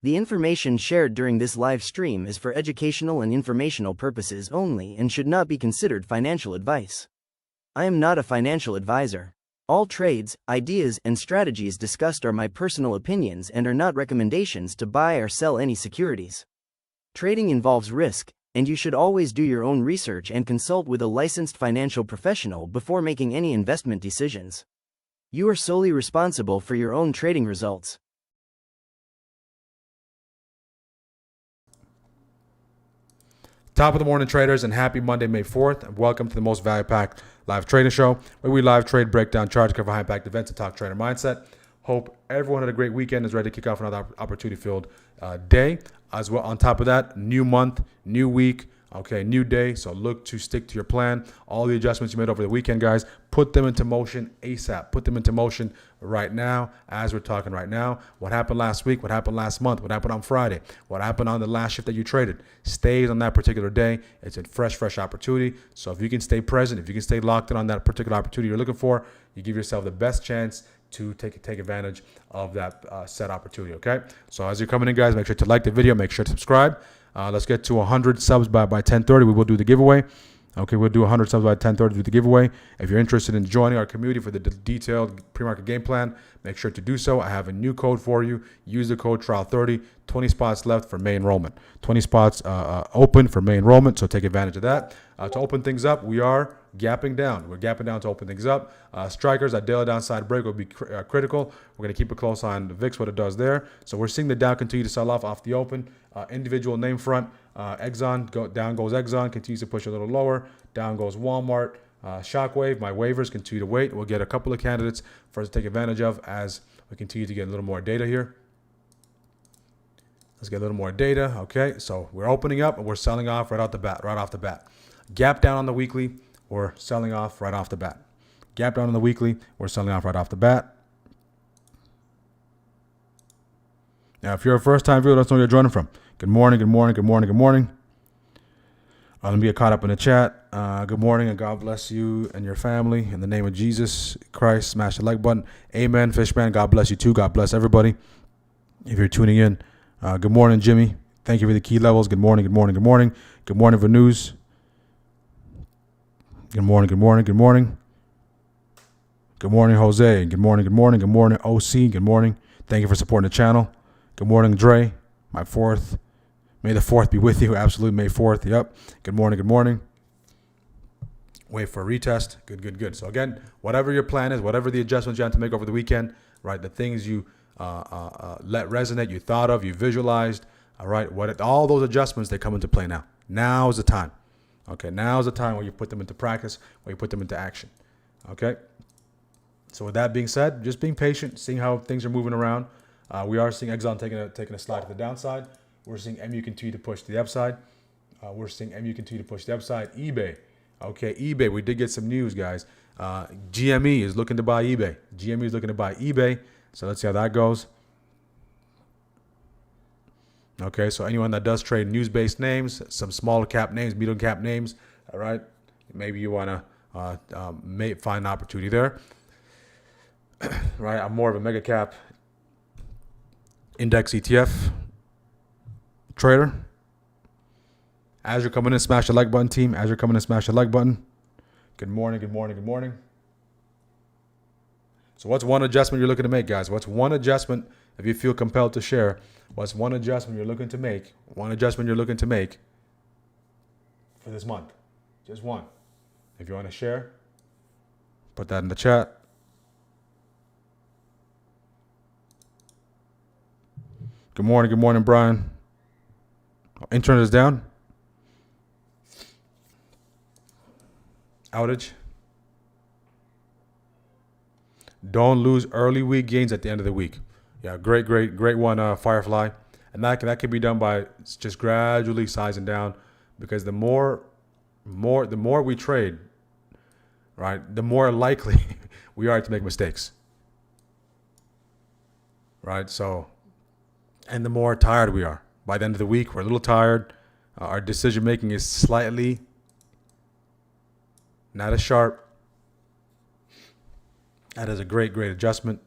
The information shared during this live stream is for educational and informational purposes only and should not be considered financial advice. I am not a financial advisor. All trades, ideas, and strategies discussed are my personal opinions and are not recommendations to buy or sell any securities. Trading involves risk, and you should always do your own research and consult with a licensed financial professional before making any investment decisions. You are solely responsible for your own trading results. Top of the morning, traders, and happy Monday, May 4th, and welcome to the most value-packed live trading show, where we live trade, break down charts, cover high-impact events, and talk trader mindset. Hope everyone had a great weekend, is ready to kick off another opportunity-filled day. As well, on top of that, new month, new week, okay, new day. So look to stick to your plan. All the adjustments you made over the weekend, guys, put them into motion ASAP. Put them into motion right now, as we're talking right now. What happened last week? What happened last month? What happened on Friday? What happened on the last shift that you traded? Stays on that particular day. It's a fresh opportunity. So if you can stay present, if you can stay locked in on that particular opportunity you're looking for, you give yourself the best chance to take advantage of that set opportunity, okay? So as you're coming in, guys, make sure to like the video, make sure to subscribe. Let's get to 100 subs by 10:30. We will do the giveaway. Okay, we'll do 100 subs by 10:30 to do the giveaway. If you're interested in joining our community for the detailed pre-market game plan, make sure to do so. I have a new code for you. Use the code TRIAL30. 20 spots left for May enrollment. 20 spots open for May enrollment, so take advantage of that. To open things up, we are gapping down. We're gapping down to open things up. Strikers, that daily downside break will be critical. We're going to keep a close eye on the VIX, what it does there. So we're seeing the Dow continue to sell off the open. Individual name front, Exxon, down goes Exxon, continues to push a little lower. Down goes Walmart. Shockwave, my waivers continue to wait. We'll get a couple of candidates for us to take advantage of as we continue to get a little more data here. Let's get a little more data. Okay, so we're opening up and we're selling off right off the bat. Gap down on the weekly, we're selling off right off the bat. Gap down on the weekly, we're selling off right off the bat. Now, if you're a first-time viewer, let us know where you're joining from. Good morning, good morning, good morning, good morning. Let me get caught up in the chat. Good morning, and God bless you and your family. In the name of Jesus Christ, smash the like button. Amen, Fishman. God bless you too. God bless everybody. If you're tuning in, good morning, Jimmy. Thank you for the key levels. Good morning, good morning, good morning. Good morning, Vanus. Good morning, good morning, good morning. Good morning, Jose. Good morning, good morning, good morning, OC. Good morning. Thank you for supporting the channel. Good morning, Dre. My fourth. May the 4th be with you. Absolutely, May 4th. Yep. Good morning, good morning. Wait for a retest. Good. So again, whatever your plan is, whatever the adjustments you have to make over the weekend, right? The things you let resonate, you thought of, you visualized, all right? All those adjustments, they come into play now. Now is the time. Okay, now is the time where you put them into practice, where you put them into action. Okay? So with that being said, just being patient, seeing how things are moving around. We are seeing Exxon taking a slide to the downside. We're seeing MU continue to push to the upside. eBay. Okay, eBay. We did get some news, guys. GME is looking to buy eBay. So let's see how that goes. Okay, so anyone that does trade news-based names, some smaller cap names, medium cap names, all right, maybe you want to find an opportunity there. Right, I'm more of a mega cap index ETF trader. As you're coming in, smash the like button, team. As you're coming in, smash the like button. Good morning, good morning, good morning. So what's one adjustment you're looking to make, guys? What's one adjustment, if you feel compelled to share, what's one adjustment you're looking to make? One adjustment you're looking to make for this month. Just one. If you want to share, put that in the chat. Good morning, Brian. Internet is down. Outage. Don't lose early week gains at the end of the week. Yeah, great one, Firefly. And that can be done by just gradually sizing down, because the more we trade, right, the more likely we are to make mistakes. Right? So, and the more tired we are. By the end of the week, we're a little tired. Our decision making is slightly not as sharp. That is a great adjustment.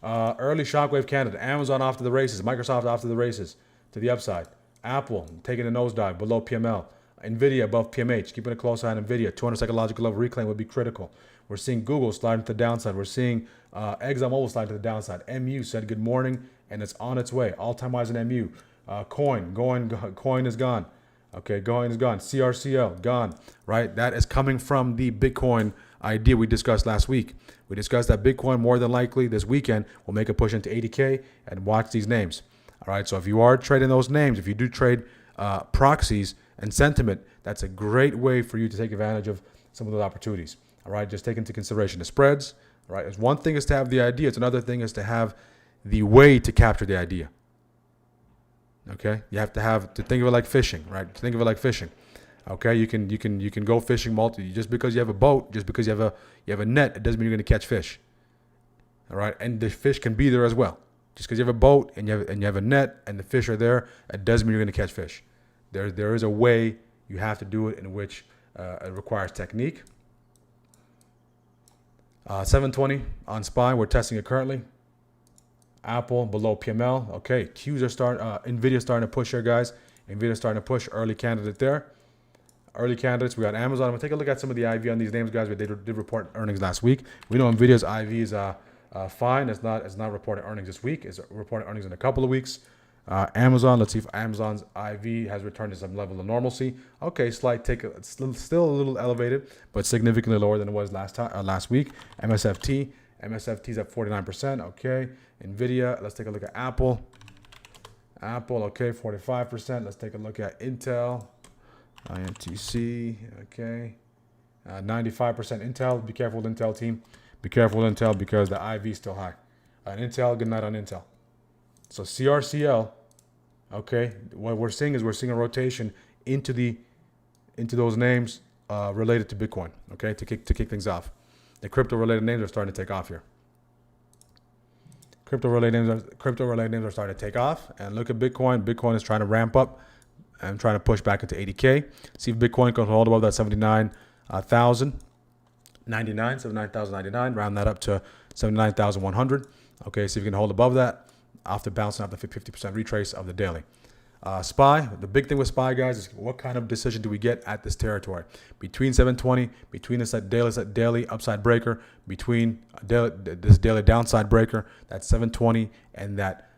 Early shockwave candidate. Amazon off to the races. Microsoft off to the races to the upside. Apple taking a nosedive below PML. Nvidia above PMH. Keeping a close eye on Nvidia. 200 psychological level reclaim would be critical. We're seeing Google sliding to the downside. We're seeing ExxonMobil slide to the downside. MU said good morning, and it's on its way. All-time highs in MU. Coin is gone. Okay, coin is gone. CRCL gone. Right, that is coming from the Bitcoin idea we discussed last week. We discussed that Bitcoin more than likely this weekend will make a push into 80K, and watch these names. All right, so if you are trading those names, if you do trade proxies and sentiment, that's a great way for you to take advantage of some of those opportunities. All right, just take into consideration the spreads. All right, it's one thing is to have the idea. It's another thing is to have the way to capture the idea. Okay, you have to think of it like fishing, right? Think of it like fishing. Okay, you can go fishing just because you have a boat, just because you have a net, it doesn't mean you're going to catch fish. All right, and the fish can be there as well. Just because you have a boat and you have a net and the fish are there, it doesn't mean you're going to catch fish. There is a way you have to do it in which it requires technique. 720 on SPY, we're testing it currently. Apple below PML. Okay, Qs are starting. Nvidia starting to push here, guys. Nvidia starting to push. Early candidate there. Early candidates. We got Amazon. I'm gonna take a look at some of the IV on these names, guys. They did report earnings last week. We know Nvidia's IV is fine. It's not reporting earnings this week. It's reporting earnings in a couple of weeks. Amazon. Let's see if Amazon's IV has returned to some level of normalcy. Okay, slight tick. It's still a little elevated, but significantly lower than it was last week. MSFT. MSFT's at 49%. Okay. Nvidia. Let's take a look at Apple. Apple. Okay, 45%. Let's take a look at Intel. INTC. Okay. 95% Intel. Be careful with Intel, team. Be careful with Intel because the IV is still high. Intel. Good night on Intel. So CRCL. Okay. What we're seeing is a rotation into those names related to Bitcoin. Okay, to kick things off. The crypto-related names are starting to take off here. Crypto-related names are starting to take off. And look at Bitcoin. Bitcoin is trying to ramp up and trying to push back into 80K. See if Bitcoin can hold above that 79,099. Round that up to 79,100. Okay, see if you can hold above that after bouncing off the 50% retrace of the daily. SPY, the big thing with SPY, guys, is what kind of decision do we get at this territory? Between 720, between this daily upside breaker, between this daily downside breaker, that's 720, and that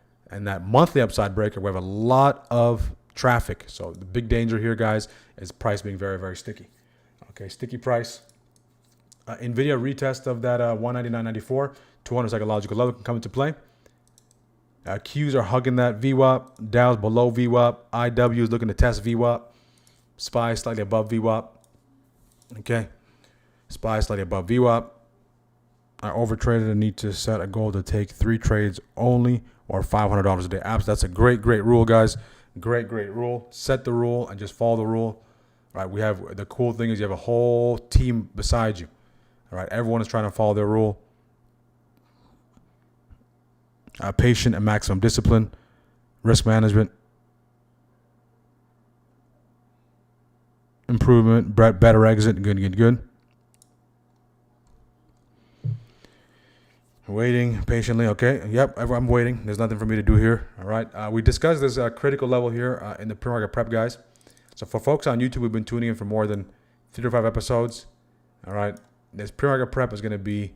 monthly upside breaker, we have a lot of traffic. So the big danger here, guys, is price being very, very sticky. Okay, sticky price. Nvidia retest of that 199.94, 200 psychological level can come into play. Qs are hugging that VWAP. Dow's below VWAP. IW is looking to test VWAP. SPY slightly above VWAP. Okay. SPY slightly above VWAP. I overtraded and need to set a goal to take 3 trades only or $500 a day. That's a great rule, guys. Great rule. Set the rule and just follow the rule. All right. We have the cool thing is you have a whole team beside you. All right. Everyone is trying to follow their rule. Patient and maximum discipline, risk management, improvement, better exit, good. Waiting patiently. Okay. Yep. I'm waiting. There's nothing for me to do here. All right. We discussed this critical level here in the pre-market prep, guys. So for folks on YouTube, we've been tuning in for more than 3 to 5 episodes. All right. This pre-market prep is going to be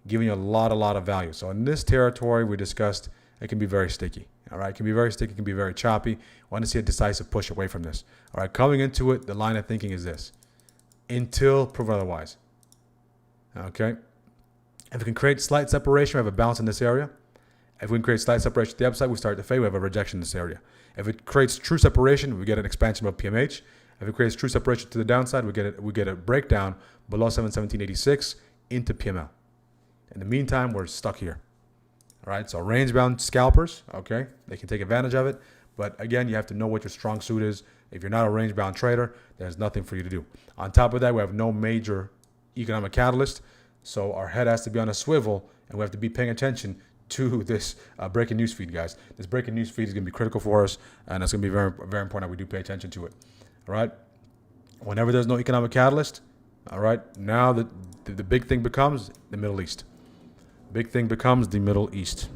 giving you a lot of value. So in this territory, we discussed it can be very sticky. All right, it can be very sticky, it can be very choppy. I want to see a decisive push away from this. All right, coming into it, the line of thinking is this: until proven otherwise. Okay, if we can create slight separation, we have a bounce in this area. If we can create slight separation to the upside, we start to fade. We have a rejection in this area. If it creates true separation, we get an expansion of PMH. If it creates true separation to the downside, we get a breakdown below 717.86 into PML. In the meantime, we're stuck here. All right, so range-bound scalpers, okay, they can take advantage of it. But again, you have to know what your strong suit is. If you're not a range-bound trader, there's nothing for you to do. On top of that, we have no major economic catalyst. So our head has to be on a swivel, and we have to be paying attention to this breaking news feed, guys. This breaking news feed is going to be critical for us, and it's going to be very, very important that we do pay attention to it. All right, whenever there's no economic catalyst, all right, now the big thing becomes the Middle East. Big thing becomes the Middle East.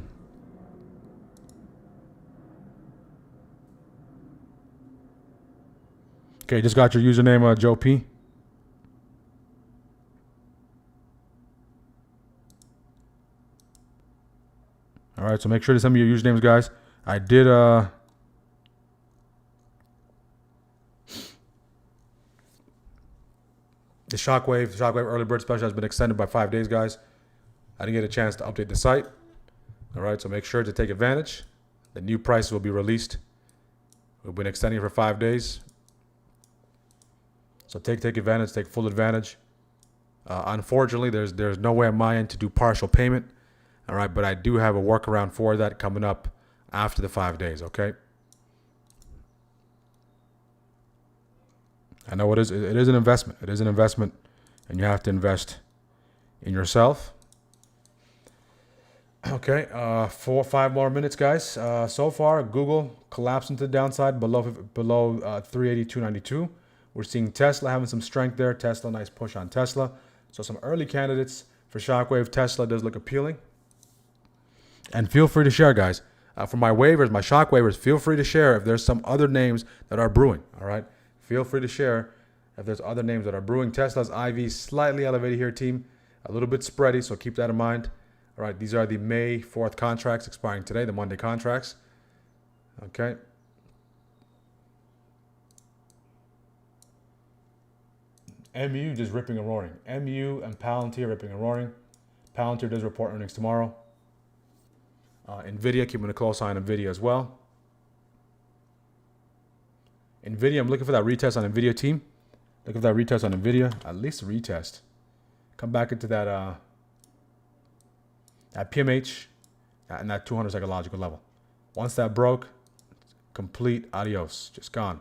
Okay, just got your username, Joe P. All right, so make sure to send me your usernames, guys. I did the Shockwave early bird special has been extended by 5 days, guys. I didn't get a chance to update the site. All right, so make sure to take advantage. The new price will be released. We've been extending it for 5 days. So take advantage, take full advantage. Unfortunately, there's no way on my end to do partial payment. All right, but I do have a workaround for that coming up after the 5 days, okay? I know it is an investment. It is an investment, and you have to invest in yourself. Okay, 4 or 5 more minutes, guys. So far, Google collapsing to the downside below 382.92. We're seeing Tesla having some strength there. Tesla, nice push on Tesla. So some early candidates for Shockwave. Tesla does look appealing. And feel free to share, guys. For my waivers, my shock waivers, feel free to share if there's some other names that are brewing, all right? Feel free to share if there's other names that are brewing. Tesla's IV slightly elevated here, team. A little bit spready, so keep that in mind. All right, these are the May 4th contracts expiring today, the Monday contracts. Okay. MU just ripping and roaring. MU and Palantir ripping and roaring. Palantir does report earnings tomorrow. Nvidia, keeping a close eye on Nvidia as well. Nvidia, I'm looking for that retest on Nvidia, team. Looking for that retest on Nvidia. At least a retest. Come back into that PMH and that 200 psychological level. Once that broke, complete adios. Just gone.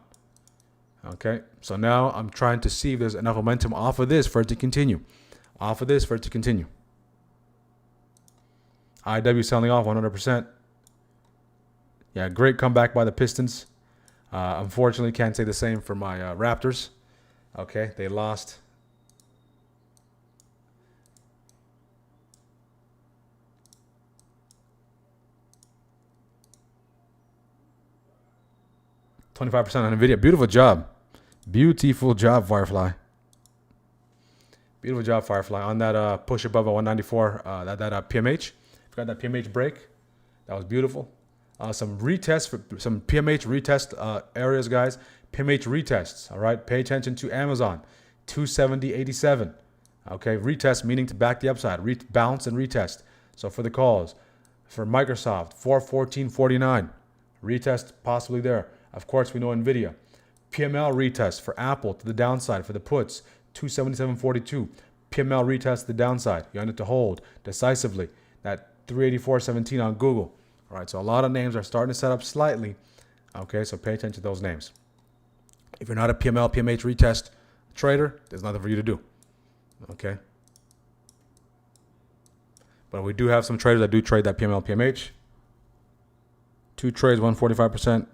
Okay, so now I'm trying to see if there's enough momentum off of this for it to continue. Off of this for it to continue. IW selling off 100%. Yeah, great comeback by the Pistons. Unfortunately, can't say the same for my Raptors. Okay, they lost. $25% on Nvidia. Beautiful job. Beautiful job, Firefly. Beautiful job, Firefly. On that push above a 194, that PMH. Got that PMH break. That was beautiful. Some retests, some PMH retest areas, guys. PMH retests, all right? Pay attention to Amazon, 270.87. Okay, retest meaning to back the upside. Bounce and retest. So for the calls. For Microsoft, 414.49. Retest possibly there. Of course, we know Nvidia. PML retest for Apple to the downside for the puts, 277.42. PML retest to the downside. You need to hold decisively. That 384.17 on Google. All right, so a lot of names are starting to set up slightly. Okay, so pay attention to those names. If you're not a PML, PMH retest trader, there's nothing for you to do. Okay. But we do have some traders that do trade that PML, PMH. 2 trades, 145%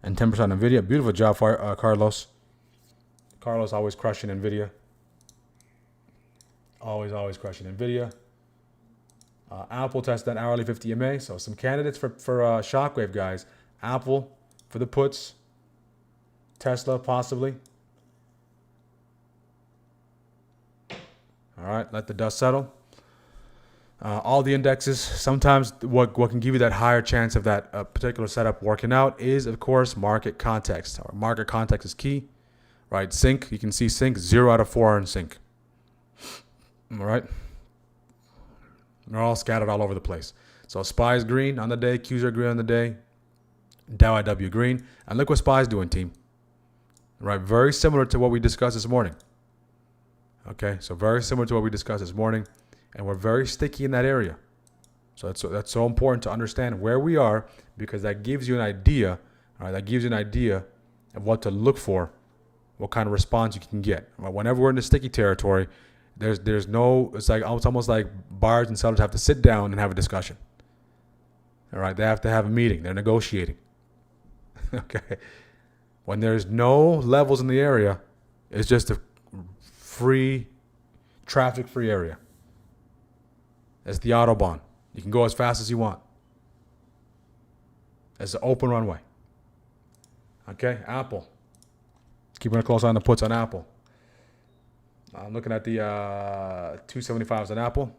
and 10% Nvidia. Beautiful job, Carlos. Carlos always crushing Nvidia. Always crushing Nvidia. Apple test that hourly 50 EMA. So some candidates for Shockwave, guys. Apple for the puts. Tesla possibly. All right, let the dust settle. All the indexes. Sometimes what can give you that higher chance of that particular setup working out is, of course, market context. Market context is key. Right, sync. You can see sync 0 out of 4 in sync. All right. They're all scattered all over the place. So SPY is green on the day. Qs are green on the day. Dow IW green. And look what SPY is doing, team. Right, very similar to what we discussed this morning. Okay, so very similar to what we discussed this morning. And we're very sticky in that area. So that's so important to understand where we are, because that gives you an idea. All right, that gives you an idea of what to look for, what kind of response you can get. Right, whenever we're in the sticky territory, there's no, it's almost like buyers and sellers have to sit down and have a discussion. All right, they have to have a meeting. They're negotiating. Okay. When there's no levels in the area, it's just a free, traffic-free area. It's the Autobahn. You can go as fast as you want. It's an open runway. Okay, Apple. Keeping a close eye on the puts on Apple. I'm looking at the 275s on Apple.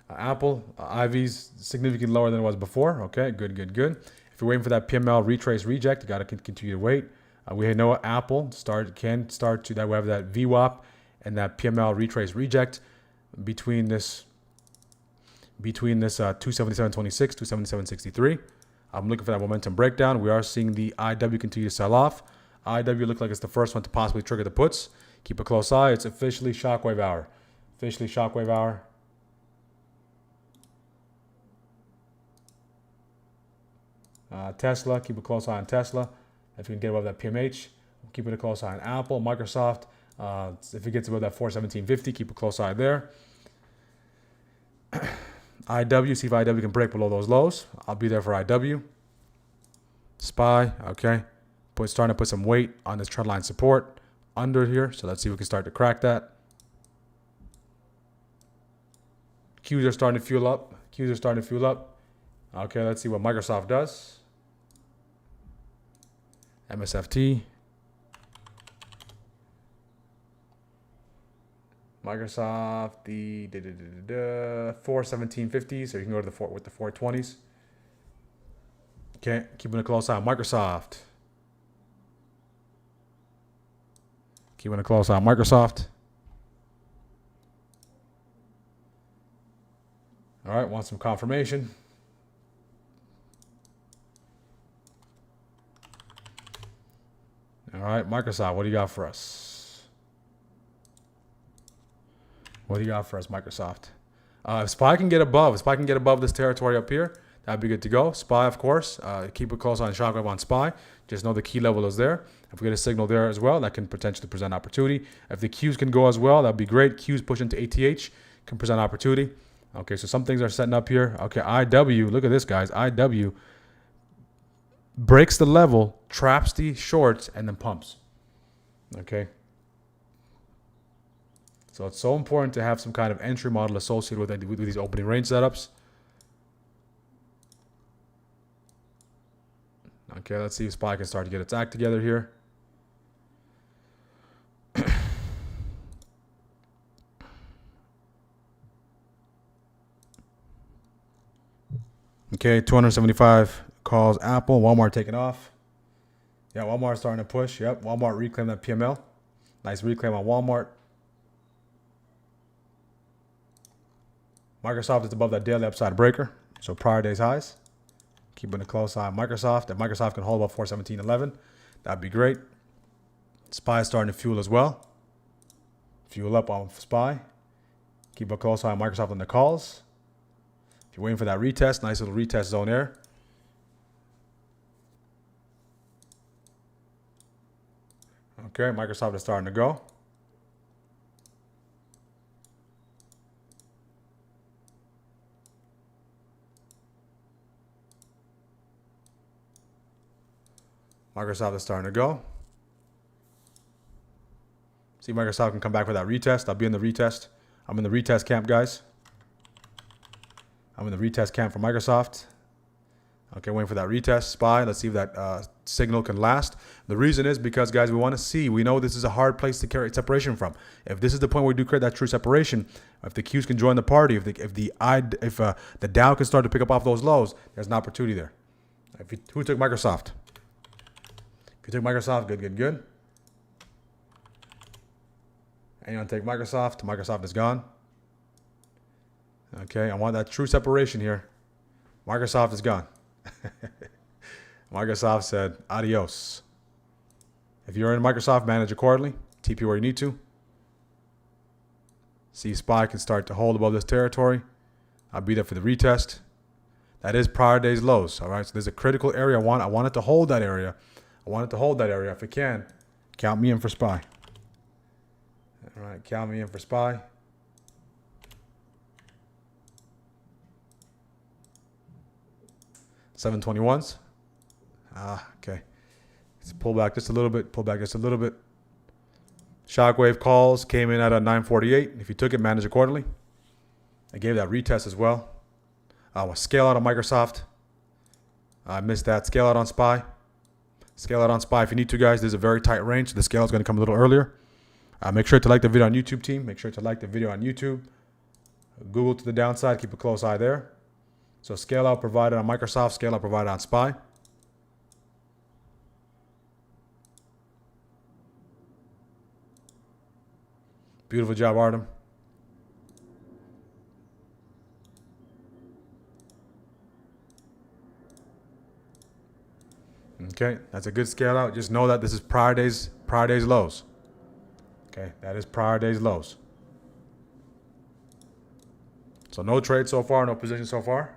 Apple, IV's significantly lower than it was before. Okay, good. If you're waiting for that PML retrace reject, you got to continue to wait. We know Apple can start to that. We have that VWAP and that PML retrace reject between this 277.26, 277.63. I'm looking for that momentum breakdown. We are seeing the IW continue to sell off. IW looks like it's the first one to possibly trigger the puts. Keep a close eye. It's officially shockwave hour. Tesla, keep a close eye on Tesla. If you can get above that PMH, keep a close eye on Apple. Microsoft, if it gets above that 417.50, keep a close eye there. IW, see if IW can break below those lows. I'll be there for IW. SPY, okay. Starting to put some weight on this trend line support under here. So let's see if we can start to crack that. Qs are starting to fuel up. Okay, let's see what Microsoft does. MSFT. Microsoft, the 417.50, so you can go to the 420s. Okay, keeping a close eye on Microsoft. All right, want some confirmation. All right, Microsoft, what do you got for us? Microsoft? If SPY can get above this territory up here, that'd be good to go. SPY, of course, keep a close eye on shockwave on SPY. Just know the key level is there. If we get a signal there as well, that can potentially present opportunity. If the Qs can go as well, that'd be great. Qs push into ATH, can present opportunity. Okay, so some things are setting up here. Okay, IW, look at this, guys. IW breaks the level, traps the shorts, and then pumps. Okay. So it's so important to have some kind of entry model associated with these opening range setups. Okay, let's see if SPY can start to get its act together here. Okay, 275 calls Apple. Walmart taking off. Yeah, Walmart starting to push. Yep, Walmart reclaim that PML. Nice reclaim on Walmart. Microsoft is above that daily upside breaker, so prior day's highs. Keeping a close eye on Microsoft. If Microsoft can hold above 417.11, that'd be great. SPY is starting to fuel as well. Fuel up on SPY. Keep a close eye on Microsoft on the calls. If you're waiting for that retest, nice little retest zone there. Okay, Microsoft is starting to go. Microsoft is starting to go. See if Microsoft can come back for that retest. I'll be in the retest. I'm in the retest camp, guys. I'm in the retest camp for Microsoft. Okay, waiting for that retest. SPY. Let's see if that signal can last. The reason is because, guys, we want to see. We know this is a hard place to carry separation from. If this is the point where we do create that true separation, if the Qs can join the party, if the Dow can start to pick up off those lows, there's an opportunity there. Who took Microsoft? If you took Microsoft, good. Anyone take Microsoft? Microsoft is gone. Okay, I want that true separation here. Microsoft is gone. Microsoft said, adios. If you're in Microsoft, manage accordingly. TP where you need to. See, SPY can start to hold above this territory. I'll be there for the retest. That is prior day's lows. All right, so there's a critical area. I want it to hold that area. If it can, count me in for SPY. All right, count me in for SPY. $721s. Okay. Let's pull back just a little bit. Shockwave calls came in at a 948. If you took it, manage accordingly. I gave that retest as well. Scale out on Microsoft. I missed that. Scale out on SPY. Scale out on SPY if you need to, guys. There's a very tight range. So the scale is going to come a little earlier. Make sure to like the video on YouTube, team. Make sure to like the video on YouTube. Google to the downside. Keep a close eye there. So scale out provided on Microsoft. Scale out provided on SPY. Beautiful job, Artem. Okay, that's a good scale out. Just know that this is prior day's lows. Okay, that is prior day's lows. So no trade so far, no position so far.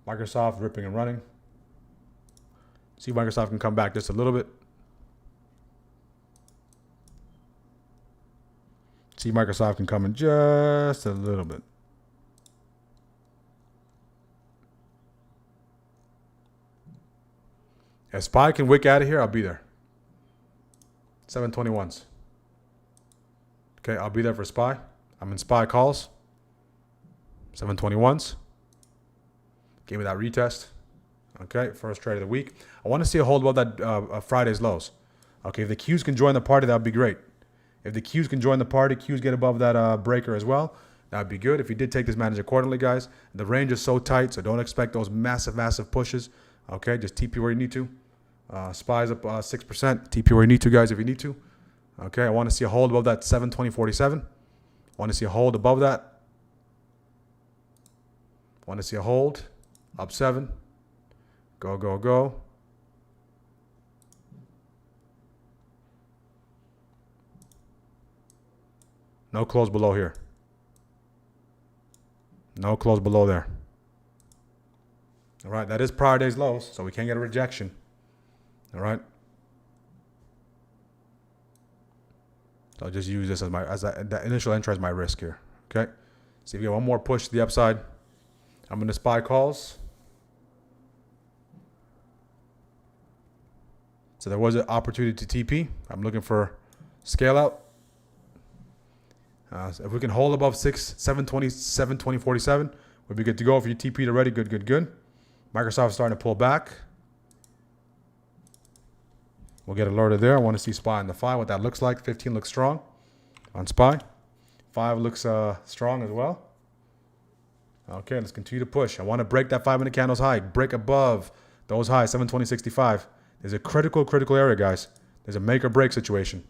Microsoft ripping and running. See if Microsoft can come back just a little bit. See if Microsoft can come in just a little bit. If SPY can wick out of here, I'll be there. 721s. Okay, I'll be there for SPY. I'm in SPY calls. 721s. Give me that retest. Okay, first trade of the week. I want to see a hold above that Friday's lows. Okay, if the Qs can join the party, that would be great. If the Qs can join the party, Qs get above that breaker as well, that would be good. If you did take this, manage accordingly, guys. The range is so tight, so don't expect those massive pushes. Okay, just TP where you need to. SPY's up 6%. TP where you need to, guys, if you need to. Okay, I want to see a hold above that 720.47. I want to see a hold above that. I want to see a hold. Up 7. Go, go, go. No close below here. No close below there. All right, that is prior day's lows, so we can't get a rejection. All right. So I'll just use this as that initial entry as my risk here. Okay. See if we get one more push to the upside. I'm going to SPY calls. So there was an opportunity to TP. I'm looking for scale out. So if we can hold above 720, 720.47, we'll be good to go. If you TP'd already, good. Microsoft's starting to pull back. We'll get alerted there. I want to see SPY on the 5, what that looks like. 15 looks strong on SPY. 5 looks strong as well. Okay, let's continue to push. I want to break that 5-minute candles high. Break above those highs, 720.65. There's a critical area, guys. There's a make or break situation.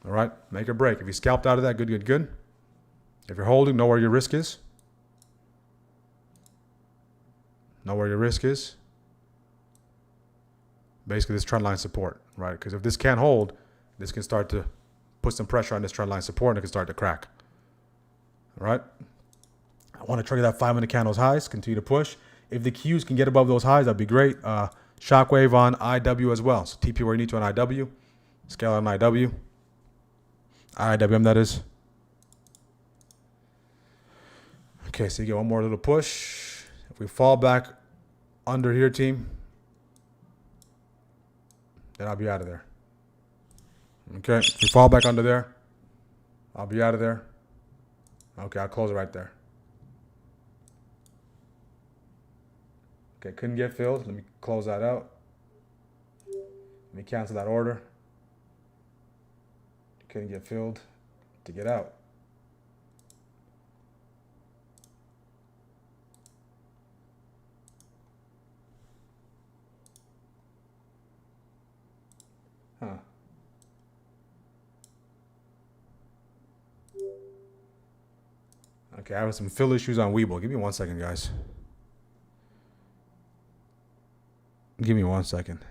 All right, make or break. If you scalped out of that, good. If you're holding, know where your risk is. Know where your risk is. Basically, this trend line support, right? Because if this can't hold, this can start to put some pressure on this trend line support and it can start to crack. All right. I want to trigger that 5-minute candles highs, continue to push. If the Qs can get above those highs, that'd be great. Shockwave on IW as well. So TP where you need to on IW. Scale on IW. IWM, that is. Okay, so you get one more little push. If we fall back under here, team, then I'll be out of there. Okay, if we fall back under there, I'll be out of there. Okay, I'll close it right there. Okay, couldn't get filled. Let me close that out. Let me cancel that order. Couldn't get filled to get out. Huh. Okay, I have some fill issues on Webull. Give me 1 second, guys. Give me 1 second.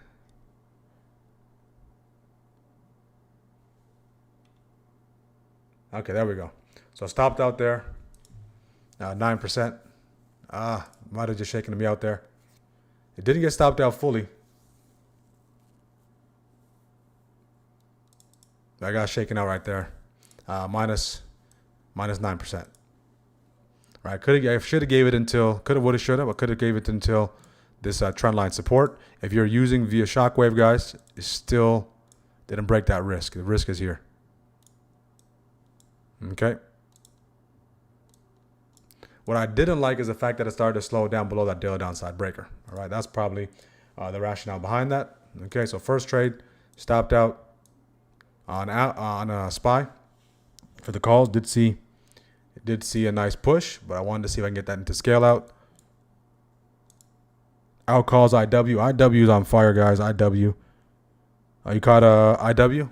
Okay, there we go. So I stopped out there. 9%. Might have just shaken me out there. It didn't get stopped out fully. I got shaken out right there. Minus 9%. Right? I should have gave it until, could have, would have, should have, but could have gave it until this trend line support. If you're using via Shockwave, guys, it's still Didn't break that risk. The risk is here. Okay. What I didn't like is the fact that it started to slow down below that daily downside breaker. All right, that's probably the rationale behind that. Okay, so first trade stopped out on a SPY for the calls. Did see a nice push, but I wanted to see if I can get that into scale out. Out calls IW. IW is on fire, guys. IW. You caught IW?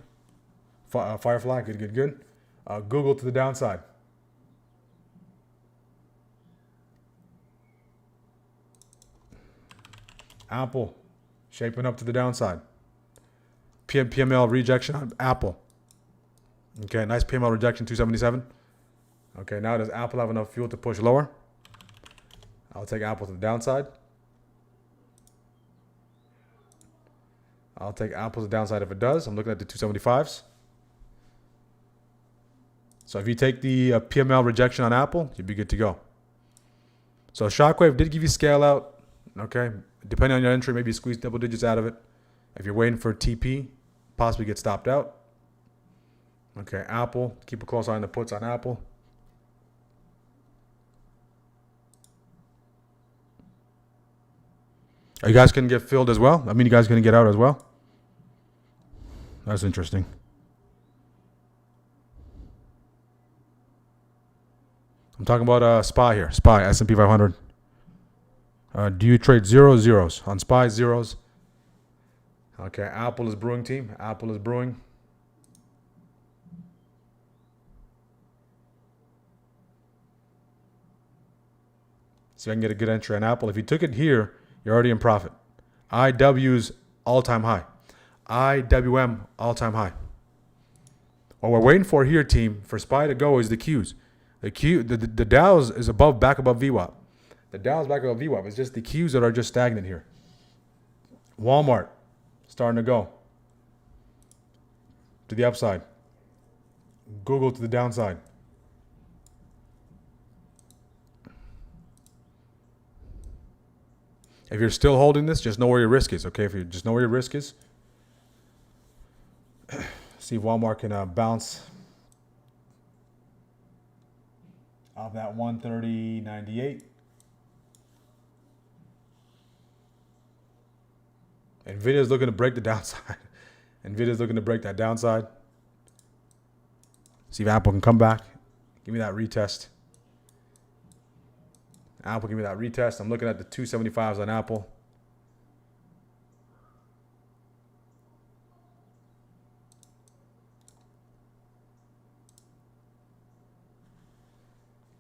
Firefly. Good. Google to the downside. Apple shaping up to the downside. PML rejection on Apple. Okay, nice PML rejection, 277. Okay, now does Apple have enough fuel to push lower? I'll take Apple to the downside. I'll take Apple to the downside if it does. I'm looking at the 275s. So if you take the PML rejection on Apple, you'd be good to go. So Shockwave did give you scale out. Okay, depending on your entry, maybe squeeze double digits out of it. If you're waiting for TP, possibly get stopped out. Okay, Apple, keep a close eye on the puts on Apple. Are you guys going to get filled as well? I mean, you guys going to get out as well? That's interesting. I'm talking about SPY here. SPY, S&P 500. Do you trade zeros? On SPY, zeros. Okay, Apple is brewing, team. Apple is brewing. See if I can get a good entry on Apple. If you took it here, you're already in profit. IW's all-time high. IWM all-time high. What we're waiting for here, team, for SPY to go is the Qs. The Dow's is back above VWAP. The Dow's back above VWAP. It's just the Qs that are just stagnant here. Walmart starting to go to the upside. Google to the downside. If you're still holding this, just know where your risk is, okay? If you just know where your risk is. See if Walmart can bounce off that 130.98. Nvidia is looking to break the downside. Nvidia is looking to break that downside. See if Apple can come back. Give me that retest. Apple, give me that retest. I'm looking at the 275s on Apple.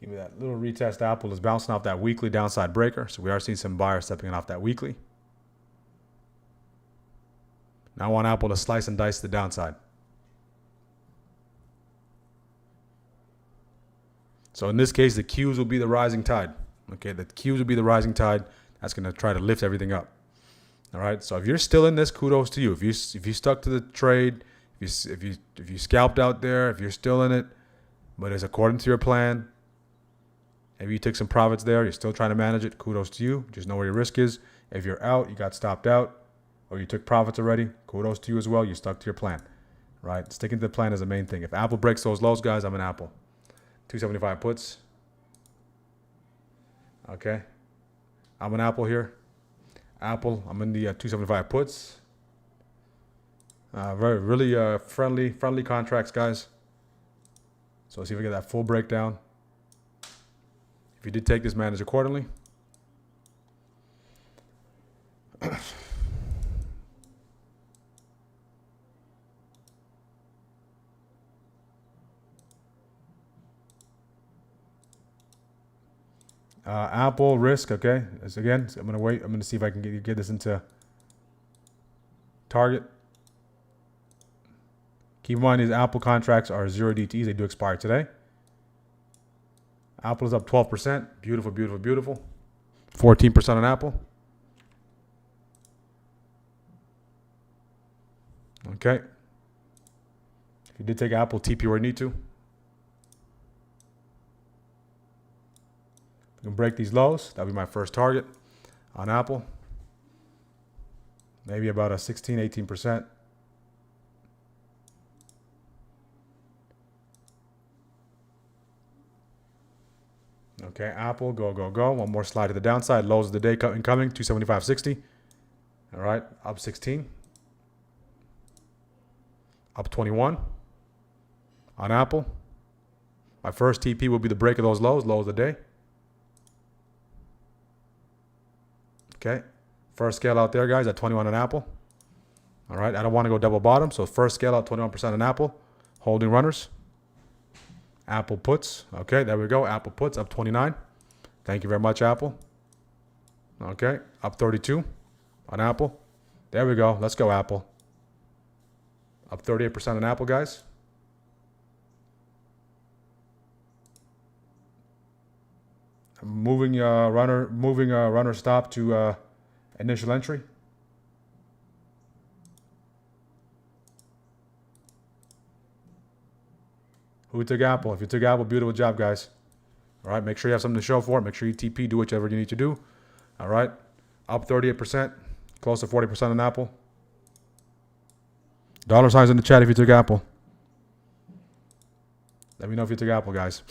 Give me that little retest. Apple is bouncing off that weekly downside breaker. So we are seeing some buyers stepping off that weekly. Now I want Apple to slice and dice the downside. So in this case, the Qs will be the rising tide. Okay, the Qs will be the rising tide. That's going to try to lift everything up. All right. So if you're still in this, kudos to you. If you stuck to the trade, if you scalped out there, if you're still in it, but it's according to your plan, maybe you took some profits there, you're still trying to manage it, kudos to you. Just know where your risk is. If you're out, you got stopped out, or you took profits already, kudos to you as well. You stuck to your plan. Right. Sticking to the plan is the main thing. If Apple breaks those lows, guys, I'm in Apple. 275 puts. Okay. I'm an Apple here. Apple, I'm in the 275 puts. Really friendly contracts, guys. So let's see if we get that full breakdown. If you did take this, manage accordingly. Apple risk, okay. Again, I'm gonna wait. I'm gonna see if I can get this into target. Keep in mind these Apple contracts are 0 DTs. They do expire today. Apple is up 12%. Beautiful, beautiful, beautiful. 14% on Apple. Okay. If you did take Apple, TP where you need to. You can break these lows. That'll be my first target on Apple. Maybe about a 16, 18%. Okay, Apple, go, go, go. One more slide to the downside. Lows of the day incoming, 275.60. All right, up 16. Up 21 on Apple. My first TP will be the break of those lows, low of the day. Okay, first scale out there, guys, at 21 on Apple. All right, I don't want to go double bottom, so first scale out 21% on Apple. Holding runners. Apple puts. Okay, there we go. Apple puts up 29. Thank you very much, Apple. Okay, up 32 on Apple. There we go. Let's go, Apple. Up 38% on Apple, guys. Moving runner stop to initial entry. Who took Apple? If you took Apple, beautiful job, guys. All right, make sure you have something to show for it. Make sure you TP, do whatever you need to do. All right, up 38%, close to 40% on Apple. Dollar signs in the chat if you took Apple. Let me know if you took Apple, guys.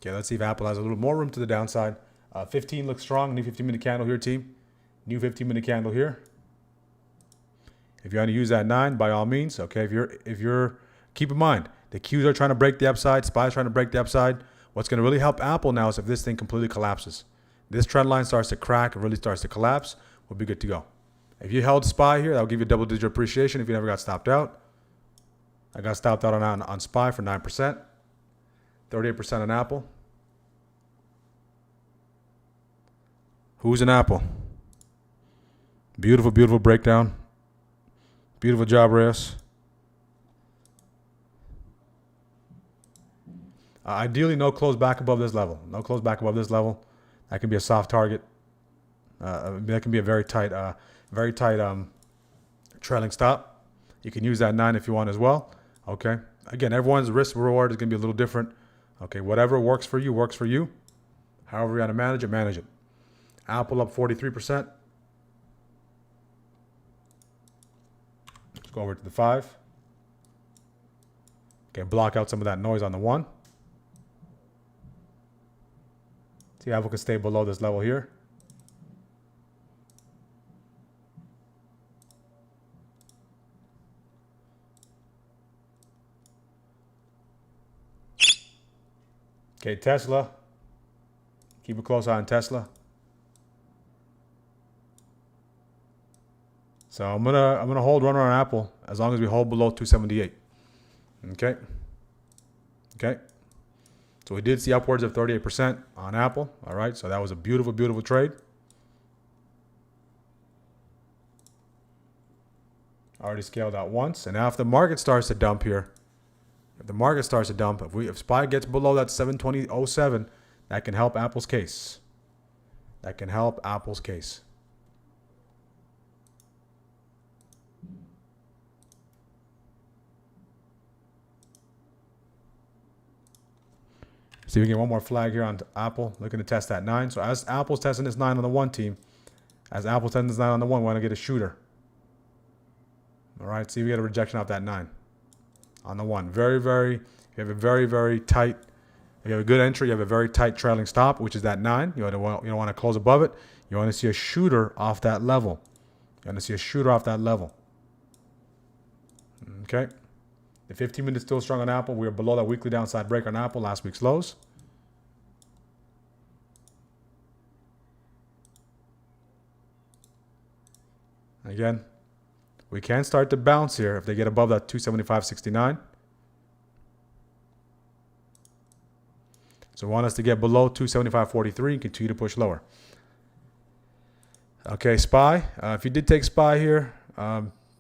Okay, let's see if Apple has a little more room to the downside. 15 looks strong. New 15-minute candle here, team. New 15-minute candle here. If you want to use that 9, by all means. Okay, if you're keep in mind the Qs are trying to break the upside, SPY is trying to break the upside. What's going to really help Apple now is if this thing completely collapses. This trend line starts to crack, and really starts to collapse, we'll be good to go. If you held SPY here, that'll give you double-digit appreciation if you never got stopped out. I got stopped out on SPY for 9%. 38% on Apple. Who's an Apple? Beautiful, beautiful breakdown. Beautiful job, Reyes. Ideally, no close back above this level. No close back above this level. That can be a soft target. That can be a very tight trailing stop. You can use that 9 if you want as well. Okay. Again, everyone's risk reward is going to be a little different. Okay, whatever works for you, works for you. However you want to manage it, manage it. Apple up 43%. Let's go over to the 5. Okay, block out some of that noise on the 1. See, Apple can stay below this level here. Okay, Tesla. Keep a close eye on Tesla. So I'm gonna hold runner on Apple as long as we hold below 278. Okay. Okay. So we did see upwards of 38% on Apple. All right. So that was a beautiful, beautiful trade. Already scaled out once, and now if the market starts to dump here, if SPY gets below that 720.07, that can help Apple's case. That can help Apple's case. See if we get one more flag here on Apple. Looking to test that 9. So as Apple's testing this 9 on the 1 team, we want to get a shooter. All right, see if we get a rejection off that 9 on the 1. You have a very tight, you have a good entry, you have a very tight trailing stop, which is that 9. You don't want to close above it. You want to see a shooter off that level. Okay. The 15 minutes still strong on Apple. We are below that weekly downside break on Apple, last week's lows. Again, we can start to bounce here if they get above that 275.69. So we want us to get below 275.43 and continue to push lower. Okay, SPY. If you did take SPY here,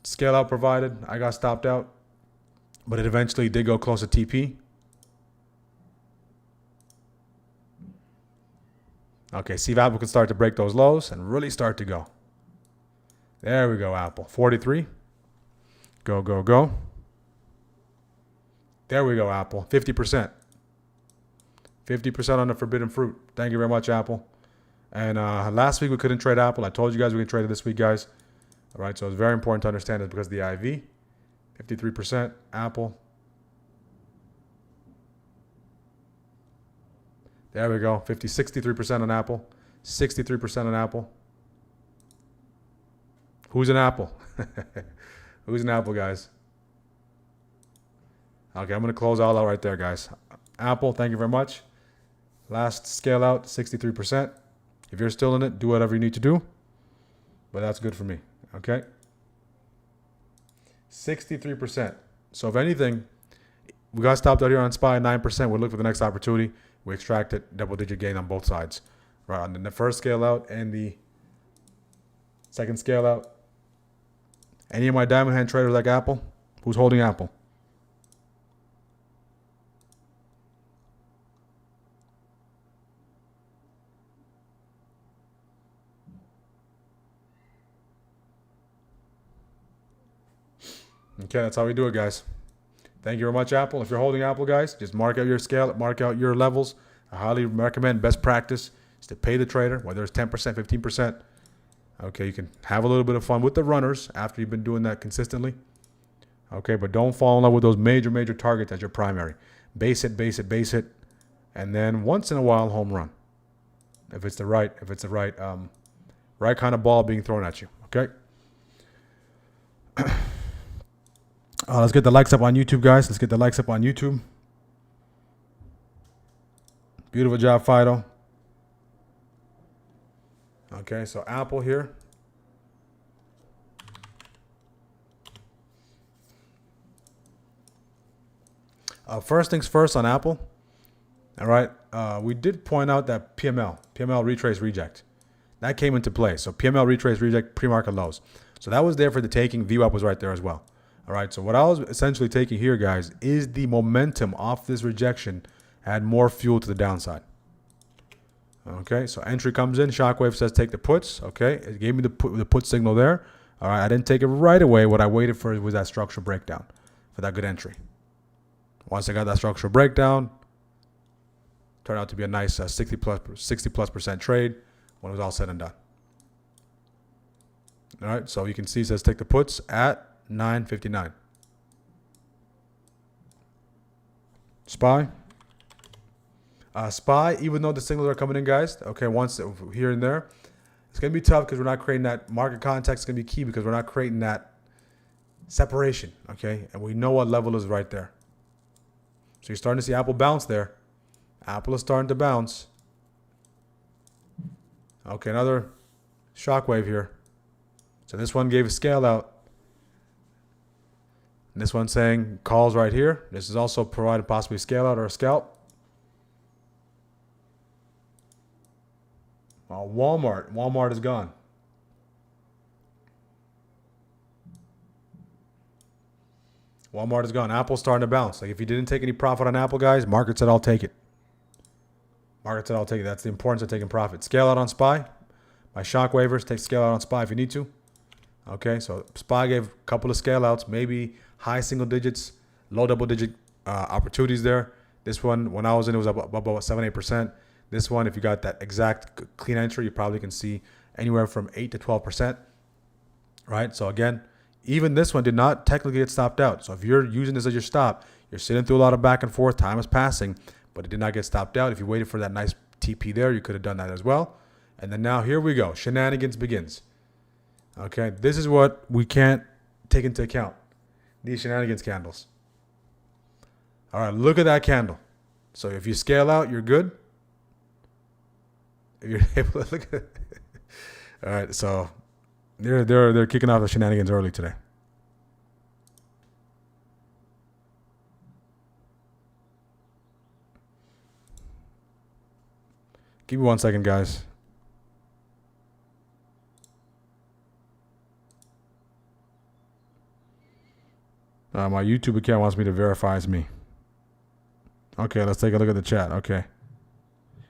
scale out provided. I got stopped out, but it eventually did go close to TP. Okay, see if Apple can start to break those lows and really start to go. There we go, Apple. 43. Go, go, go. There we go, Apple. 50%. 50% on the forbidden fruit. Thank you very much, Apple. And last week we couldn't trade Apple. I told you guys we could trade it this week, guys. All right, so it's very important to understand this because the IV, 53%, Apple. There we go, 63% on Apple, 63% on Apple. Who's an Apple? Who's an Apple, guys? Okay, I'm going to close all out right there, guys. Apple, thank you very much. Last scale out, 63%. If you're still in it, do whatever you need to do. But that's good for me, okay? 63%. So if anything, we got stopped out here on SPY at 9%. We'll look for the next opportunity. We extracted double-digit gain on both sides. Right, on the first scale out and the second scale out. Any of my diamond hand traders like Apple? Who's holding Apple? Okay, that's how we do it, guys. Thank you very much, Apple. If you're holding Apple, guys, just mark out your scale, mark out your levels. I highly recommend, best practice is to pay the trader, whether it's 10%, 15%. Okay, you can have a little bit of fun with the runners after you've been doing that consistently. Okay, but don't fall in love with those major targets as your primary. Base it, and then once in a while, home run. If it's the right kind of ball being thrown at you. Okay. Let's get the likes up on YouTube, guys. Let's get the likes up on YouTube. Beautiful job, Fido. Okay, so Apple here. First things first on Apple. All right, we did point out that PML retrace reject. That came into play. So PML retrace reject pre-market lows. So that was there for the taking. VWAP was right there as well. All right, so what I was essentially taking here, guys, is the momentum off this rejection add more fuel to the downside. Okay, so entry comes in. Shockwave says take the puts. Okay, it gave me the put signal there. All right, I didn't take it right away. What I waited for was that structural breakdown for that good entry. Once I got that structural breakdown, turned out to be a nice 60+% trade when it was all said and done. All right, so you can see it says take the puts at 9.59. SPY. SPY, even though the signals are coming in, guys, okay, once here and there, it's going to be tough because we're not creating that market context. It's going to be key because we're not creating that separation, okay? And we know what level is right there. So you're starting to see Apple bounce there. Apple is starting to bounce. Okay, another shockwave here. So this one gave a scale out. And this one's saying calls right here. This is also provided possibly a scale out or a scalp. Walmart is gone. Walmart is gone. Apple's starting to bounce. Like if you didn't take any profit on Apple, guys, market said I'll take it. Market said I'll take it. That's the importance of taking profit. Scale out on SPY. My shock waivers, take scale out on SPY if you need to. Okay, so SPY gave a couple of scale outs, maybe high single digits, low double digit opportunities there. This one, when I was in, it was about 7-8%. This one, if you got that exact clean entry, you probably can see anywhere from 8 to 12%. Right? So again, even this one did not technically get stopped out. So if you're using this as your stop, you're sitting through a lot of back and forth. Time is passing, but it did not get stopped out. If you waited for that nice TP there, you could have done that as well. And then now here we go. Shenanigans begins. Okay, this is what we can't take into account. These shenanigans candles. All right, look at that candle. So if you scale out, you're good. If you're able to look at it. All right, so they're kicking off the shenanigans early today. Give me 1 second, guys. My YouTube account wants me to verify it's me. Okay, let's take a look at the chat. Okay.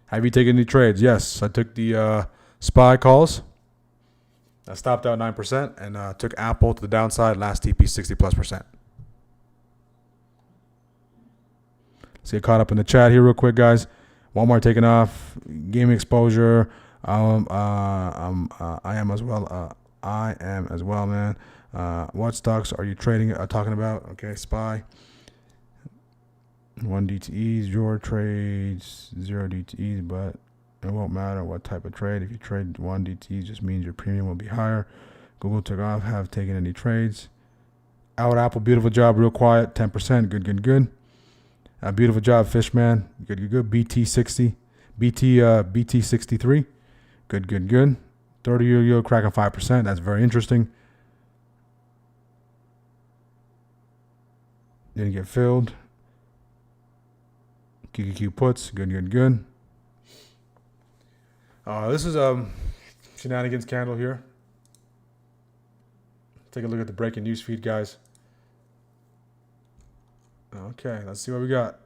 Have you taken any trades? Yes, I took the SPY calls. I stopped out 9% and took Apple to the downside. Last TP 60+%. Let's get caught up in the chat here real quick, guys. Walmart taking off. Gaming exposure. I am as well. I am as well, man. What stocks are you trading? Talking about? Okay, SPY. 1 DTEs, your trades, 0 DTEs, but it won't matter what type of trade. If you trade 1 DTE, just means your premium will be higher. Google took off. Have taken any trades? Out Apple, beautiful job. Real quiet, 10%. Good, good, good. Beautiful job, Fishman. Good, good, good. BT60, BT63. Good, good, good. 30-year yield cracking 5%. That's very interesting. Didn't get filled. QQQ puts. Good, good, good. This is shenanigans candle here. Take a look at the breaking news feed, guys. Okay, let's see what we got.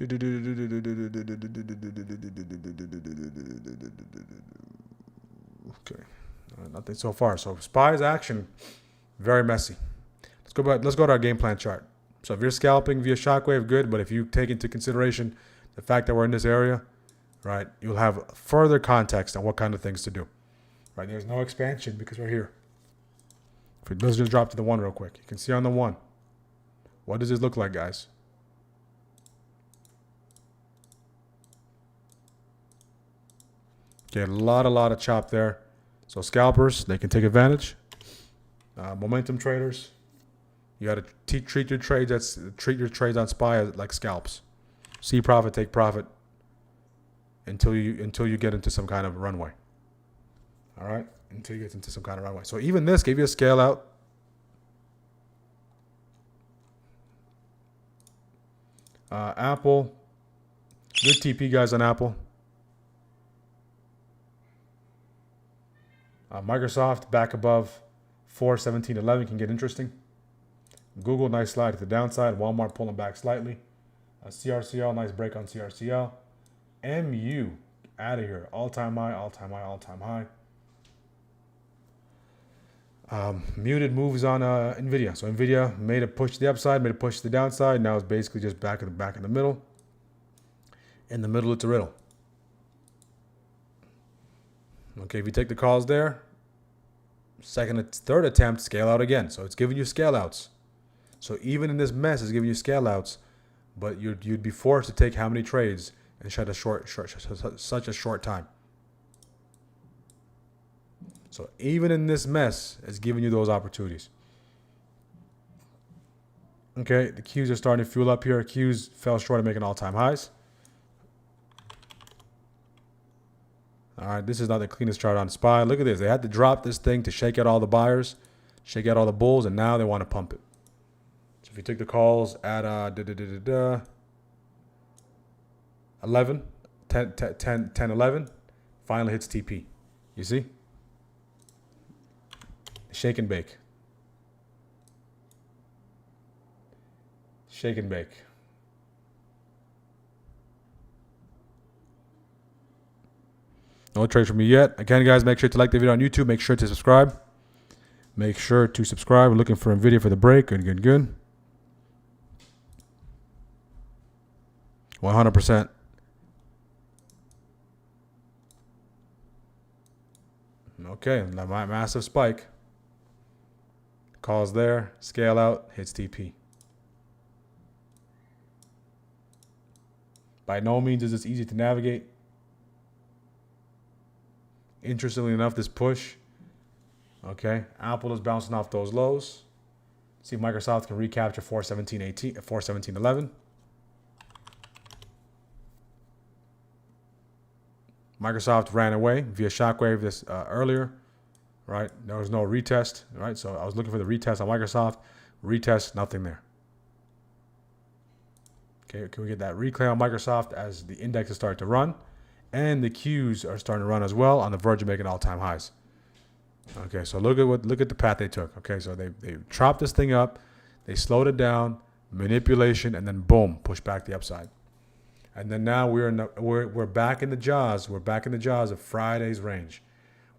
Okay, nothing so far. So SPY's action, very messy. Let's go back. Let's go to our game plan chart. So if you're scalping via shockwave, good. But if you take into consideration the fact that we're in this area, right, you'll have further context on what kind of things to do. Right, there's no expansion because we're here. Let's just drop to the 1 real quick. You can see on the 1. What does this look like, guys? Okay, a lot of chop there. So scalpers, they can take advantage. Momentum traders, you got to treat your trades on SPY as like scalps. See profit, take profit until you get into some kind of runway. All right, until you get into some kind of runway. So even this gave you a scale out. Apple, good TP guys on Apple. Microsoft back above 417.11 can get interesting. Google, nice slide to the downside. Walmart pulling back slightly. CRCL, nice break on CRCL. MU out of here. All-time high, all-time high, all-time high. Muted moves on Nvidia. So Nvidia made a push to the upside, made a push to the downside. Now it's basically just back in the middle. In the middle, it's a riddle. Okay, if you take the calls there, third attempt, scale out again. So it's giving you scale outs. So even in this mess, it's giving you scale outs, but you'd be forced to take how many trades in such a short time. So even in this mess, it's giving you those opportunities. Okay, the Qs are starting to fuel up here. Qs fell short of making all-time highs. All right, this is not the cleanest chart on SPY. Look at this. They had to drop this thing to shake out all the buyers, shake out all the bulls, and now they want to pump it. So if you take the calls at 11, 10, 11, finally hits TP. You see? Shake and bake. Shake and bake. No trades from me yet. Again, guys, make sure to like the video on YouTube. Make sure to subscribe. Make sure to subscribe. We're looking for Nvidia for the break. Good, good, good. 100%. Okay, massive spike. Calls there. Scale out. Hits TP. By no means is this easy to navigate. Interestingly enough, this push, okay, Apple is bouncing off those lows. See if Microsoft can recapture 417.11. Microsoft ran away via shockwave this earlier, right? There was no retest, right? So I was looking for the retest on Microsoft. Retest, nothing there. Okay, can we get that reclaim on Microsoft as the index is starting to run? And the Qs are starting to run as well, on the verge of making all-time highs. Okay, so look at the path they took. Okay, so they chopped this thing up, they slowed it down, manipulation, and then boom, push back the upside. And then now we're back in the jaws. We're back in the jaws of Friday's range.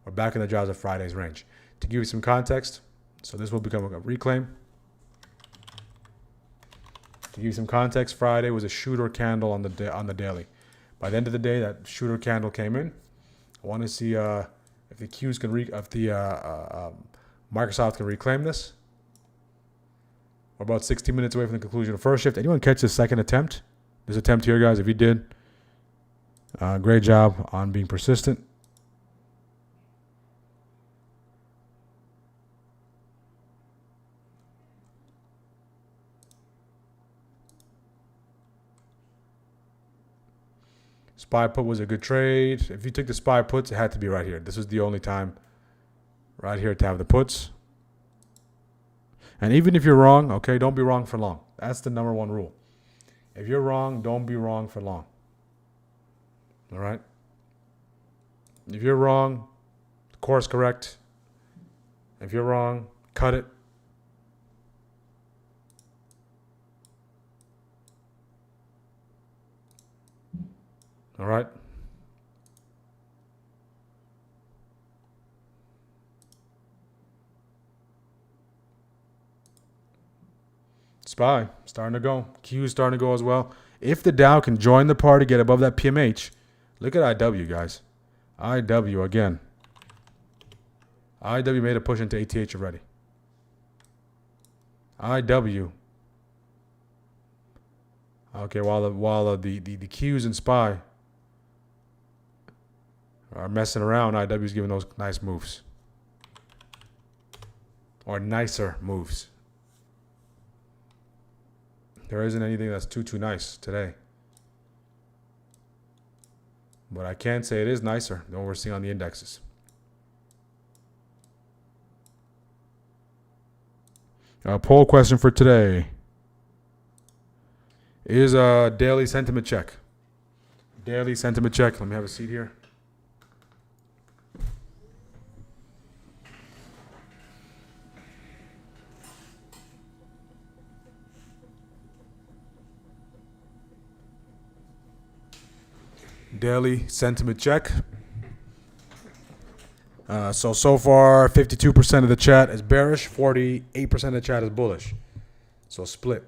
We're back in the jaws of Friday's range. To give you some context, so this will become a reclaim. To give you some context, Friday was a shooter candle on the daily. By the end of the day, that shooter candle came in. I want to see if the Qs can Microsoft can reclaim this. We're about 60 minutes away from the conclusion of first shift. Anyone catch the second attempt? This attempt here, guys. If you did, great job on being persistent. SPY put was a good trade. If you took the SPY puts, it had to be right here. This was the only time right here to have the puts. And even if you're wrong, okay, don't be wrong for long. That's the number one rule. If you're wrong, don't be wrong for long. All right? If you're wrong, course correct. If you're wrong, cut it. All right? SPY starting to go. Q starting to go as well. If the Dow can join the party, get above that PMH, look at IW, guys. IW again. IW made a push into ATH already. IW. Okay, while the Qs and SPY are messing around, IW is giving those nice moves. Or nicer moves. There isn't anything that's too nice today. But I can say it is nicer than what we're seeing on the indexes. Poll question for today is a daily sentiment check. Daily sentiment check. Let me have a seat here. Daily sentiment check. So far, 52% of the chat is bearish, 48% of the chat is bullish. So split.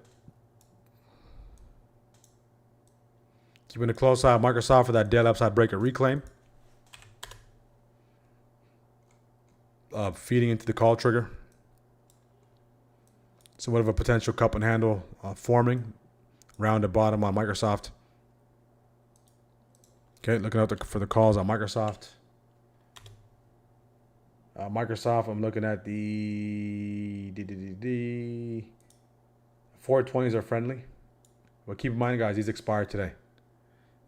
Keeping a close eye on Microsoft for that daily upside breaker reclaim. Feeding into the call trigger. Somewhat of a potential cup and handle forming. Round the bottom on Microsoft. Okay, looking out for the calls on Microsoft. Microsoft, I'm looking at the 420s are friendly. But keep in mind, guys, these expired today.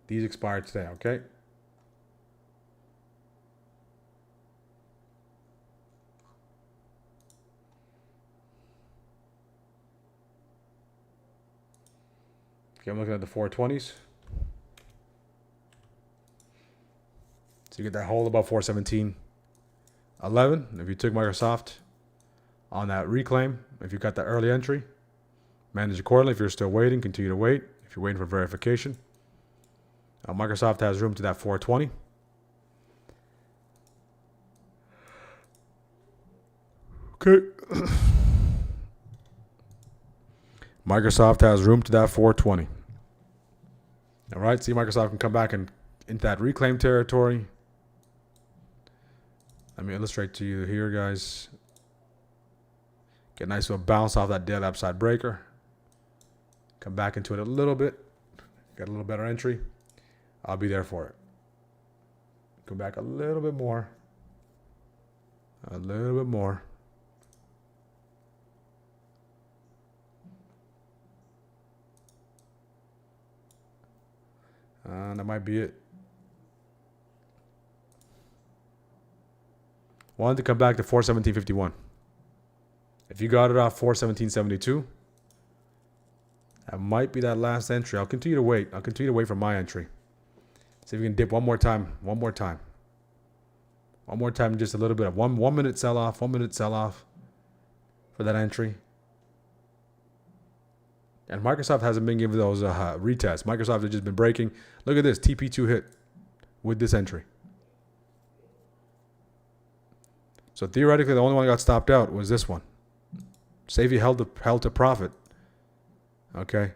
These expired today, okay? Okay, I'm looking at the 420s. So you get that hold above 417.11. If you took Microsoft on that reclaim, if you got that early entry, manage accordingly. If you're still waiting, continue to wait. If you're waiting for verification, Microsoft has room to that 420. Okay. Microsoft has room to that 420. All right. See, Microsoft can come back and into that reclaim territory. Let me illustrate to you here, guys. Get a nice little bounce off that daily upside breaker. Come back into it a little bit. Get a little better entry. I'll be there for it. Go back a little bit more. A little bit more. That might be it. Wanted to come back to 417.51. If you got it off 417.72, that might be that last entry. I'll continue to wait. I'll continue to wait for my entry. See if we can dip one more time. One more time. One more time, just a little bit of 1 minute sell off. 1 minute sell off for that entry. And Microsoft hasn't been giving those retests. Microsoft has just been breaking. Look at this. TP2 hit with this entry. So theoretically, the only one that got stopped out was this one. Say if you held to profit. Okay.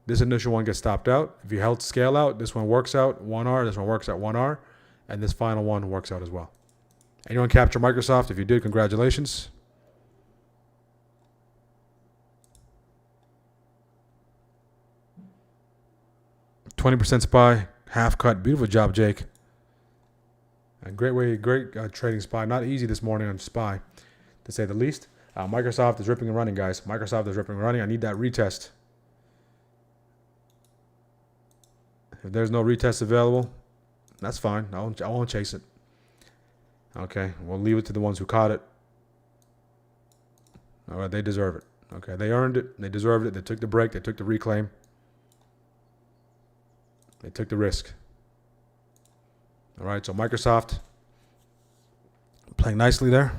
This initial one gets stopped out. If you held scale out, this one works out 1R. This one works at 1R. And this final one works out as well. Anyone capture Microsoft? If you did, congratulations. %, SPY, half cut. Beautiful job, Jake. And great trading SPY. Not easy this morning on SPY, to say the least. Microsoft is ripping and running, guys. Microsoft is ripping and running. I need that retest. If there's no retest available, that's fine. I won't chase it. Okay, we'll leave it to the ones who caught it. All right, they deserve it. Okay, they earned it. They deserved it. They took the break. They took the reclaim. They took the risk. All right, so Microsoft playing nicely there.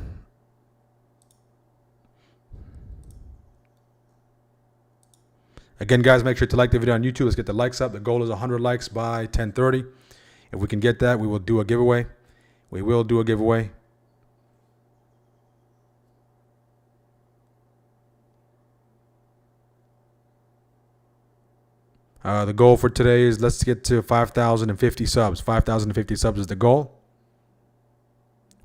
Again, guys, make sure to like the video on YouTube. Let's get the likes up. The goal is 100 likes by 10:30. If we can get that, we will do a giveaway. We will do a giveaway. The goal for today is let's get to 5,050 subs. 5,050 subs is the goal.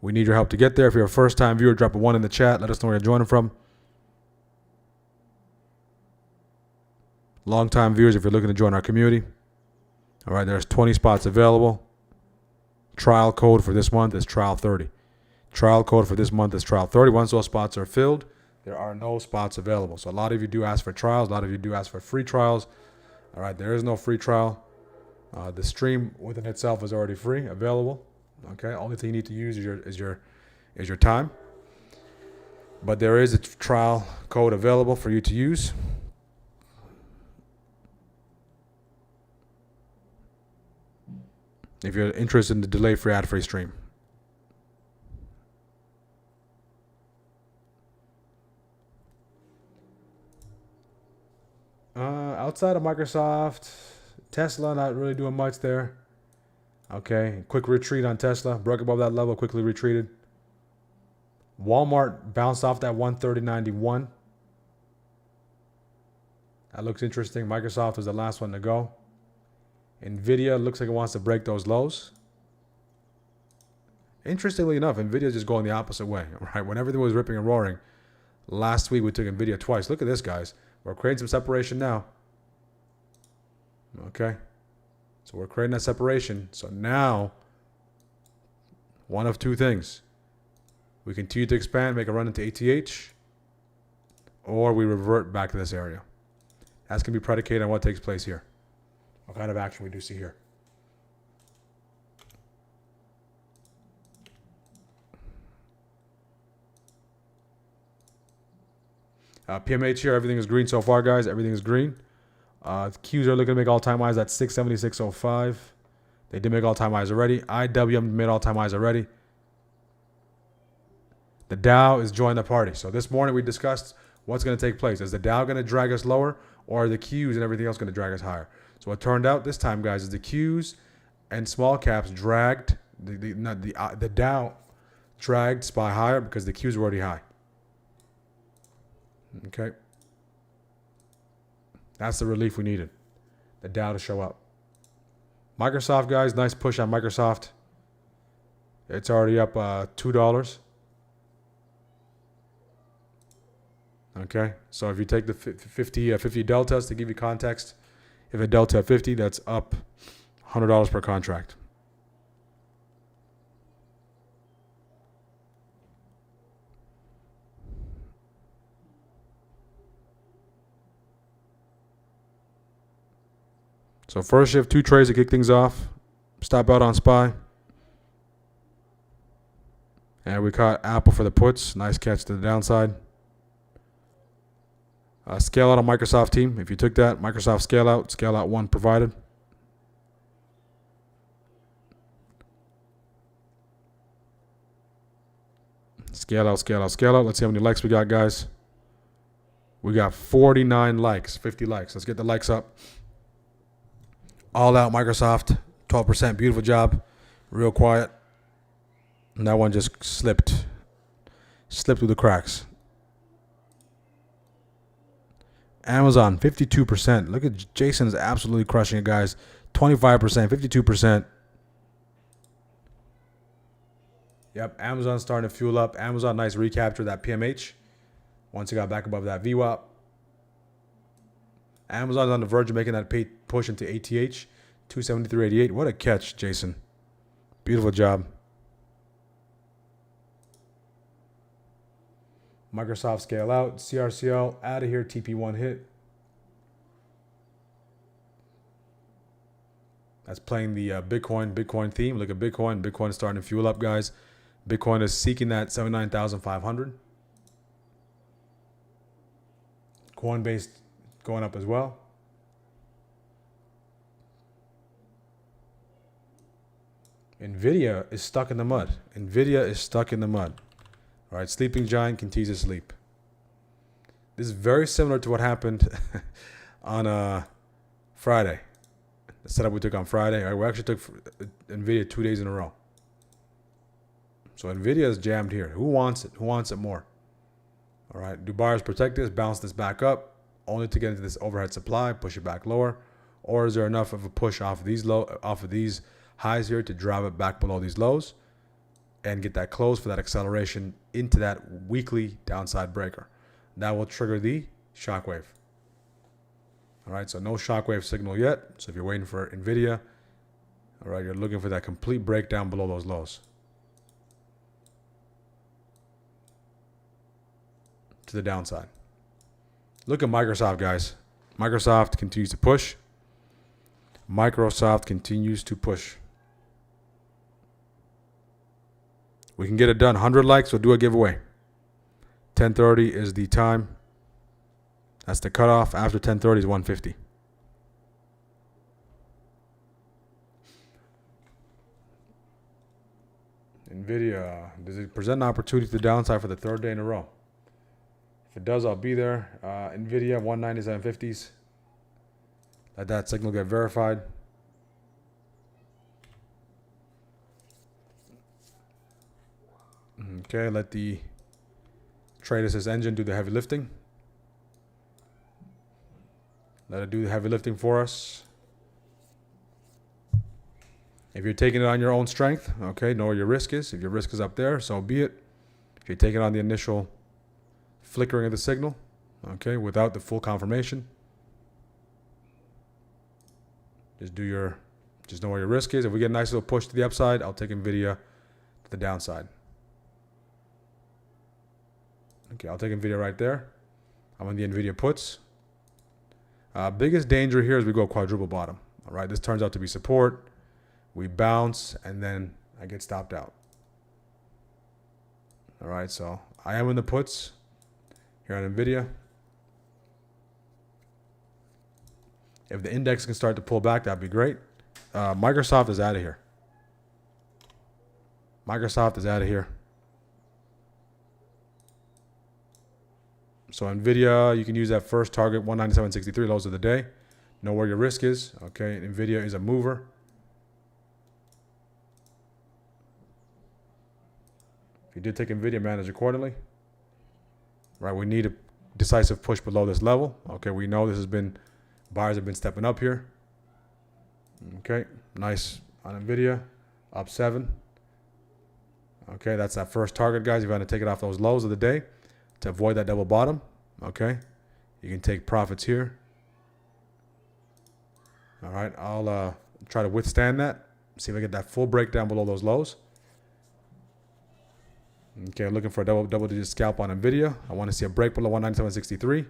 We need your help to get there. If you're a first-time viewer, drop a 1 in the chat. Let us know where you're joining from. Long-time viewers, if you're looking to join our community. All right, there's 20 spots available. Trial code for this month is trial 30. Trial code for this month is trial 30. Once those spots are filled, there are no spots available. So a lot of you do ask for trials. A lot of you do ask for free trials. All right, there is no free trial. The stream within itself is already free, available. Okay, only thing you need to use is your time. But there is a trial code available for you to use. If you're interested in the delay-free, ad-free stream. Outside of Microsoft, Tesla, not really doing much there. Okay, quick retreat on Tesla. Broke above that level, quickly retreated. Walmart bounced off that 130.91. That looks interesting. Microsoft was the last one to go. Nvidia looks like it wants to break those lows. Interestingly enough, Nvidia is just going the opposite way. Right? When everything was ripping and roaring, last week we took Nvidia twice. Look at this, guys. We're creating some separation now. Okay. So we're creating that separation. So now, one of two things. We continue to expand, make a run into ATH, or we revert back to this area. That's going to be predicated on what takes place here. What kind of action we do see here. PMH here, everything is green so far, guys. Everything is green. Qs are looking to make all-time highs at 676.05. They did make all-time highs already. IWM made all-time highs already. The Dow is joining the party. So this morning we discussed what's going to take place. Is the Dow going to drag us lower, or are the Qs and everything else going to drag us higher? So what turned out this time, guys, is the Qs and small caps dragged the Dow dragged SPY higher because the Qs were already high. Okay. That's the relief we needed. The Dow to show up. Microsoft, guys, nice push on Microsoft. It's already up $2. Okay. So if you take the 50 deltas to give you context, if a delta of 50, that's up $100 per contract. So first shift, 2 trades to kick things off. Stop out on SPY. And we caught Apple for the puts. Nice catch to the downside. Scale out on Microsoft team. If you took that, Microsoft scale out 1 provided. Scale out. Let's see how many likes we got, guys. We got 49 likes, 50 likes. Let's get the likes up. All out Microsoft, 12%. Beautiful job. Real quiet. And that one just slipped through the cracks. Amazon, 52%. Look at Jason's absolutely crushing it, guys. 25%, 52%. Yep, Amazon's starting to fuel up. Amazon, nice recapture that PMH. Once it got back above that VWAP. Amazon's on the verge of making that push into ATH. 273.88. What a catch, Jason. Beautiful job. Microsoft scale out. CRCL out of here. TP1 hit. That's playing the Bitcoin theme. Look at Bitcoin. Bitcoin is starting to fuel up, guys. Bitcoin is seeking that 79,500. Coinbase going up as well. Nvidia is stuck in the mud. Nvidia is stuck in the mud. All right, sleeping giant continues to sleep. This is very similar to what happened on Friday. The setup we took on Friday. All right, we actually took Nvidia 2 days in a row. So Nvidia is jammed here. Who wants it? Who wants it more? All right, do buyers protect this, bounce this back up, only to get into this overhead supply, push it back lower? Or is there enough of a push off of these highs here to drive it back below these lows and get that close for that acceleration into that weekly downside breaker? That will trigger the shockwave. All right, so no shockwave signal yet. So if you're waiting for Nvidia, all right, you're looking for that complete breakdown below those lows. To the downside. Look at Microsoft, guys. Microsoft continues to push. Microsoft continues to push. We can get it done. 100 likes, we'll do a giveaway. 10:30 is the time. That's the cutoff. After 10:30 is 150. Nvidia, does it present an opportunity to the downside for the third day in a row? If it does, I'll be there. Nvidia 197.50s. Let that signal get verified. Okay, let the trade assist engine do the heavy lifting. Let it do the heavy lifting for us. If you're taking it on your own strength, okay, know where your risk is. If your risk is up there, so be it. If you're taking on the initial flickering of the signal, okay, without the full confirmation, just know where your risk is. If we get a nice little push to the upside, I'll take Nvidia to the downside. Okay, I'll take Nvidia right there. I'm on the Nvidia puts. Biggest danger here is we go quadruple bottom. All right, this turns out to be support. We bounce, and then I get stopped out. All right, so I am in the puts here on Nvidia. If the index can start to pull back, that'd be great. Microsoft is out of here. Microsoft is out of here. So Nvidia, you can use that first target, 197.63, lows of the day. Know where your risk is. Okay, Nvidia is a mover. If you did take Nvidia, manage accordingly. Right, we need a decisive push below this level. Okay, we know this has been, buyers have been stepping up here. Okay, nice on Nvidia, up 7. Okay, that's that first target, guys. You're going to take it off those lows of the day to avoid that double bottom. Okay, you can take profits here. All right, I'll try to withstand that. See if I get that full breakdown below those lows. Okay, looking for a double-digit scalp on Nvidia. I want to see a break below 197.63.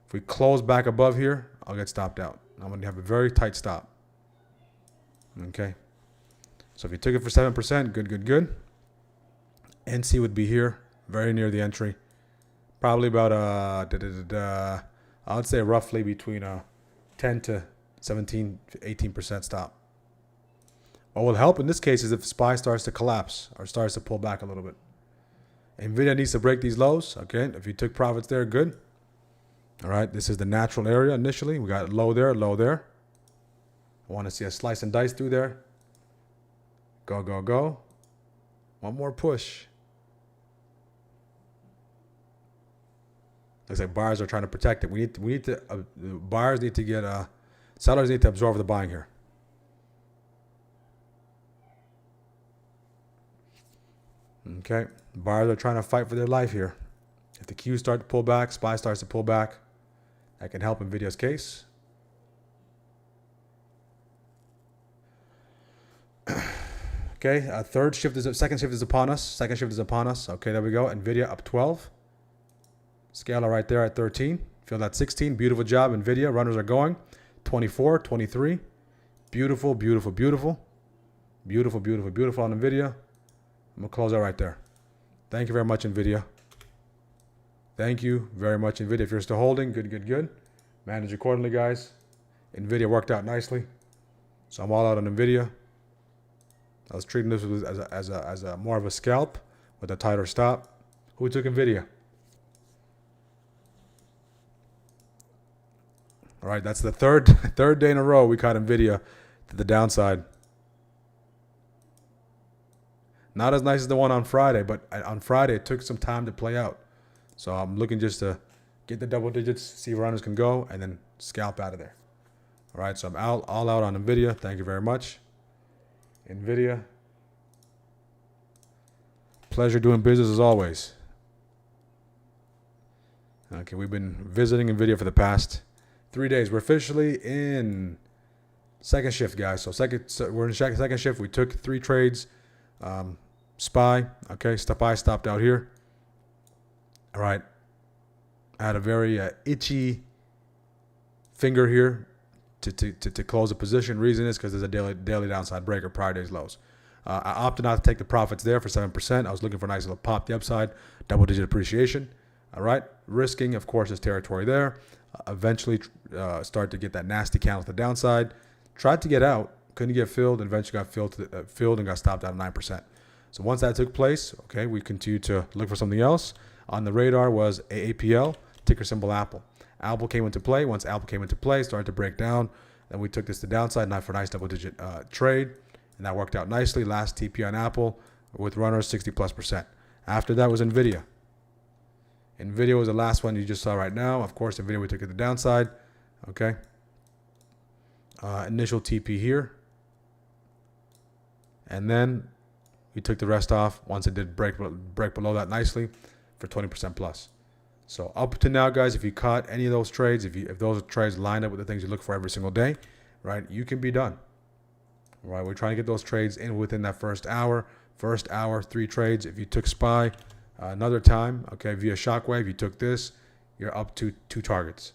If we close back above here, I'll get stopped out. I'm going to have a very tight stop. Okay, so if you took it for 7%, good. NC would be here, very near the entry. Probably about I would say roughly between 10 to 17, 18% stop. What will help in this case is if SPY starts to collapse or starts to pull back a little bit. Nvidia needs to break these lows. Okay, if you took profits there, good. All right, this is the natural area initially. We got low there, low there. I want to see a slice and dice through there. Go. One more push. Looks like buyers are trying to protect it. We need to buyers need to get sellers need to absorb the buying here. Okay, buyers are trying to fight for their life here. If the Qs start to pull back, SPY starts to pull back, that can help Nvidia's case. Okay, second shift is upon us. Second shift is upon us. Okay, there we go. Nvidia up 12. Scalar right there at 13. Feel that 16. Beautiful job, Nvidia. Runners are going. 24, 23. Beautiful, beautiful, beautiful. Beautiful, beautiful, beautiful on Nvidia. I'm going to close out right there. Thank you very much, Nvidia. Thank you very much, Nvidia. If you're still holding, good, good, good. Manage accordingly, guys. Nvidia worked out nicely. So I'm all out on Nvidia. I was treating this as a more of a scalp with a tighter stop. Who took Nvidia? All right, that's the third day in a row we caught Nvidia to the downside. Not as nice as the one on Friday, but on Friday it took some time to play out. So I'm looking just to get the double digits, see where runners can go, and then scalp out of there. All right, so I'm all out on Nvidia. Thank you very much. Nvidia. Pleasure doing business as always. Okay, we've been visiting Nvidia for the past 3 days. We're officially in second shift, guys. So we're in second shift. We took 3 trades. SPY. Okay, SPY stopped out here. All right. I had a very itchy finger here to close the position. Reason is because there's a daily downside breaker prior to day's lows. I opted not to take the profits there for 7%. I was looking for a nice little pop the upside, double-digit appreciation. All right. Risking, of course, is territory there. Eventually start to get that nasty candle to the downside. Tried to get out. Couldn't get filled. And eventually got filled and got stopped out at 9%. So once that took place, okay, we continued to look for something else. On the radar was AAPL, ticker symbol Apple. Apple came into play. Once Apple came into play, started to break down. Then we took this to downside, not for a nice double-digit trade. And that worked out nicely. Last TP on Apple with runners 60+%. After that was Nvidia. Nvidia was the last one you just saw right now. Of course, Nvidia we took it to the downside. Okay. Initial TP here. And then we took the rest off once it did break below that nicely for 20% plus. So up to now, guys, if you caught any of those trades, if those trades lined up with the things you look for every single day, right, you can be done. Right, we're trying to get those trades in within that first hour. First hour, 3 trades. If you took SPY another time, okay, via shockwave, you took this, you're up to 2 targets.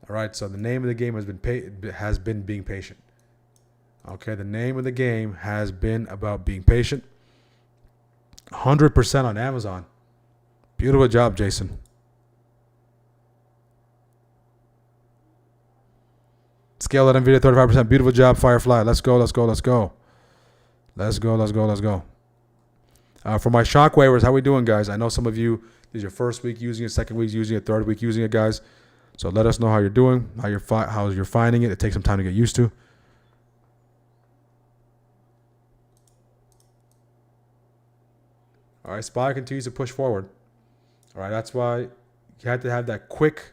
All right, so the name of the game has been being patient. Okay, the name of the game has been about being patient. 100% on Amazon. Beautiful job, Jason. Scale that Nvidia 35%. Beautiful job, Firefly. Let's go, let's go, let's go. Let's go, let's go, let's go. For my shockwavers, how we doing, guys? I know some of you, this is your first week using it, second week using it, third week using it, guys. So let us know how you're doing, how you're finding it. It takes some time to get used to. All right, SPY continues to push forward. All right, that's why you had to have that quick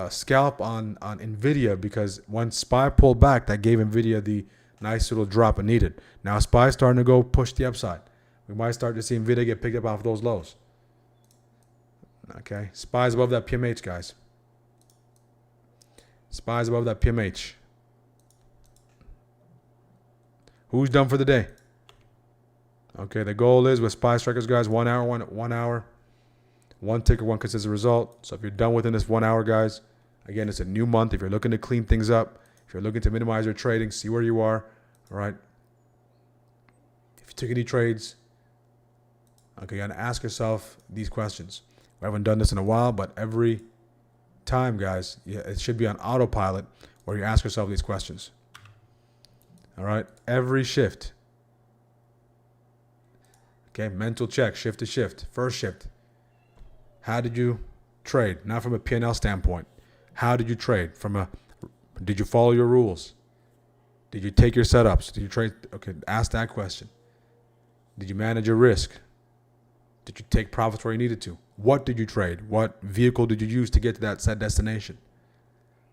scalp on Nvidia, because when SPY pulled back, that gave Nvidia the nice little drop it needed. Now SPY is starting to go push the upside. We might start to see Nvidia get picked up off those lows. Okay, SPY is above that PMH, guys. SPY is above that PMH. Who's done for the day? Okay, the goal is with SPY strikers, guys, 1 hour, 1 hour. 1 ticker, 1 consistent result. So if you're done within this 1 hour, guys, again, it's a new month. If you're looking to clean things up, if you're looking to minimize your trading, see where you are. All right. If you took any trades, okay, you got to ask yourself these questions. We haven't done this in a while, but every time, guys, it should be on autopilot where you ask yourself these questions. All right. Every shift. Okay. Mental check, shift to shift. First shift. How did you trade? Not from a P&L standpoint. How did you trade? Did you follow your rules? Did you take your setups? Did you trade? Okay, ask that question. Did you manage your risk? Did you take profits where you needed to? What did you trade? What vehicle did you use to get to that set destination?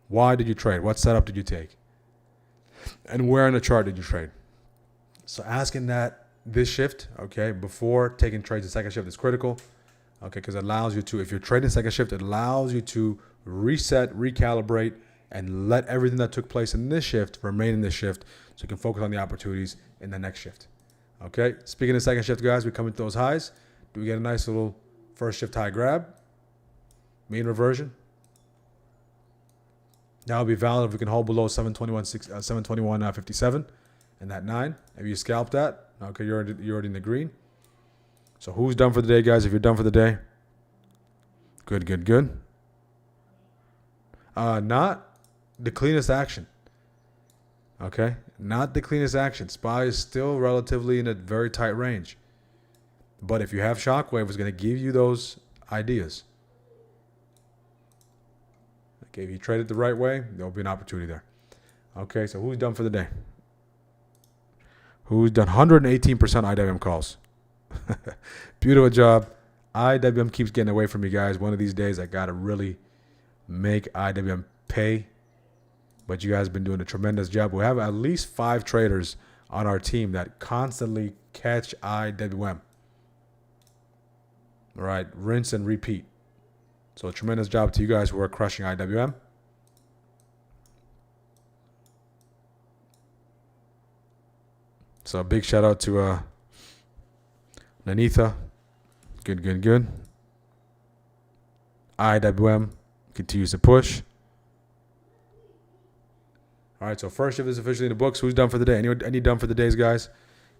Why did you trade? What setup did you take? And where in the chart did you trade? So asking that this shift, okay, before taking trades in second shift is critical, okay, because it allows you to, if you're trading second shift, it allows you to reset, recalibrate, and let everything that took place in this shift remain in this shift so you can focus on the opportunities in the next shift. Okay, speaking of second shift, guys, we come into those highs. Do we get a nice little first shift high grab? Mean reversion. That will be valid if we can hold below 721.57 and that 9. If you scalp that, okay, you're already in the green. So who's done for the day, guys? If you're done for the day, good, good, good. Not the cleanest action. Okay, not the cleanest action. SPY is still relatively in a very tight range. But if you have shockwave, it's going to give you those ideas. Okay, if you trade it the right way, there'll be an opportunity there. Okay, so who's done for the day? Who's done 118% IWM calls? Beautiful job. IWM keeps getting away from you guys. One of these days, I got to really make IWM pay. But you guys have been doing a tremendous job. We have at least 5 traders on our team that constantly catch IWM. All right, rinse and repeat. So a tremendous job to you guys who are crushing IWM. So a big shout out to Nanitha. Good, good, good. IWM continues to push. All right, so first shift is officially in the books. Who's done for the day? Anyone, any done for the days, guys?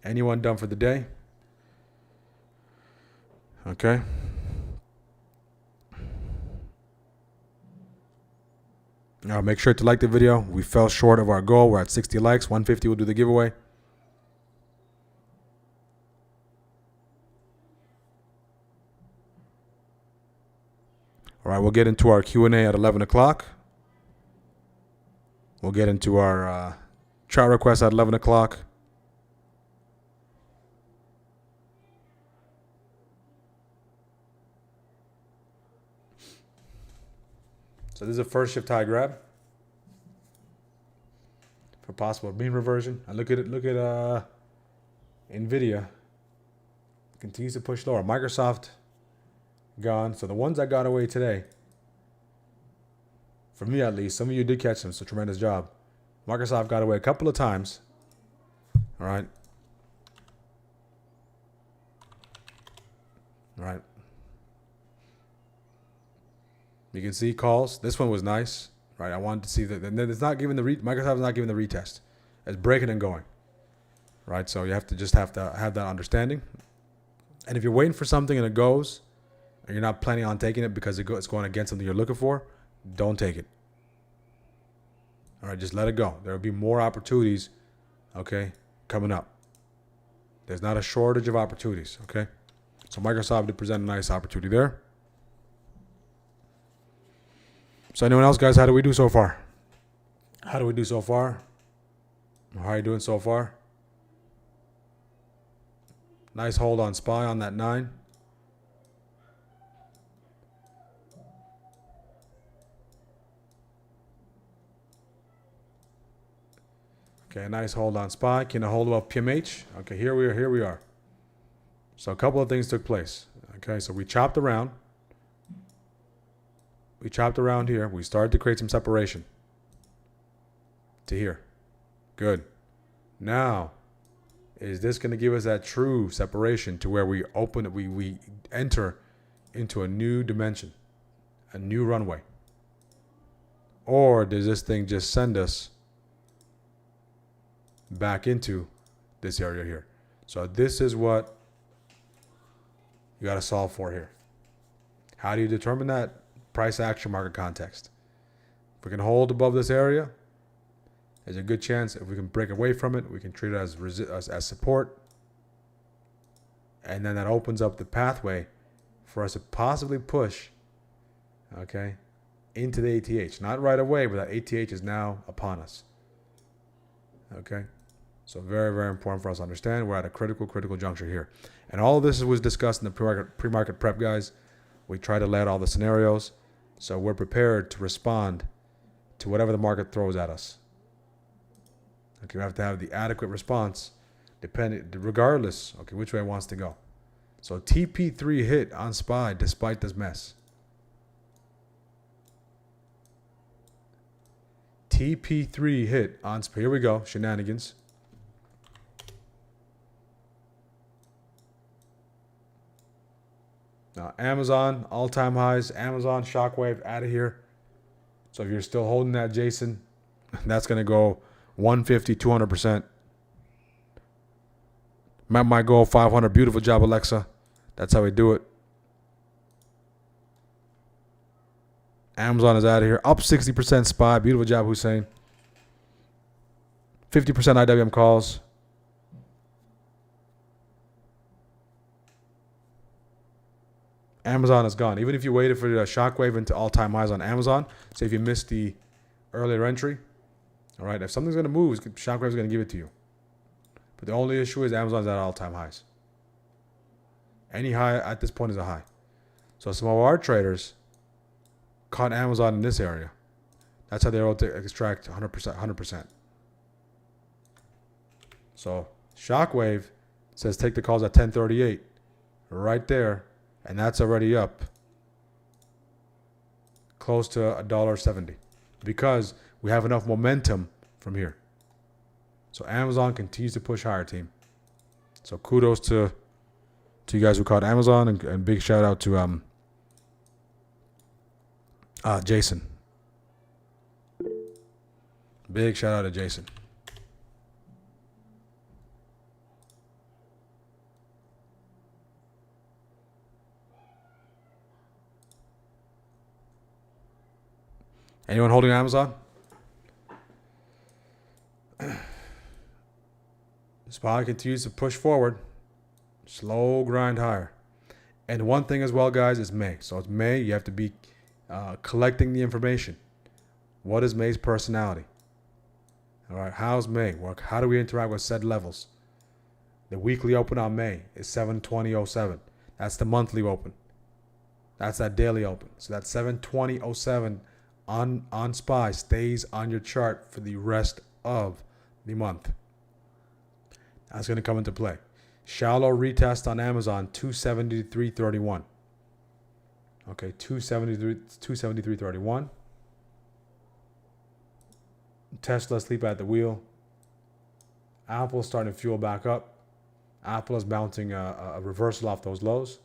Anyone done for the day? Okay. Now make sure to like the video. We fell short of our goal. We're at 60 likes. 150 will do the giveaway. All right, we'll get into our Q&A at 11 o'clock. We'll get into our chart request at 11 o'clock. So this is a first shift high grab for possible mean reversion. And look at it. Look at Nvidia continues to push lower. Microsoft gone. So the ones that got away today, for me at least, some of you did catch them. So tremendous job. Microsoft got away a couple of times. All right. All right. You can see calls. This one was nice, right? I wanted to see that. And then it's not giving the Microsoft's not giving the retest. It's breaking and going, right? So you have to have that understanding. And if you're waiting for something and it goes, and you're not planning on taking it because it's going against something you're looking for, don't take it. All right, just let it go. There will be more opportunities, okay, coming up. There's not a shortage of opportunities, okay? So Microsoft did present a nice opportunity there. So anyone else, guys, how do we do so far? How do we do so far? How are you doing so far? Nice hold on SPY on that 9. Okay, nice hold on SPY. Can I hold above PMH? Okay, here we are. So a couple of things took place. Okay, so we chopped around. We chopped around here. We started to create some separation to here. Good. Now, is this going to give us that true separation to where we open, we enter into a new dimension, a new runway? Or does this thing just send us back into this area here? So this is what you got to solve for here. How do you determine that? Price action market context. If we can hold above this area, there's a good chance if we can break away from it, we can treat it as support. And then that opens up the pathway for us to possibly push, okay, into the ATH. Not right away, but that ATH is now upon us. Okay? So very, very important for us to understand. We're at a critical juncture here. And all of this was discussed in the pre-market prep, guys. We try to lay out all the scenarios. So we're prepared to respond to whatever the market throws at us. Okay, we have to have the adequate response regardless, okay, which way it wants to go. So TP3 hit on SPY despite this mess. TP3 hit on SPY. Here we go, shenanigans. Now, Amazon, all-time highs. Amazon, shockwave, out of here. So if you're still holding that, Jason, that's going to go 150, 200%. Met my goal, 500. Beautiful job, Alexa. That's how we do it. Amazon is out of here. Up 60% SPY. Beautiful job, Hussein. 50% IWM calls. Amazon is gone. Even if you waited for the shockwave into all-time highs on Amazon, say if you missed the earlier entry, all right, if something's going to move, shockwave is going to give it to you. But the only issue is Amazon's at all-time highs. Any high at this point is a high. So some of our traders caught Amazon in this area. That's how they're able to extract 100%. 100%. So shockwave says take the calls at 1038, right there, and that's already up close to $1.70 because we have enough momentum from here. So Amazon continues to push higher, team. So kudos to you guys who caught Amazon, and big shout out to Jason. Big shout out to Jason. Anyone holding Amazon? SPY continues to push forward. Slow grind higher. And one thing as well, guys, is May. So it's May. You have to be collecting the information. What is May's personality? All right, how's May work? How do we interact with said levels? The weekly open on May is 720.07. That's the monthly open. That's that daily open. So that 720.07 on SPY stays on your chart for the rest of the month. That's going to come into play. Shallow retest on Amazon, 273.31. Okay, 273.31. Tesla sleep at the wheel. Apple starting to fuel back up. Apple is bouncing a reversal off those lows.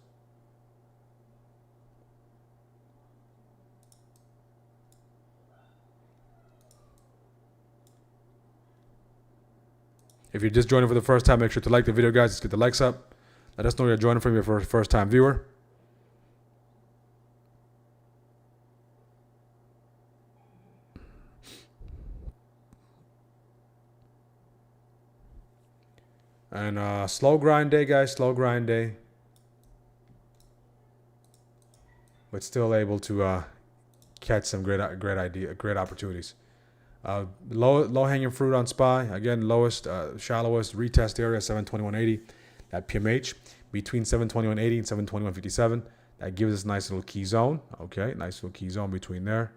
If you're just joining for the first time, make sure to like the video, guys. Let's get the likes up. Let us know you're joining from your first time viewer. And slow grind day, guys. Slow grind day. But still able to catch some great opportunities. Low hanging fruit on SPY. Again, shallowest retest area, 721.80. That PMH between 721.80 and 721.57. That gives us a nice little key zone. Okay, nice little key zone between there.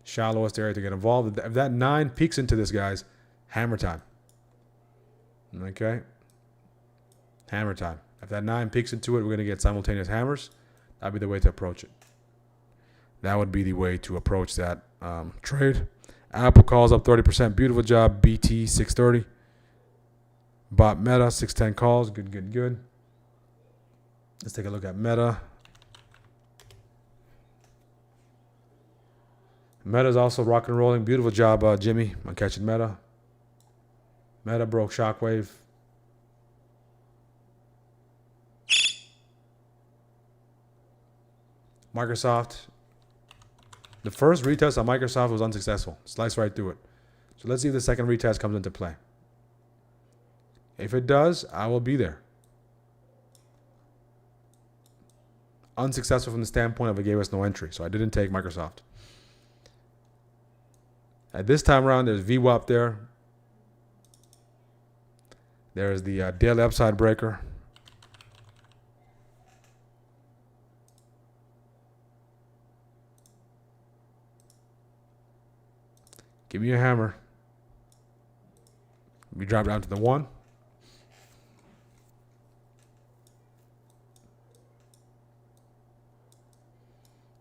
Shallowest area to get involved. If that 9 peaks into this, guys, hammer time. Okay, hammer time. If that 9 peaks into it, we're going to get simultaneous hammers. That'd be the way to approach it. That would be the way to approach that trade. Apple calls up 30%. Beautiful job, BT 630. Bot Meta 610 calls. Good. Let's take a look at Meta. Meta's also rock and rolling. Beautiful job, Jimmy, on catching Meta. Meta broke shockwave. Microsoft. The first retest on Microsoft was unsuccessful. Sliced right through it. So let's see if the second retest comes into play. If it does, I will be there. Unsuccessful from the standpoint of it gave us no entry. So I didn't take Microsoft. At this time around, there's VWAP there. There's the daily upside breaker. Give me a hammer. We drop down to the 1.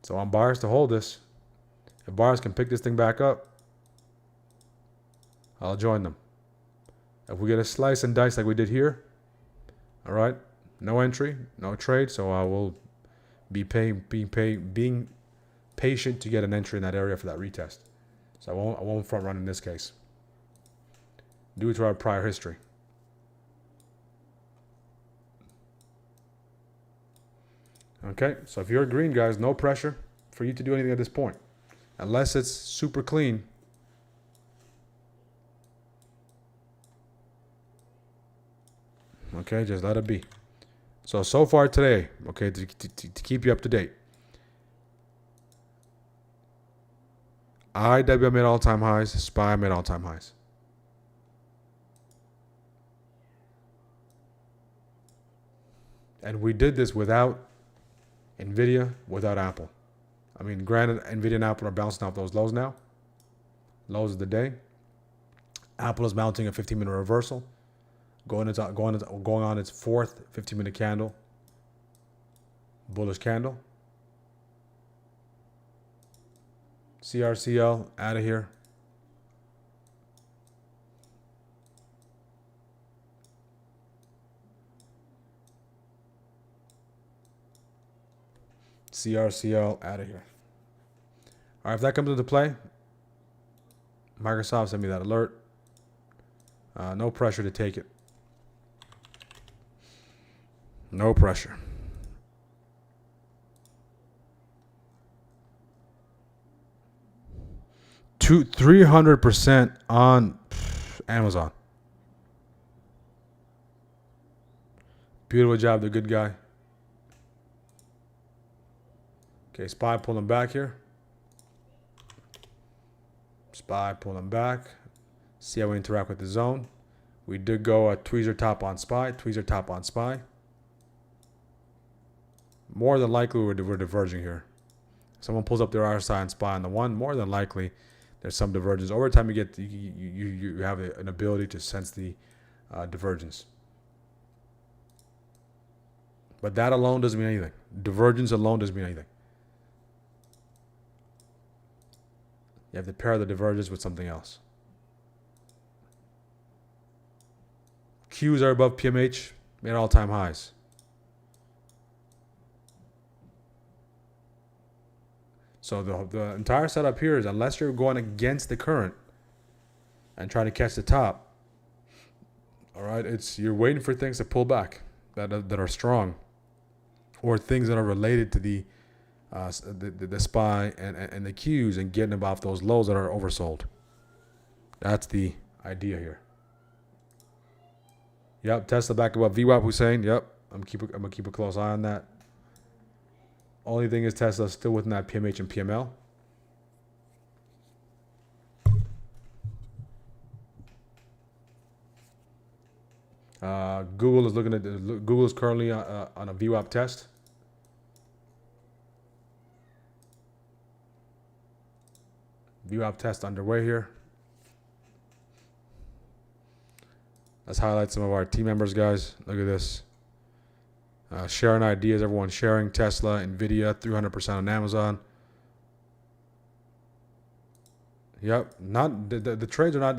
So I'm buyers to hold this. If buyers can pick this thing back up, I'll join them. If we get a slice and dice like we did here, all right, no entry, no trade, so I will be being patient to get an entry in that area for that retest. So I won't front run in this case. Due to our prior history. Okay, so if you're green, guys, no pressure for you to do anything at this point. Unless it's super clean. Okay, just let it be. So far today, okay, to keep you up to date. IW made all-time highs. SPY made all-time highs. And we did this without Nvidia, without Apple. I mean, granted, Nvidia and Apple are bouncing off those lows now. Lows of the day. Apple is mounting a 15-minute reversal. Going on its fourth 15-minute candle. Bullish candle. CRCL out of here. CRCL out of here. All right, if that comes into play, Microsoft sent me that alert. No pressure to take it. No pressure. 300% on Amazon. Beautiful job, the good guy. Okay, SPY pulling back here. SPY pulling back. See how we interact with the zone. We did go a tweezer top on SPY. Tweezer top on SPY. More than likely we're diverging here. Someone pulls up their RSI and SPY on the 1. More than likely there's some divergence. Over time you have an ability to sense the divergence. But that alone doesn't mean anything. Divergence alone doesn't mean anything. You have to pair the divergence with something else. Qs are above PMH, made all-time highs. So the entire setup here is, unless you're going against the current and trying to catch the top, all right, you're waiting for things to pull back that are strong, or things that are related to the SPY and the Qs, and getting them off those lows that are oversold. That's the idea here. Yep, Tesla back above VWAP, Hussein. Yep, I'm gonna keep a close eye on that. Only thing is Tesla still within that PMH and PML. Google is currently on a VWAP test. VWAP test underway here. Let's highlight some of our team members, guys. Look at this. Sharing ideas, everyone sharing. Tesla, Nvidia, 300% on Amazon. Yep, the trades are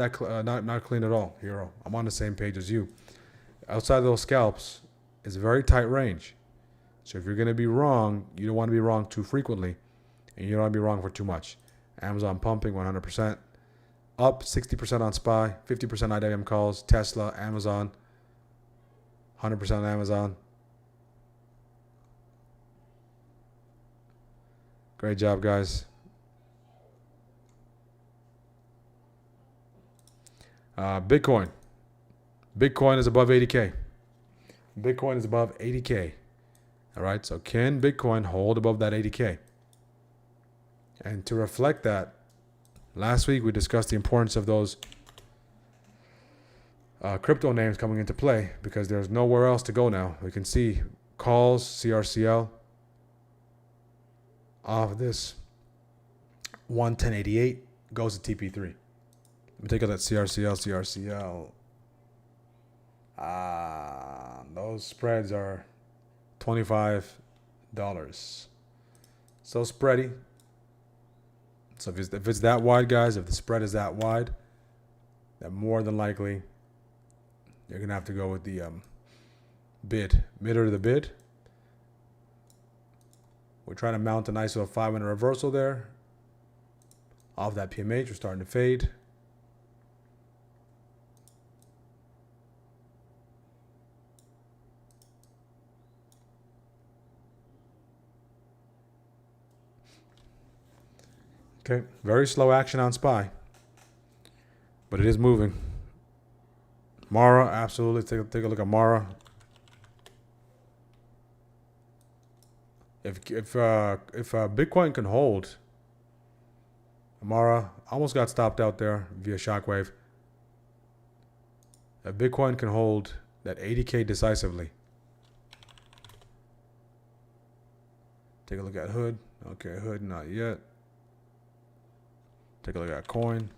not clean at all, Hero. I'm on the same page as you. Outside of those scalps, it's a very tight range. So if you're going to be wrong, you don't want to be wrong too frequently, and you don't want to be wrong for too much. Amazon pumping 100%. Up 60% on SPY, 50% IWM calls. Tesla, Amazon, 100% on Amazon. Great job, guys. Bitcoin. Bitcoin is above 80K. Bitcoin is above 80K. All right, so can Bitcoin hold above that 80K? And to reflect that, last week we discussed the importance of those crypto names coming into play, because there's nowhere else to go now. We can see calls, CRCL, off this 110.88 goes to TP3. Let me take a look at CRCL. Those spreads are $25. So spready. So if it's that wide, guys, if the spread is that wide, then more than likely you're gonna have to go with the mid or the bid. We're trying to mount a nice little 5-minute reversal there. Off that PMH, we're starting to fade. Okay, very slow action on SPY, but it is moving. Mara, absolutely. Take a look at Mara. If Bitcoin can hold, Mara almost got stopped out there via shockwave. If Bitcoin can hold that 80K decisively. Take a look at Hood. Okay, Hood not yet. Take a look at Coin.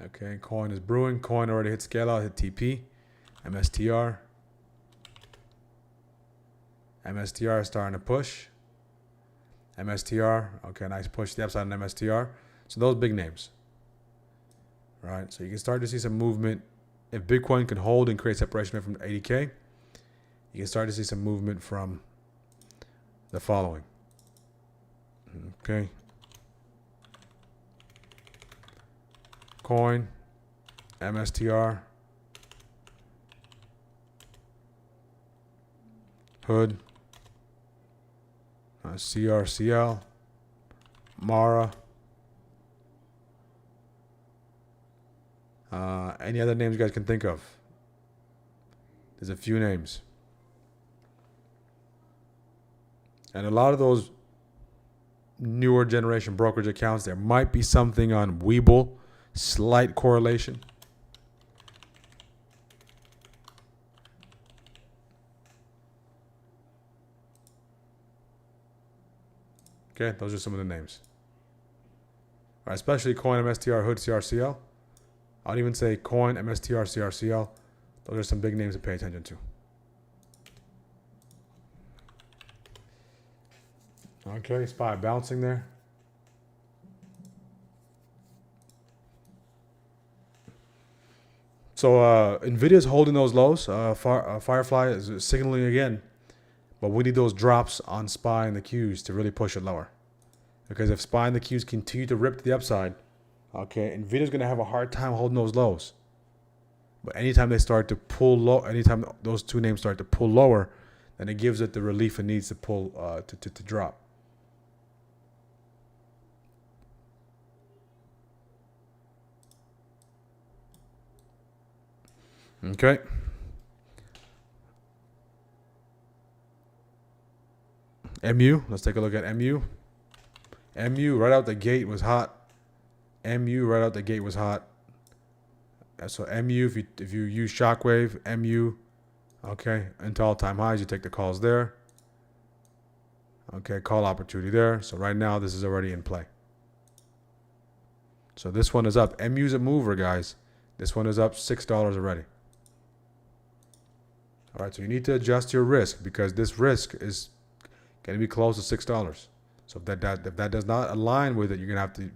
Okay, Coin is brewing. Coin already hit scale out, hit TP. MSTR. MSTR is starting to push. MSTR. Okay, nice push to the upside on MSTR. So those big names. Right, so you can start to see some movement. If Bitcoin can hold and create separation from 80K, you can start to see some movement from the following. Okay. Coin, MSTR, Hood, CRCL, Mara. Any other names you guys can think of? There's a few names. And a lot of those newer generation brokerage accounts, there might be something on Webull, slight correlation. Okay, those are some of the names. All right, especially Coin, MSTR, Hood, CRCL. I'd even say Coin, MSTR, CRCL. Those are some big names to pay attention to. Okay, SPY bouncing there. So Nvidia is holding those lows. Firefly is signaling again. But we need those drops on SPY and the Qs to really push it lower. Because if SPY and the Qs continue to rip to the upside, okay, Nvidia's going to have a hard time holding those lows. But anytime they start to pull low, anytime those two names start to pull lower, then it gives it the relief it needs to pull to drop. Okay. MU, let's take a look at MU. MU right out the gate was hot. MU right out the gate was hot. So MU, if you use shockwave, MU, okay, into all-time highs, you take the calls there. Okay, call opportunity there. So right now, this is already in play. So this one is up. MU's a mover, guys. This one is up $6 already. All right, so you need to adjust your risk because this risk is going to be close to $6. So if that does not align with it, you're going to have to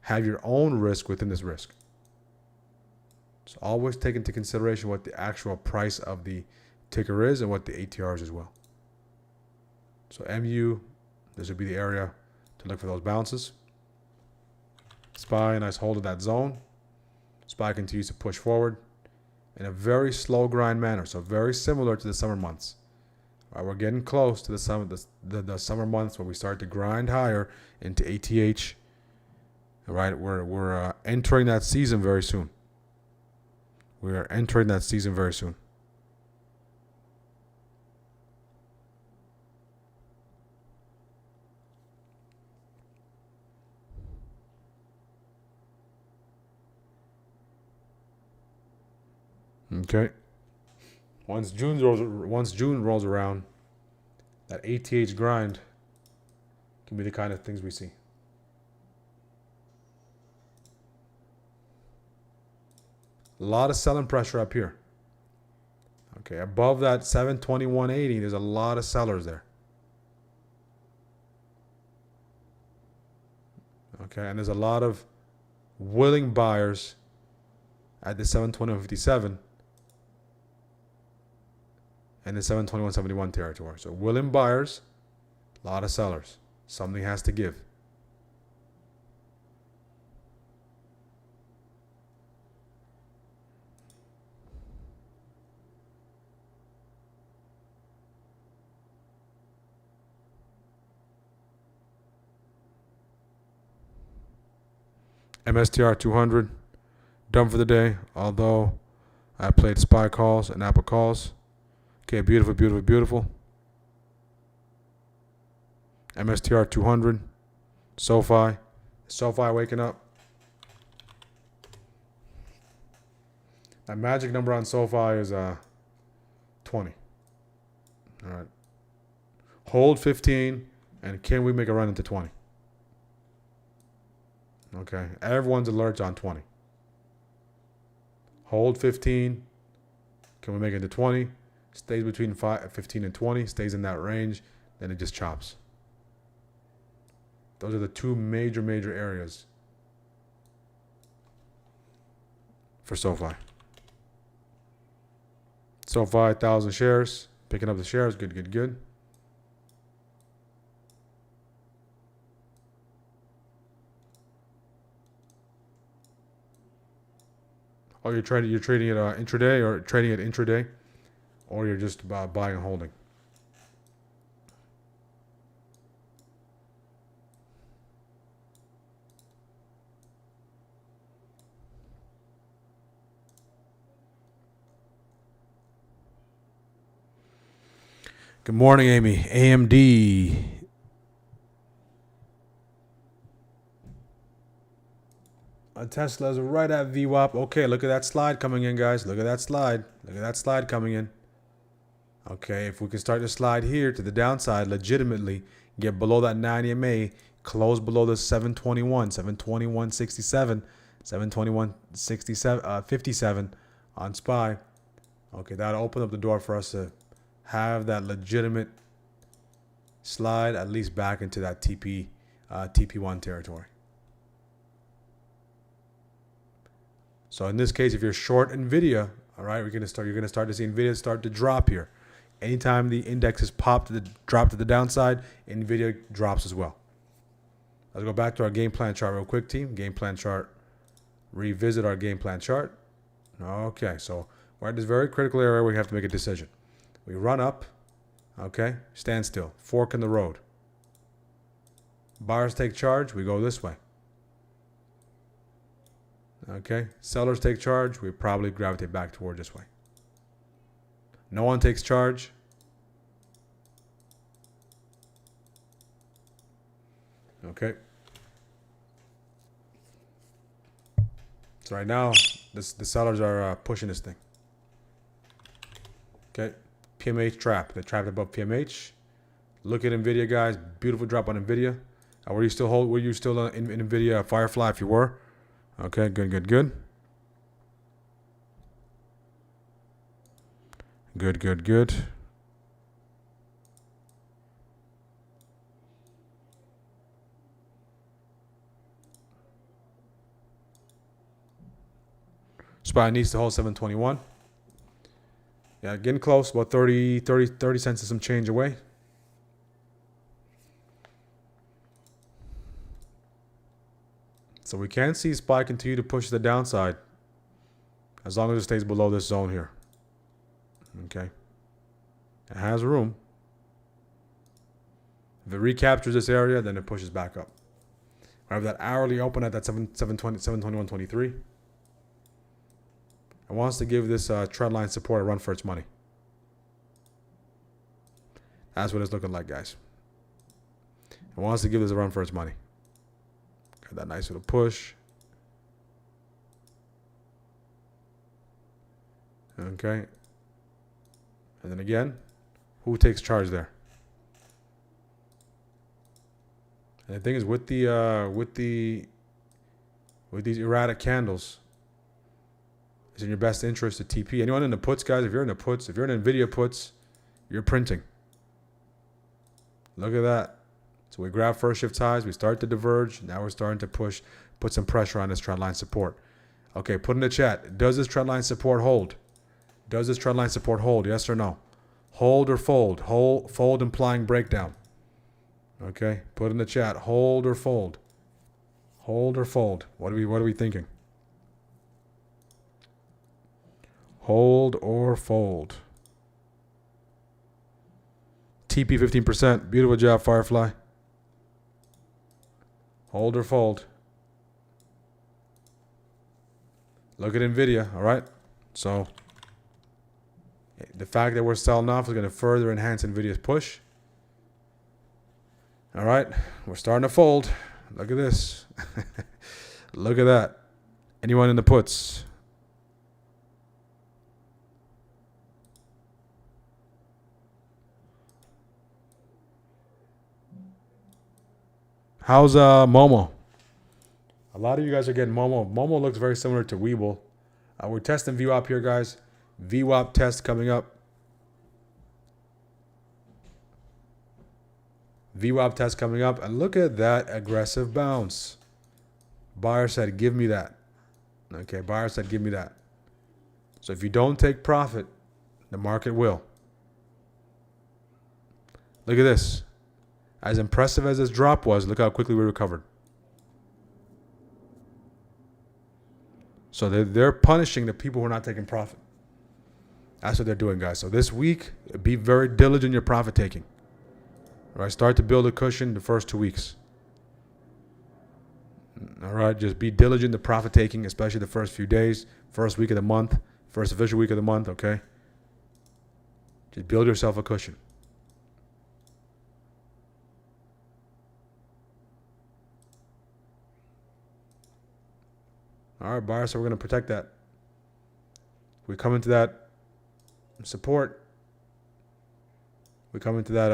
have your own risk within this risk. So always take into consideration what the actual price of the ticker is and what the ATR is as well. So MU, this would be the area to look for those bounces. SPY, nice hold of that zone. SPY continues to push forward in a very slow grind manner. So very similar to the summer months. All right, we're getting close to the summer months where we start to grind higher into ATH. All right, we're entering that season very soon. We are entering that season very soon. Okay. Once June rolls around, that ATH grind can be the kind of things we see. A lot of selling pressure up here. Okay, above that 721.80, there's a lot of sellers there. Okay, and there's a lot of willing buyers at the 721.57 and the 721.71 territory. So willing buyers, a lot of sellers. Something has to give. MSTR 200, done for the day, although I played SPY calls and Apple calls. Okay, beautiful, beautiful, beautiful. MSTR 200, SoFi. SoFi waking up. That magic number on SoFi is 20. All right. Hold 15, and can we make a run into 20? Okay, everyone's alert on 20. Hold 15. Can we make it to 20? Stays between 15 and 20. Stays in that range. Then it just chops. Those are the two major areas for SoFi. SoFi, 1,000 shares. Picking up the shares. Good, good, good. Oh, you're trading it intraday, or trading it intraday, or you're just buying and holding. Good morning, Amy. AMD. Tesla's right at VWAP. Okay, look at that slide coming in, guys. Look at that slide. Look at that slide coming in. Okay, if we can start to slide here to the downside legitimately, get below that 9 EMA, close below the 721, 721.67, 721.67, 57 on SPY. Okay, that'll open up the door for us to have that legitimate slide at least back into that TP1 territory. So in this case, if you're short Nvidia, all right, you're gonna start to see Nvidia start to drop here. Anytime the index is drop to the downside, Nvidia drops as well. Let's go back to our game plan chart real quick, team. Game plan chart. Revisit our game plan chart. Okay, so we're at this very critical area where we have to make a decision. We run up, okay, stand still, fork in the road. Buyers take charge, we go this way. Okay, sellers take charge, we probably gravitate back toward this way. No one takes charge. Okay. So right now, the sellers are pushing this thing. Okay, PMH trap. They trapped above PMH. Look at Nvidia, guys. Beautiful drop on Nvidia. Were you still in Nvidia Firefly? If you were, okay, good, good, good. Good, good, good. SPY needs to hold 721. Yeah, getting close, about 30 cents and some change away. So we can see SPY continue to push the downside as long as it stays below this zone here. Okay. It has room. If it recaptures this area, then it pushes back up. I have that hourly open at that 721.23. It wants to give this trend line support a run for its money. That's what it's looking like, guys. It wants to give this a run for its money. Got that nice little push. Okay. And then again, who takes charge there? And the thing is, with these erratic candles, It's in your best interest to TP. Anyone in the puts, guys? If you're in the puts, if you're in Nvidia puts, you're printing. Look at that. So we grab first shift highs. We start to diverge. Now we're starting to push, put some pressure on this trend line support. Okay, put in the chat. Does this trend line support hold? Does this trend line support hold? Yes or no? Hold or fold? Fold implying breakdown. Okay, put in the chat. Hold or fold? Hold or fold? What are we thinking? Hold or fold? TP 15%. Beautiful job, Firefly. Hold or fold? Look at Nvidia, all right? So the fact that we're selling off is going to further enhance Nvidia's push. All right, we're starting to fold. Look at this. Look at that. Anyone in the puts? How's Momo? A lot of you guys are getting Momo. Momo looks very similar to Weeble. We're testing VWAP here, guys. VWAP test coming up. VWAP test coming up. And look at that aggressive bounce. Buyer said, give me that. Okay, buyer said, give me that. So if you don't take profit, the market will. Look at this. As impressive as this drop was, look how quickly we recovered. So they're punishing the people who are not taking profit. That's what they're doing, guys. So this week, be very diligent in your profit taking. All right, start to build a cushion the first 2 weeks. All right, just be diligent in the profit taking, especially the first few days, first week of the month, first official week of the month, okay? Just build yourself a cushion. All right, buyer, so we're going to protect that. We come into that support. We come into that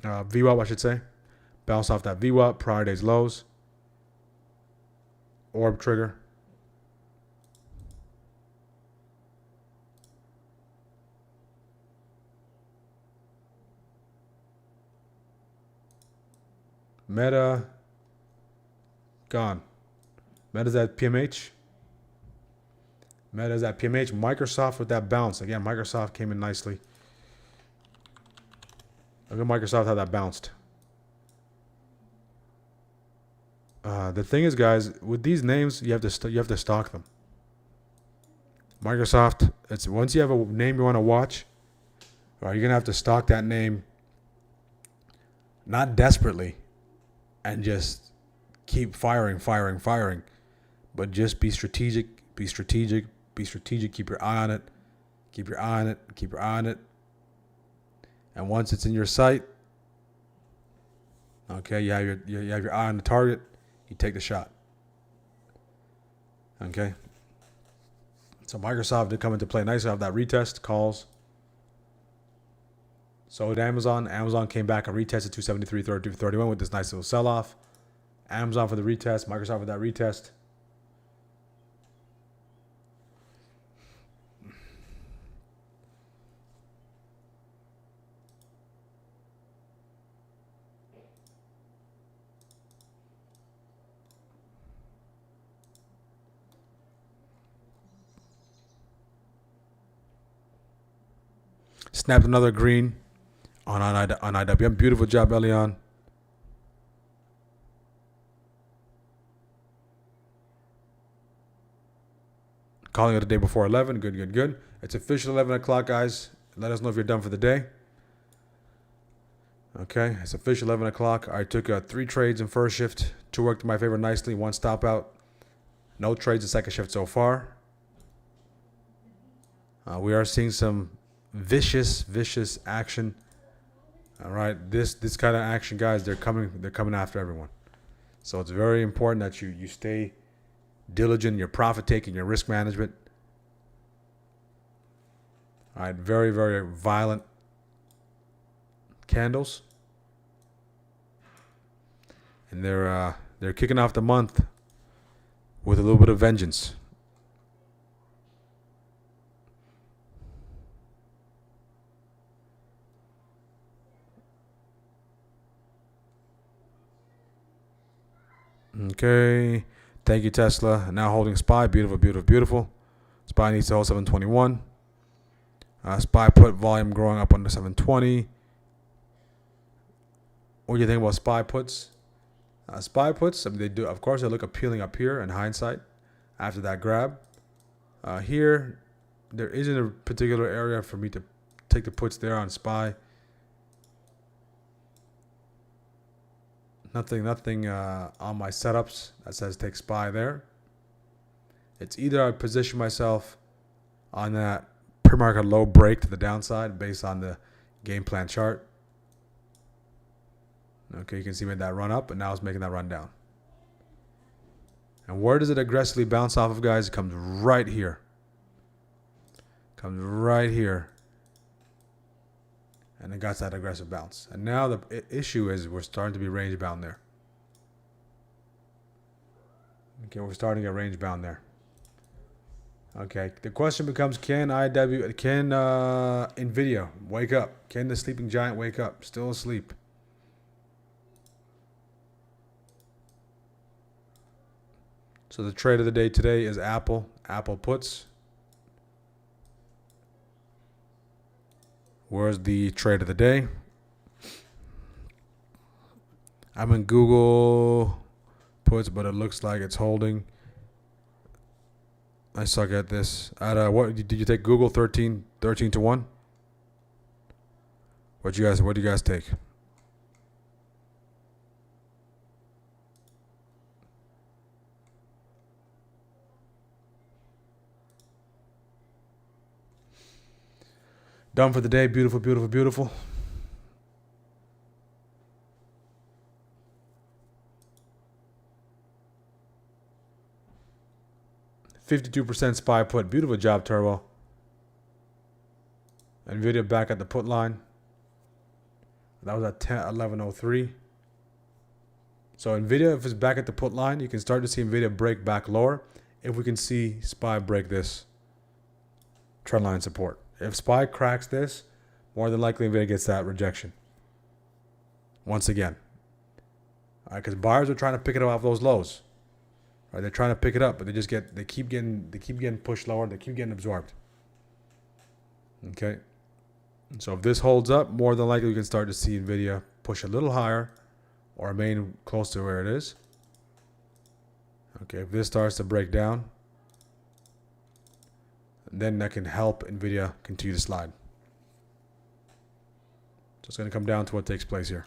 VWAP, I should say. Bounce off that VWAP, prior day's lows. Orb trigger. Meta, gone. Meta's at PMH. Meta's at PMH. Microsoft with that bounce. Again, Microsoft came in nicely. Look at Microsoft how that bounced. The thing is, guys, with these names, you have to stock them. Microsoft. It's once you have a name you want to watch, you're gonna have to stock that name. Not desperately, and just keep firing, but just be strategic. Be strategic. Keep your eye on it. Keep your eye on it. And once it's in your sight, okay, you have your eye on the target. You take the shot. Okay. So Microsoft did come into play nicely off that retest calls. So did Amazon. Amazon came back and retested 273.31 with this nice little sell-off. Amazon for the retest. Microsoft for that retest. Snapped another green on IWM. Beautiful job, Elion. Calling it a day before 11. Good. It's official 11 o'clock, guys. Let us know if you're done for the day. Okay, it's official 11 o'clock. I took 3 trades in first shift. 2 worked in my favor nicely. 1 stop out. No trades in second shift so far. We are seeing some vicious action. All right, this kind of action, guys, they're coming after everyone. So it's very important that you stay diligent in your profit taking, your risk management. All right, very violent candles, and they're kicking off the month with a little bit of vengeance. Okay. Thank you, Tesla. Now holding SPY. Beautiful, beautiful, beautiful. SPY needs to hold 721. SPY put volume growing up under 720. What do you think about SPY puts? SPY puts, I mean, they do. Of course, they look appealing up here in hindsight after that grab. Here, there isn't a particular area for me to take the puts there on SPY. Nothing on my setups that says take SPY there. It's either I position myself on that pre-market low break to the downside based on the game plan chart. Okay, you can see we made that run up, and now it's making that run down. And where does it aggressively bounce off of, guys? It comes right here. Comes right here. And it got that aggressive bounce. And now the issue is we're starting to be range bound there. Okay, we're starting to get range bound there. Okay, the question becomes, can Nvidia wake up? Can the sleeping giant wake up? Still asleep. So the trade of the day today is Apple. Apple puts. Where's the trade of the day? I'm in Google puts, but it looks like it's holding. I suck at this. What did you take? Google 13 to 1? What do you guys take? Done for the day. Beautiful, beautiful, beautiful. %52% SPY put. Beautiful job, Turbo. Nvidia back at the put line. That was at 11:03. So Nvidia, if it's back at the put line, you can start to see Nvidia break back lower. If we can see SPY break this trend line support. If SPY cracks this, more than likely Nvidia gets that rejection. Once again. Because buyers are trying to pick it up off those lows. Right, they're trying to pick it up, but they keep getting pushed lower, they keep getting absorbed. Okay. So if this holds up, more than likely we can start to see Nvidia push a little higher or remain close to where it is. Okay, if this starts to break down, then that can help Nvidia continue to slide. So it's going to come down to what takes place here.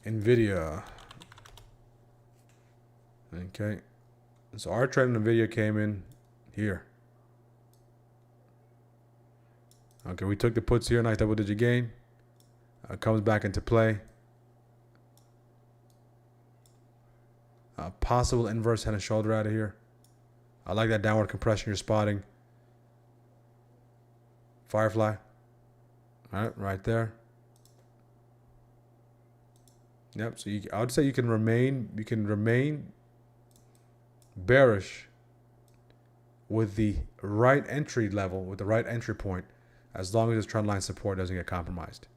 Nvidia. Okay. So our trend in Nvidia came in here. Okay, we took the puts here, nice double-digit gain. Comes back into play. Possible inverse head and shoulder out of here. I like that downward compression you're spotting. Firefly. All right, right there. Yep. So I would say you can remain bearish with the right entry level, with the right entry point, as long as this trend line support doesn't get compromised.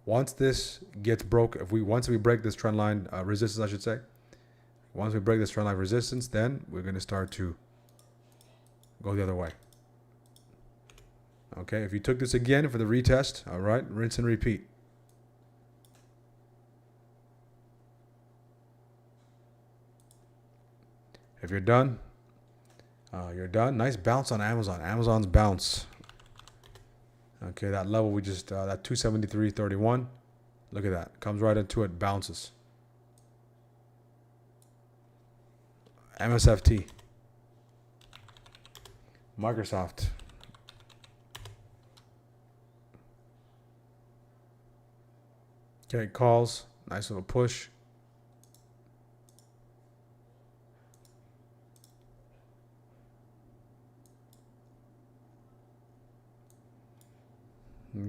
Once this gets broke, once we break this trend line resistance, I should say. Once we break this trend line resistance, then we're going to start to go the other way. Okay, if you took this again for the retest, all right, rinse and repeat. If you're done, you're done. Nice bounce on Amazon. Amazon's bounce. Okay, that level we just, that 273.31. Look at that. Comes right into it, bounces. MSFT. Microsoft. Okay, calls. Nice little push.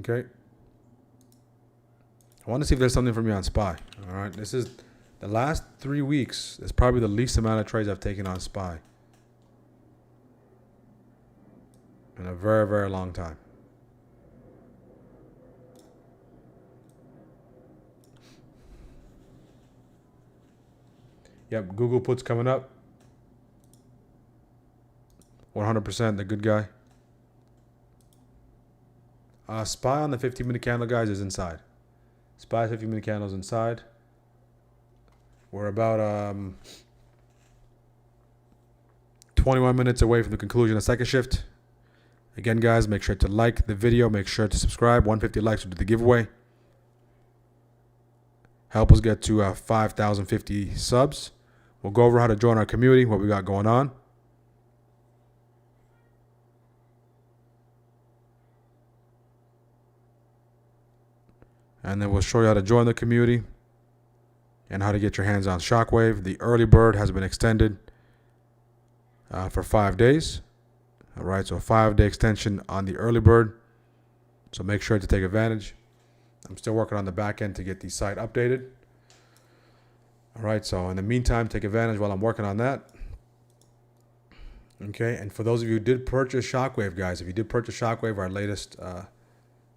Okay. I want to see if there's something for me on SPY. All right. This is the last 3 weeks. It's probably the least amount of trades I've taken on SPY in a very, very long time. Yep, Google puts coming up. 100% the good guy. SPY on the 15-minute candle, guys, is inside. SPY 15-minute candle is inside. We're about 21 minutes away from the conclusion of second shift. Again, guys, make sure to like the video. Make sure to subscribe. 150 likes will do the giveaway. Help us get to 5,050 subs. We'll go over how to join our community, what we got going on. And then we'll show you how to join the community and how to get your hands on Shockwave. The early bird has been extended for 5 days. All right, so a 5-day extension on the early bird. So make sure to take advantage. I'm still working on the back end to get the site updated. All right, so in the meantime, take advantage while I'm working on that. Okay, and for those of you who did purchase Shockwave, guys, if you did purchase Shockwave, our latest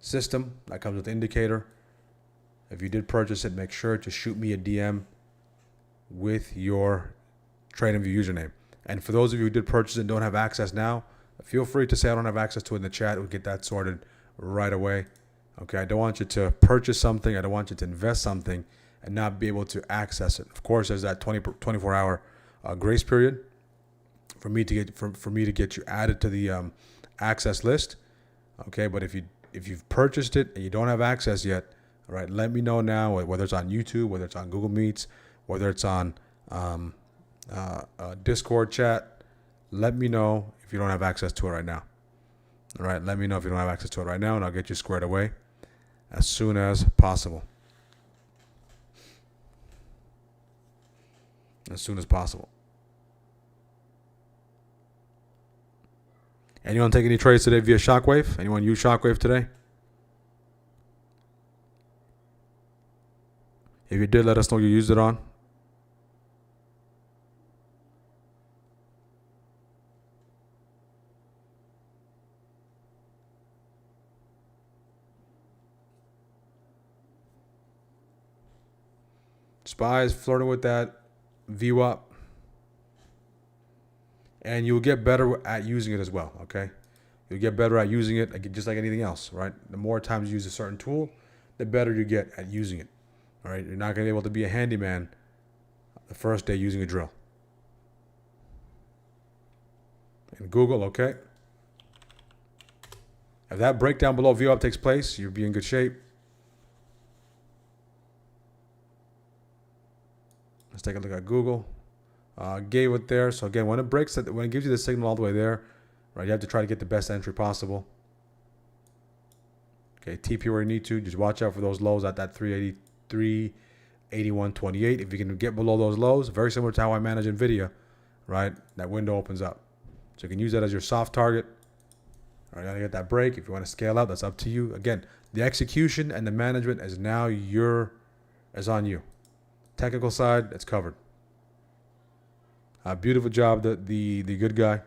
system that comes with the indicator, if you did purchase it, make sure to shoot me a DM with your TradingView username. And for those of you who did purchase it and don't have access now, feel free to say I don't have access to it in the chat. We'll get that sorted right away. Okay, I don't want you to purchase something. I don't want you to invest something and not be able to access it. Of course, there's that 24-hour grace period for me to get you added to the access list. Okay, but if you've purchased it and you don't have access yet, all right, let me know now, whether it's on YouTube, whether it's on Google Meets, whether it's on Discord chat. Let me know if you don't have access to it right now. All right, let me know if you don't have access to it right now, and I'll get you squared away as soon as possible. As soon as possible. Anyone take any trades today via Shockwave? Anyone use Shockwave today? If you did, let us know you used it on. SPY is flirting with that VWAP. And you'll get better at using it as well, okay? You'll get better at using it just like anything else, right? The more times you use a certain tool, the better you get at using it, all right? You're not going to be able to be a handyman the first day using a drill. And Google, okay? If that breakdown below VWAP takes place, you'll be in good shape. Let's take a look at Google. Gave it there. So again, when it breaks, when it gives you the signal all the way there, right, you have to try to get the best entry possible. Okay, TP where you need to. Just watch out for those lows at that 383, 81.28. If you can get below those lows, very similar to how I manage Nvidia, right? That window opens up. So you can use that as your soft target. All right, gotta get that break. If you want to scale out, that's up to you. Again, the execution and the management is now on you. Technical side, it's covered. Beautiful job, the good guy.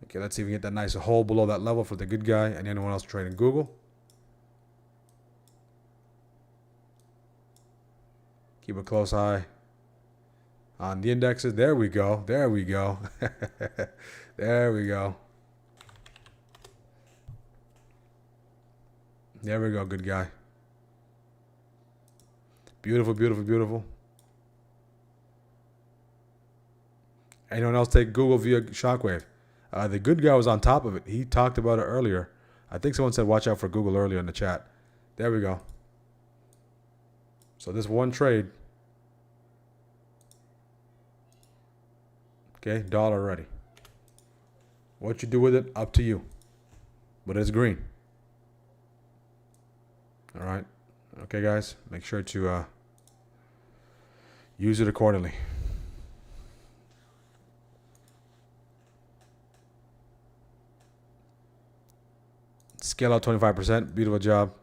Okay, let's see if we can get that nice hole below that level for the good guy and anyone else trading Google. Keep a close eye on the indexes. There we go. There we go. There we go. There we go, good guy. Beautiful, beautiful, beautiful. Anyone else take Google via Shockwave? The good guy was on top of it. He talked about it earlier. I think someone said watch out for Google earlier in the chat. There we go. So this one trade. Okay, dollar ready. What you do with it, up to you. But it's green. All right. Okay, guys. Make sure to use it accordingly. Scale out 25%. Beautiful job.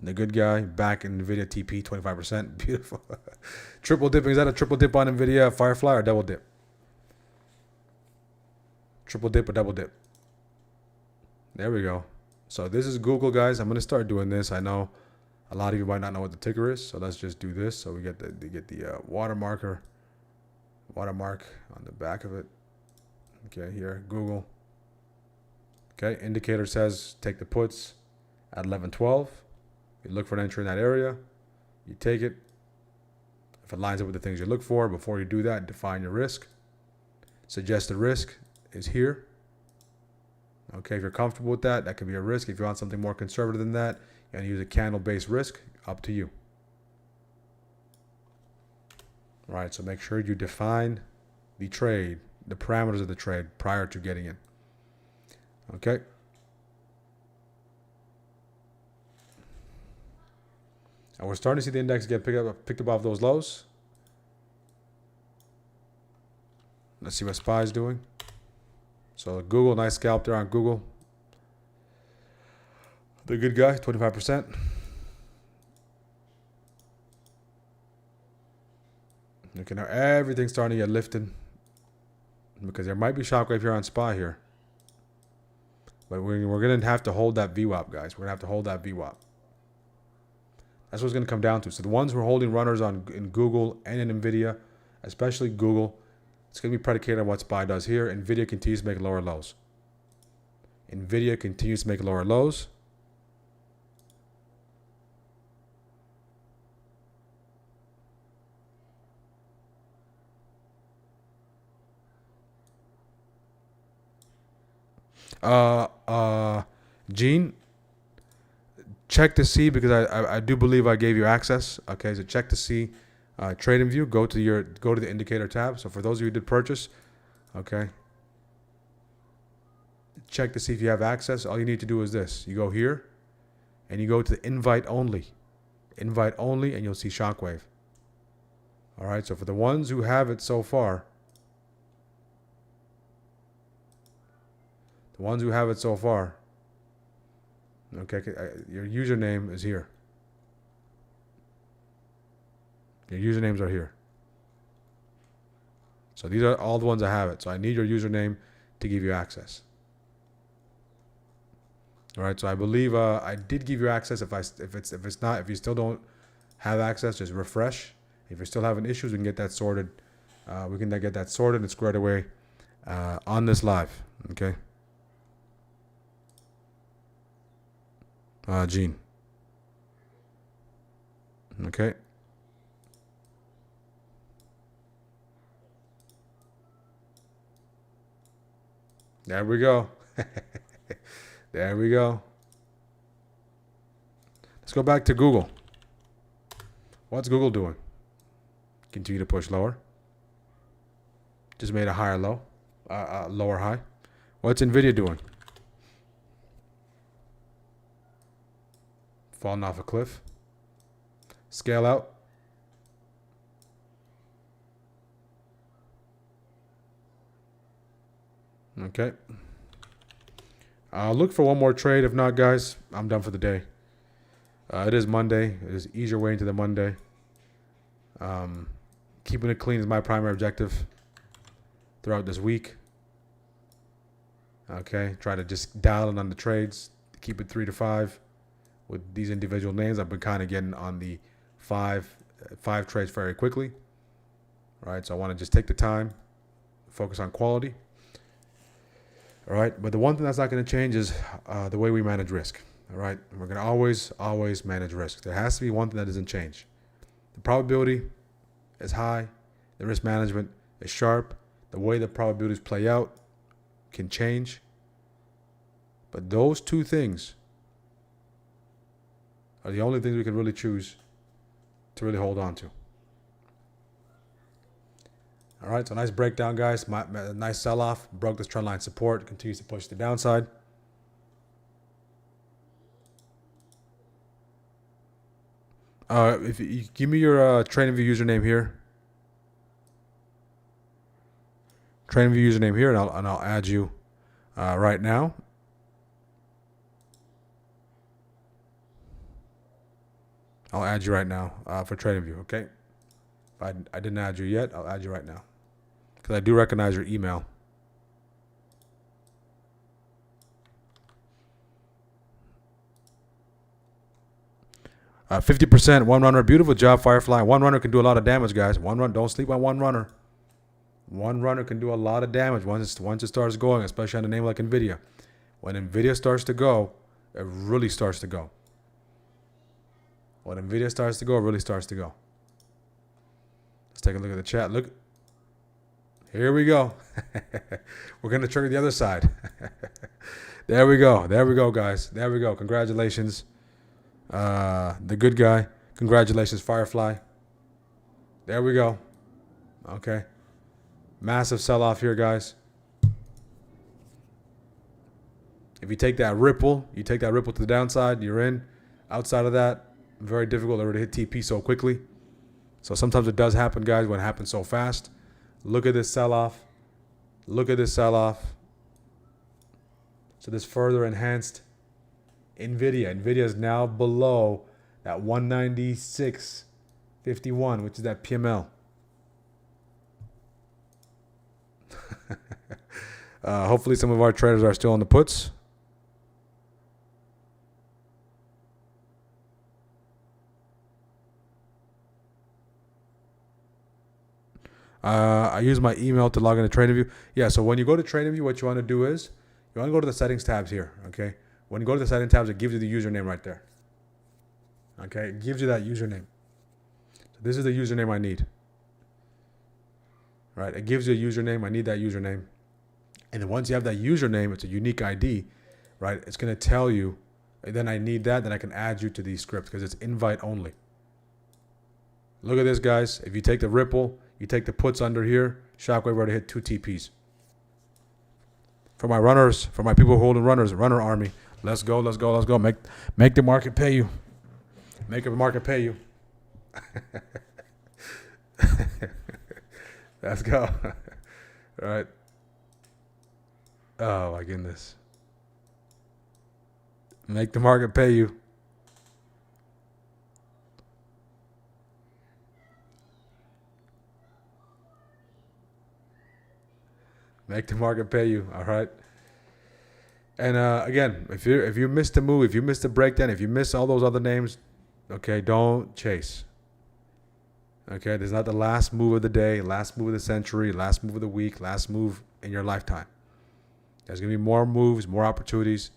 The good guy back in Nvidia TP 25%. Beautiful. Triple dipping. Is that a triple dip on Nvidia Firefly or double dip? Triple dip or double dip? There we go. So this is Google, guys. I'm going to start doing this. I know A lot of you might not know what the ticker is, so let's just do this. So we get the watermark on the back of it. Okay, here, Google. Okay, indicator says take the puts at 11.12. You look for an entry in that area. You take it. If it lines up with the things you look for, before you do that, define your risk. Suggested risk is here. Okay, if you're comfortable with that, that could be a risk. If you want something more conservative than that, and use a candle-based risk, up to you. All right, so make sure you define the trade, the parameters of the trade prior to getting in. Okay. And we're starting to see the index get picked up off those lows. Let's see what SPY is doing. So Google, nice scalp there on Google. The good guy, 25%. Okay, now everything's starting to get lifted because there might be shockwave here on SPY here. But we're going to have to hold that VWAP, guys. We're going to have to hold that VWAP. That's what it's going to come down to. So the ones who are holding runners in Google and in Nvidia, especially Google, it's going to be predicated on what SPY does here. Nvidia continues to make lower lows. Nvidia continues to make lower lows. Gene, check to see, because I do believe I gave you access. Okay, so check to see trading view. Go to the indicator tab. So for those of you who did purchase, okay, check to see if you have access. All you need to do is this: you go here, and you go to the invite only, and you'll see shockwave. All right. So for the ones who have it so far. The ones who have it so far, okay, your username is here. Your usernames are here. So these are all the ones that have it. So I need your username to give you access. All right. So I believe I did give you access. If you still don't have access, just refresh. If you're still having issues, we can get that sorted. We can get that sorted and squared away on this live. Okay. Gene. Okay. There we go. There we go. Let's go back to Google. What's Google doing? Continue to push lower. Just made a higher low, lower high. What's Nvidia doing? Falling off a cliff. Scale out. Okay. Look for one more trade. If not, guys, I'm done for the day. It is Monday. It is ease your way into the Monday. Keeping it clean is my primary objective throughout this week. Okay. Try to just dial in on the trades. Keep it 3 to 5. With these individual names, I've been kind of getting on the five trades very quickly. All right, so I want to just take the time, focus on quality. All right, but the one thing that's not going to change is the way we manage risk. All right, we're going to always manage risk. There has to be one thing that doesn't change. The probability is high. The risk management is sharp. The way the probabilities play out can change. But those two things are the only things we can really choose to really hold on to. All right, so nice breakdown, guys. Nice sell-off. Broke this trend line support. Continues to push the downside. If you give me your TradingView username here. TradingView username here, and I'll add you right now. I'll add you right now for TradingView, okay? If I didn't add you yet, I'll add you right now. Because I do recognize your email. 50%, one runner. Beautiful job, Firefly. One runner can do a lot of damage, guys. One run. Don't sleep on one runner. One runner can do a lot of damage once it starts going, especially on a name like Nvidia. When Nvidia starts to go, it really starts to go. When Nvidia starts to go, it really starts to go. Let's take a look at the chat. Look. Here we go. We're going to trigger the other side. There we go. There we go, guys. There we go. Congratulations. The good guy. Congratulations, Firefly. There we go. Okay. Massive sell-off here, guys. If you take that ripple, to the downside, you're in. Outside of that, very difficult to hit TP so quickly. So sometimes it does happen, guys, when it happens so fast. Look at this sell-off. Look at this sell-off. So this further enhanced Nvidia. Nvidia is now below that 196.51, which is that PML. Hopefully some of our traders are still on the puts. I use my email to log into TradingView. Yeah, so when you go to TradingView, what you want to do is you want to go to the settings tabs here, okay? When you go to the settings tabs, it gives you the username right there. Okay, it gives you that username. So this is the username I need. Right, it gives you a username. I need that username. And then once you have that username, it's a unique ID, right? It's going to tell you, then I need that, then I can add you to these scripts because it's invite only. Look at this, guys. If you take the ripple, you take the puts under here, Shockwave already hit 2 TPs. For my runners, for my people holding runners, runner army, let's go, let's go, let's go. Make the market pay you. Make the market pay you. Let's go. All right. Oh, my goodness. Make the market pay you. Make the market pay you. All right. And again, if you missed the move, if you missed the breakdown, if you missed all those other names, okay, don't chase. Okay, this is not the last move of the day, last move of the century, last move of the week, last move in your lifetime. There's going to be more moves, more opportunities.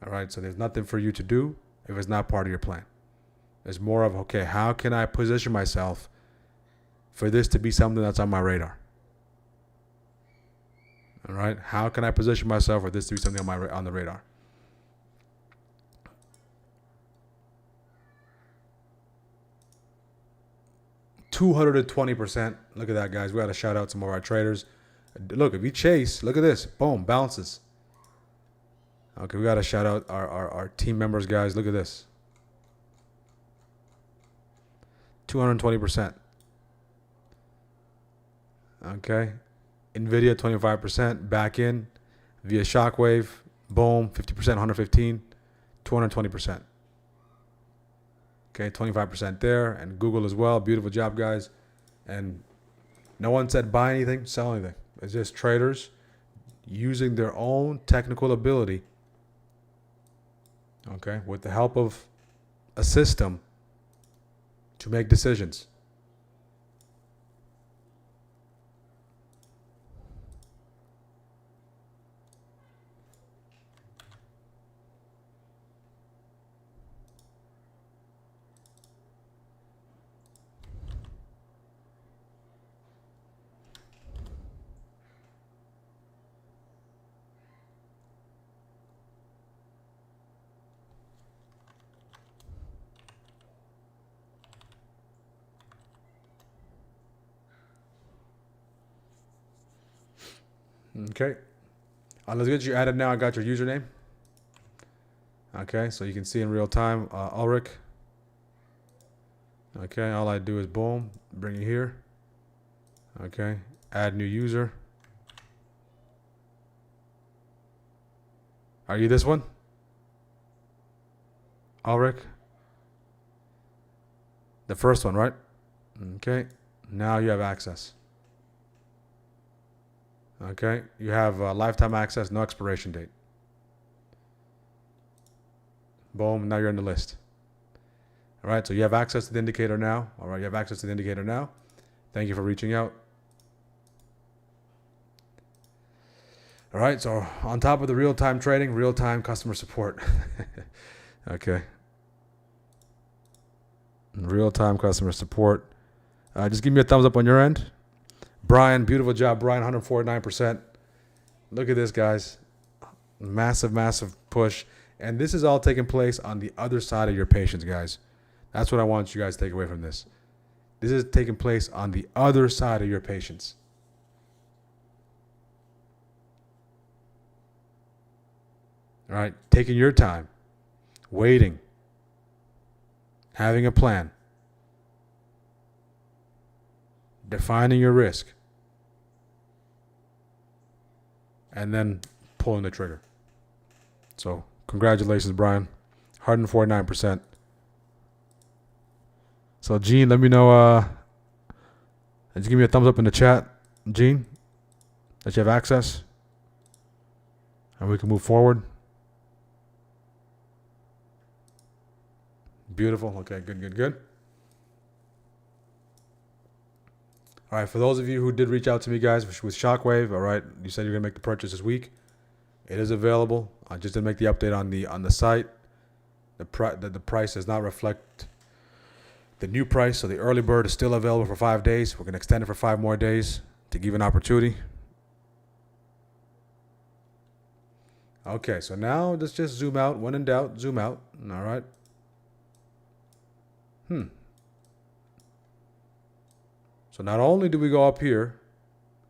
All right, so there's nothing for you to do if it's not part of your plan. There's more of, okay, how can I position myself for this to be something that's on my radar? All right, how can I position myself for this to be something on the radar? $220%. Look at that, guys. We got to shout out some of our traders. Look, if you chase, look at this. Boom, bounces. Okay, we got to shout out our team members, guys. Look at this. 220%. Okay. Nvidia, 25%. Back in via Shockwave. Boom, 50%, 115. 220%. Okay, 25% there, and Google as well. Beautiful job, guys. And no one said buy anything, sell anything. It's just traders using their own technical ability, okay, with the help of a system to make decisions. Okay. Let's get you added now. I got your username. Okay, so you can see in real time, Ulrich. Okay, all I do is boom, bring you here. Okay, add new user. Are you this one? Ulrich? The first one, right? Okay, now you have access. Okay, you have lifetime access, no expiration date. Boom, now you're in the list. All right, so you have access to the indicator now. All right, you have access to the indicator now. Thank you for reaching out. All right, so on top of the real-time trading, real-time customer support. Okay. Real-time customer support. Just give me a thumbs up on your end. Brian, beautiful job, Brian, 149%. Look at this, guys. Massive, massive push. And this is all taking place on the other side of your patience, guys. That's what I want you guys to take away from this. This is taking place on the other side of your patience. All right, taking your time, waiting, having a plan, defining your risk, and then pulling the trigger. So congratulations, Brian. 149%. So Gene, let me know. Just give me a thumbs up in the chat, Gene, that you have access, and we can move forward. Beautiful. Okay, good. All right, for those of you who did reach out to me, guys, with Shockwave, all right, you said you're gonna make the purchase this week. It is available. I just didn't make the update on the site. The price does not reflect the new price, so the early bird is still available for 5 days. We're gonna extend it for 5 more days to give an opportunity. Okay, so now let's just zoom out. When in doubt, zoom out. All right. So not only do we go up here,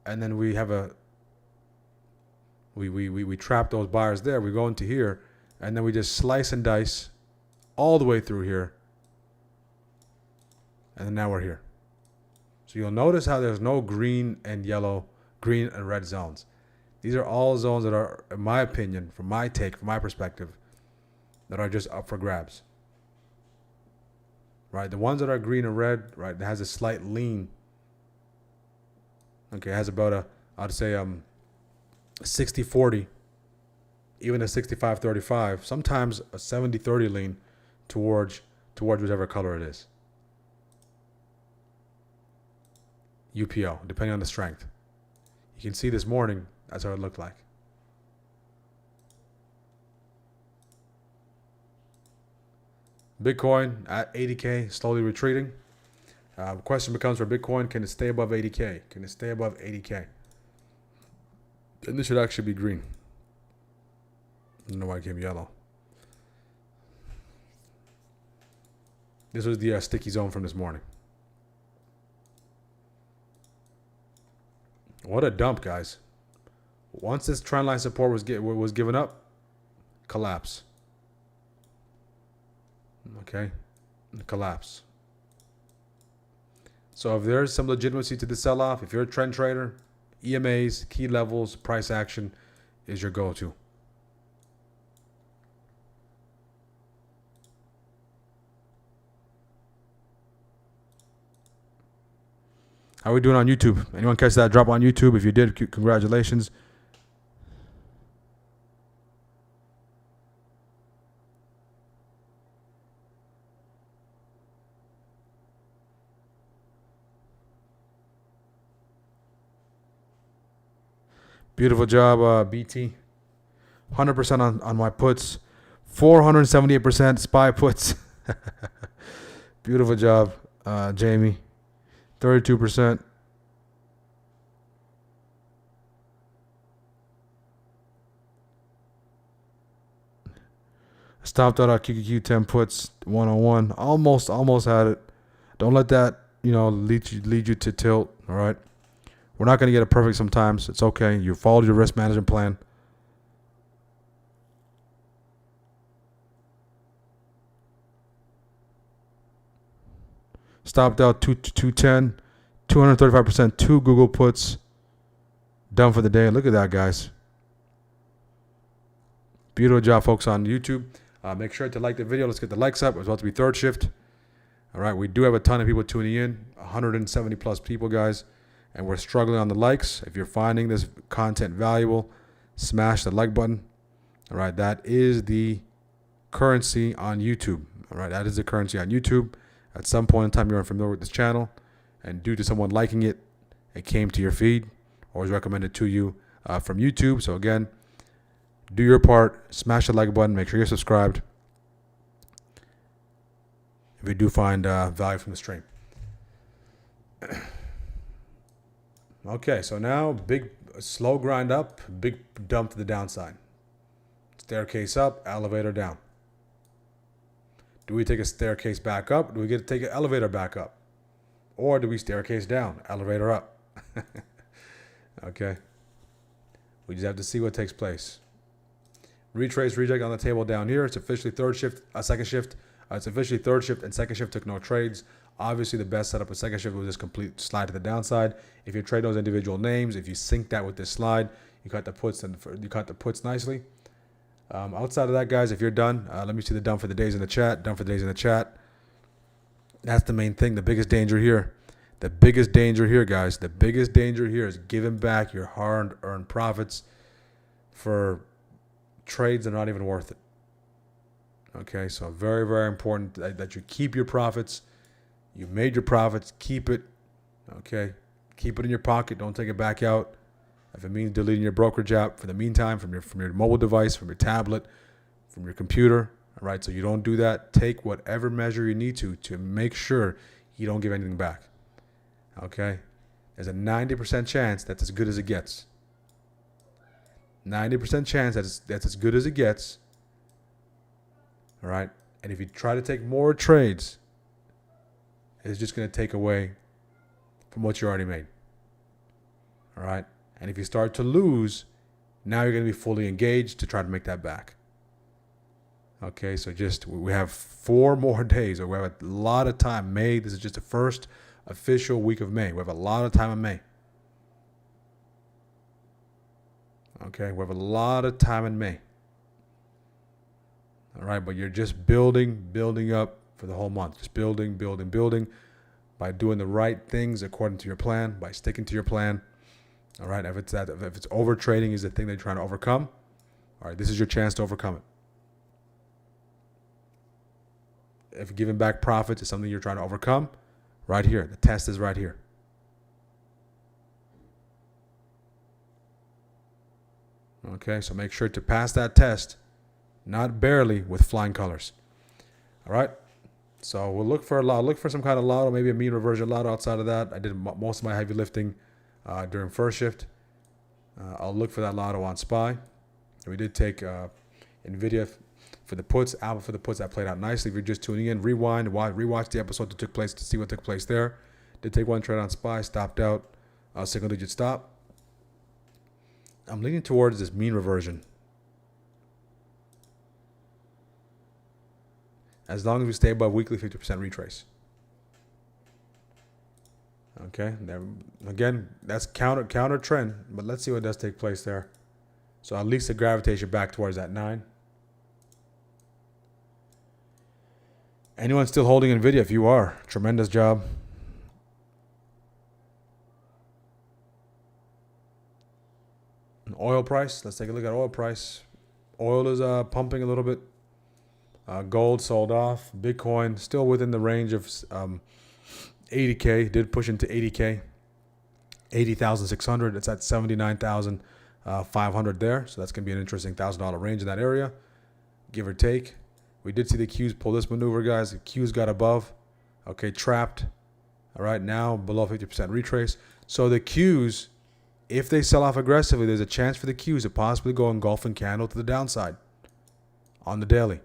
and then we have we trap those buyers there. We go into here, and then we just slice and dice all the way through here, and then now we're here. So you'll notice how there's no green and yellow, green and red zones. These are all zones that are, in my opinion, from my take, from my perspective, that are just up for grabs. Right, the ones that are green and red, right, that has a slight lean. Okay, it has about I'd say 60-40, even a 65-35, sometimes a 70-30 lean towards whichever color it is. UPO, depending on the strength. You can see this morning, that's how it looked like. Bitcoin at 80K, slowly retreating. Question becomes for Bitcoin, can it stay above 80K? Can it stay above 80K? And this should actually be green. I don't know why it came yellow. This was the sticky zone from this morning. What a dump, guys. Once this trend line support was given up, collapse. Okay, collapse. So if there's some legitimacy to the sell-off, if you're a trend trader, EMAs, key levels, price action is your go-to. How are we doing on YouTube? Anyone catch that drop on YouTube? If you did, congratulations. Beautiful job, BT. 100% on my puts. 478% SPY puts. Beautiful job, Jamie. 32%. Stopped out our QQQ 10 puts 101. Almost had it. Don't let that, lead you to tilt. All right. We're not going to get it perfect sometimes. It's okay. You followed your risk management plan. Stopped out 210, 235%, 2 Google puts. Done for the day. Look at that, guys. Beautiful job, folks, on YouTube. Make sure to like the video. Let's get the likes up. It's about to be third shift. All right. We do have a ton of people tuning in. 170 plus people, guys. And we're struggling on the likes. If you're finding this content valuable, smash the like button. All right, that is the currency on YouTube. All right, that is the currency on YouTube. At some point in time, you're unfamiliar with this channel, and due to someone liking it, it came to your feed or was recommended to you from YouTube. So again, do your part, smash the like button, make sure you're subscribed if you do find value from the stream. Okay, so now big slow grind up, big dump to the downside. Staircase up, elevator down. Do we take a staircase back up? Do we get to take an elevator back up? Or do we staircase down, elevator up? Okay. We just have to see what takes place. Retrace, reject on the table down here. It's officially second shift. It's officially third shift, and second shift took no trades. Obviously, the best setup with second shift was just complete slide to the downside. If you trade those individual names, if you sync that with this slide, you cut the puts and you cut the puts nicely. Outside of that, guys, if you're done, let me see the done for the days in the chat. Done for the days in the chat. That's the main thing. The biggest danger here. The biggest danger here, guys. The biggest danger here is giving back your hard-earned profits for trades that are not even worth it. Okay, so very, very important that you keep your profits. You made your profits. Keep it. Okay, keep it in your pocket. Don't take it back out. If it means deleting your brokerage app for the meantime from your mobile device, from your tablet, from your computer. All right, so you don't do that. Take whatever measure you need to make sure you don't give anything back. Okay, there's a 90% chance that's as good as it gets. 90% chance that's as good as it gets. All right, and if you try to take more trades, it's just going to take away from what you already made. All right, and if you start to lose, now you're going to be fully engaged to try to make that back. Okay, so we have 4 more days, or we have a lot of time. May, this is just the first official week of May. We have a lot of time in May. Okay, we have a lot of time in May. All right, but you're just building up for the whole month. Just building by doing the right things according to your plan, by sticking to your plan. All right, if it's over trading is the thing that you're trying to overcome, all right, this is your chance to overcome it. If giving back profits is something you're trying to overcome, right here, the test is right here. Okay, so make sure to pass that test, not barely, with flying colors. All right, so we'll look for a lot. Look for some kind of lotto, maybe a mean reversion lotto. Outside of that, I did most of my heavy lifting during first shift. I'll look for that lotto on SPY. We did take Nvidia for the puts, Alpha for the puts. That played out nicely. If you're just tuning in, rewind, rewatch the episode that took place to see what took place there. Did take one trade on SPY, stopped out, single digit stop. I'm leaning towards this mean reversion. As long as we stay above weekly 50% retrace. Okay, again, that's counter trend, but let's see what does take place there. So at least the gravitation back towards that 9. Anyone still holding Nvidia? If you are, tremendous job. Oil price. Let's take a look at oil price. Oil is pumping a little bit. Gold sold off. Bitcoin still within the range of 80K. Did push into 80K. 80,600. It's at 79,500 there. So that's going to be an interesting $1,000 range in that area, give or take. We did see the Qs pull this maneuver, guys. The Qs got above. Okay, trapped. All right, now below 50% retrace. So the Qs, if they sell off aggressively, there's a chance for the Qs to possibly go engulfing candle to the downside on the daily.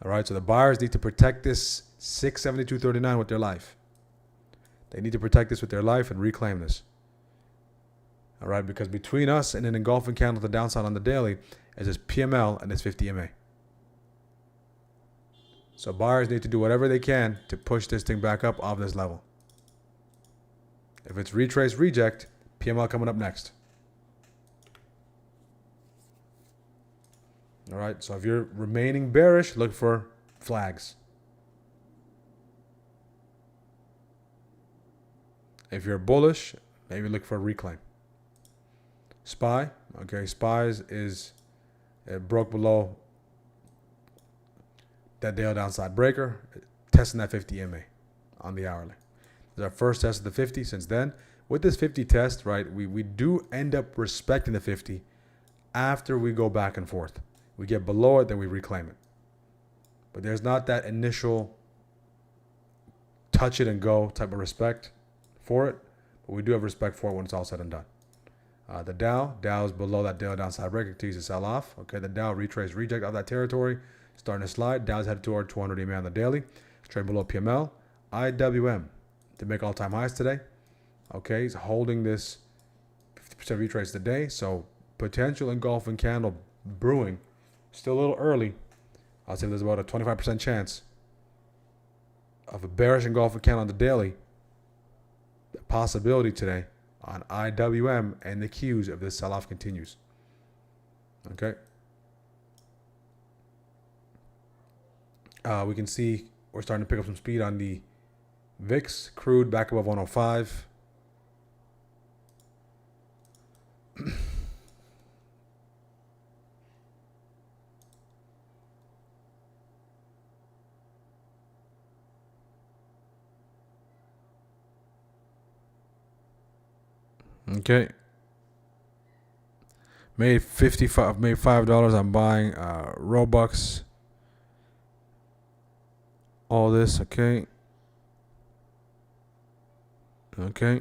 All right, so the buyers need to protect this 672.39 with their life. They need to protect this with their life and reclaim this. All right, because between us and an engulfing candle to the downside on the daily is this PML and this 50 MA. So buyers need to do whatever they can to push this thing back up off this level. If it's retrace, reject, PML coming up next. All right, so if you're remaining bearish, look for flags. If you're bullish, maybe look for a reclaim. SPY, okay, SPY is it broke below that daily downside breaker, testing that 50 MA on the hourly. This is our first test of the 50 since then. With this 50 test, right, we do end up respecting the 50 after we go back and forth. We get below it, then we reclaim it. But there's not that initial touch it and go type of respect for it. But we do have respect for it when it's all said and done. The Dow is below that daily downside breaker, continues to sell off. Okay, the Dow retrace reject of that territory, starting to slide. Dow's headed toward 200 EMA on the daily. It's trading below PML. IWM to make all-time highs today. Okay, he's holding this 50% retrace today. So potential engulfing candle brewing. Still a little early. I'll say there's about a 25% chance of a bearish engulfing candle on the daily. The possibility today on IWM and the Qs if this sell-off continues. Okay. We can see we're starting to pick up some speed on the VIX. Crude back above 105. Okay. Made $5. I'm buying Robux. All this, okay. Okay.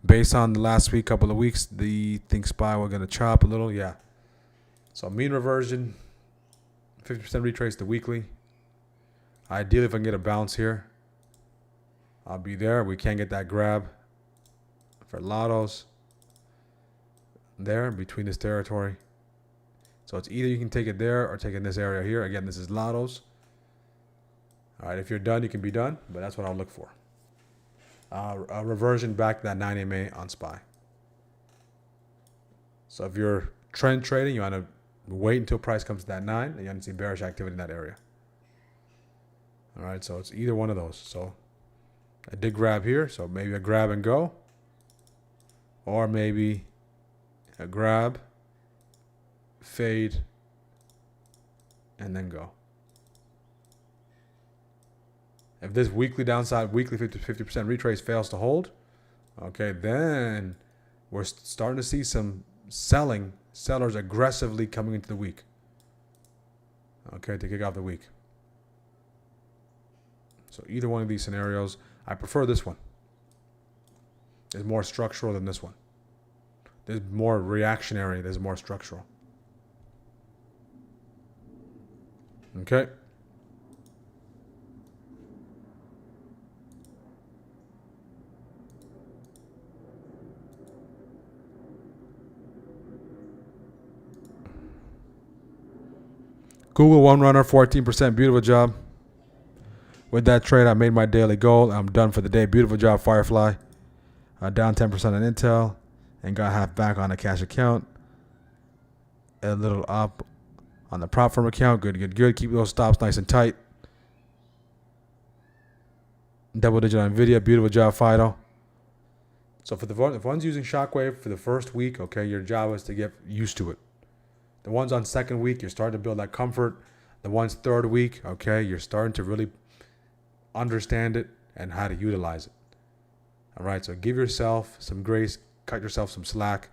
Based on the last week, couple of weeks, the think SPY we're gonna chop a little, yeah. So mean reversion, 50% retrace the weekly. Ideally, if I can get a bounce here, I'll be there. We can't get that grab for Lottos. There between this territory. So it's either you can take it there or take it in this area here. Again, this is Lottos. All right, if you're done, you can be done, but that's what I'll look for. A reversion back to that 9 MA on SPY. So if you're trend trading, you want to wait until price comes to that 9, and you want to see bearish activity in that area. All right, so it's either one of those. So I did grab here, so maybe a grab and go, or maybe a grab, fade, and then go. If this weekly downside, weekly 50% retrace fails to hold, okay, then we're starting to see some sellers aggressively coming into the week. Okay, to kick off the week. So either one of these scenarios, I prefer this one. It's more structural than this one. There's more reactionary. There's more structural. Okay. Google one runner, 14%. Beautiful job. With that trade, I made my daily goal. I'm done for the day. Beautiful job, Firefly. Down 10% on Intel. And got half back on the cash account. A little up on the prop firm account. Good, good, good. Keep those stops nice and tight. Double digit on Nvidia. Beautiful job, Fido. So for the ones using Shockwave for the first week, okay, your job is to get used to it. The ones on second week, you're starting to build that comfort. The ones third week, okay, you're starting to really understand it and how to utilize it. All right, so give yourself some grace. Cut yourself some slack,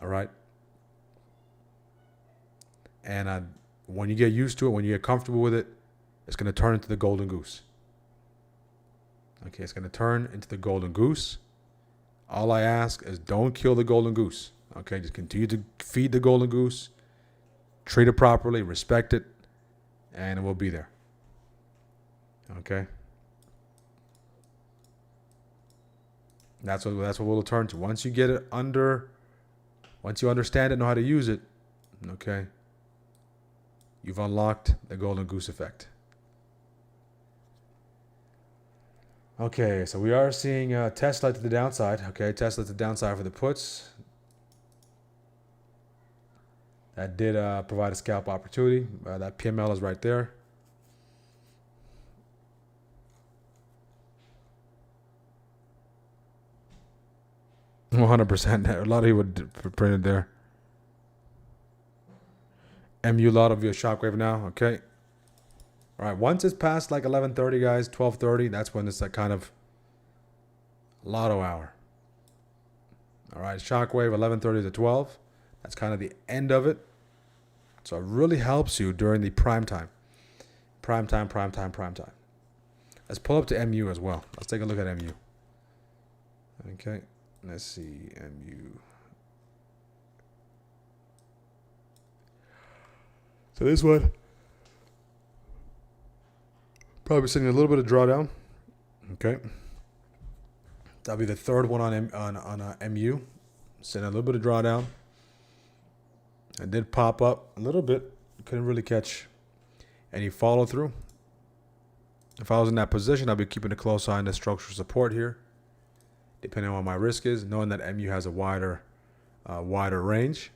all right? And when you get used to it, when you get comfortable with it, it's going to turn into the golden goose. Okay, it's going to turn into the golden goose. All I ask is don't kill the golden goose. Okay, just continue to feed the golden goose, treat it properly, respect it, and it will be there. Okay? That's what we'll turn to. Once you get it once you understand it, know how to use it, okay, you've unlocked the golden goose effect. Okay, so we are seeing Tesla to the downside. Okay, Tesla to the downside for the puts. That did provide a scalp opportunity. That PML is right there. $100%. A lot of you would printed there. MU lot of your Shockwave now. Okay. All right, once it's past like 11:30, guys, 12:30, that's when it's that kind of lotto hour. All right, shockwave 11:30 to 12. That's kind of the end of it. So it really helps you during the prime time. Prime time. Let's pull up to MU as well. Let's take a look at MU. Okay, let's see MU. So this one, probably sitting a little bit of drawdown. Okay, that'll be the third one on MU. Sitting a little bit of drawdown. It did pop up a little bit. Couldn't really catch any follow through. If I was in that position, I'd be keeping a close eye on the structural support here, depending on what my risk is, knowing that MU has a wider range.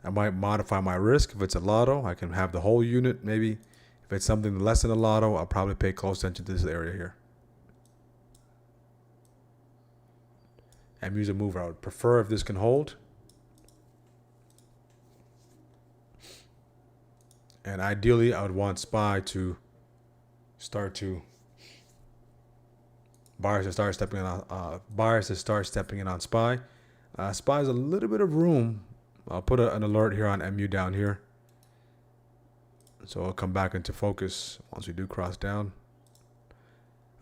I might modify my risk. If it's a lotto, I can have the whole unit maybe. If it's something less than a lotto, I'll probably pay close attention to this area here. MU's a mover. I would prefer if this can hold. And ideally, I would want SPY to start to buyers to start stepping in on SPY. SPY has a little bit of room. I'll put an alert here on MU down here, so it'll come back into focus once we do cross down.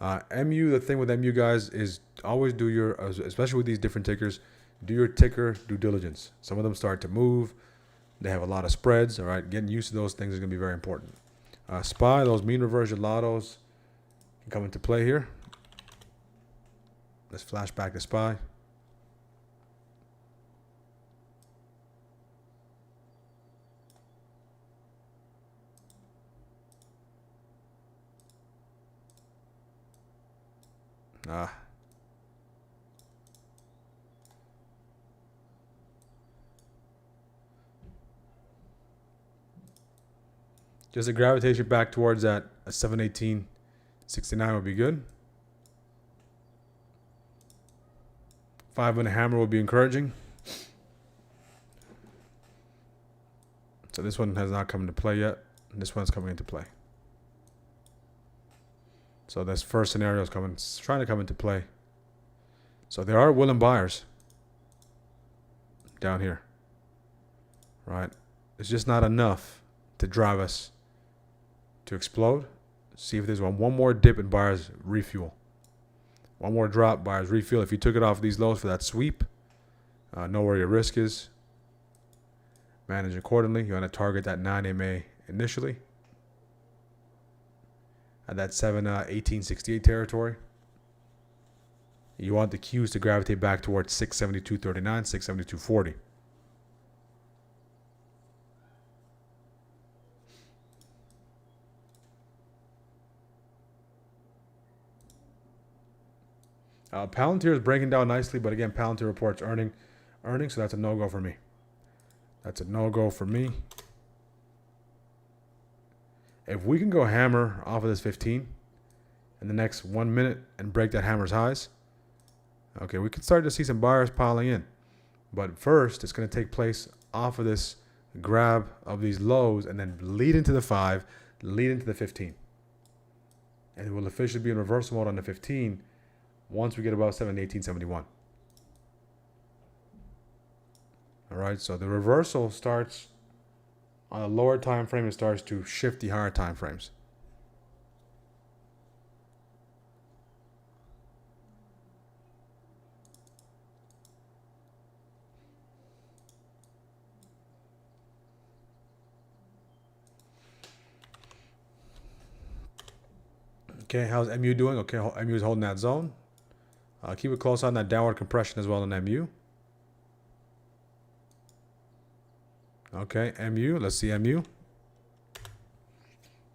MU, the thing with MU, guys, is always do your, especially with these different tickers, do your ticker due diligence. Some of them start to move. They have a lot of spreads. All right, getting used to those things is going to be very important. SPY, those mean reversion lottos can come into play here. Let's flash back to SPY. Just a gravitation back towards that 718.69 would be good. 5-minute hammer would be encouraging. So this one has not come into play yet. This one's coming into play. So this first scenario is trying to come into play. So there are willing buyers down here, right? It's just not enough to drive us to explode. See if there's one more dip and buyers refuel. One more drop, buyers refuel. If you took it off these lows for that sweep, know where your risk is. Manage accordingly. You want to target that 9 MA initially at that 1868 territory. You want the Qs to gravitate back towards 672.39, 672.40. Palantir is breaking down nicely, but again, Palantir reports earnings, so that's a no-go for me. That's a no-go for me. If we can go hammer off of this 15 in the next 1 minute and break that hammer's highs, okay, we can start to see some buyers piling in. But first, it's going to take place off of this grab of these lows and then lead into the 5, lead into the 15. And it will officially be in reversal mode on the 15 once we get above 1871. All right, so the reversal starts on a lower time frame. It starts to shift the higher time frames. Okay, how's MU doing? Okay, MU is holding that zone. Keep it close on that downward compression as well on MU. Okay, MU. Let's see MU.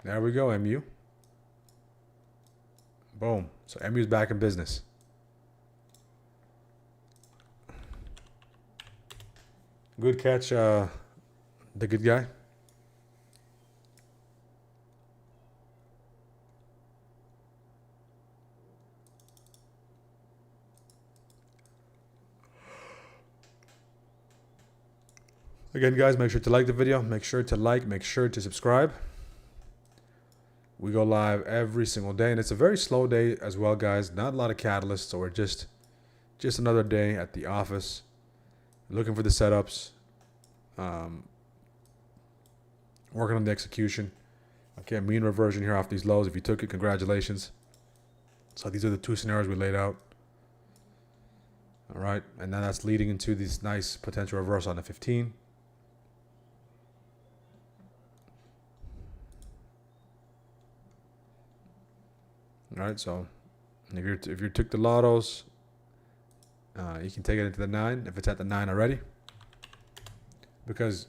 There we go, MU. Boom. So MU is back in business. Good catch, the good guy. Again, guys, make sure to like the video. Make sure to subscribe. We go live every single day, and it's a very slow day as well, guys. Not a lot of catalysts, so we're just another day at the office, looking for the setups, working on the execution. Okay, mean reversion here off these lows. If you took it, congratulations. So these are the two scenarios we laid out. All right, and then that's leading into this nice potential reversal on the 15. All right, so if you took the lottos, you can take it into the 9 if it's at the 9 already, because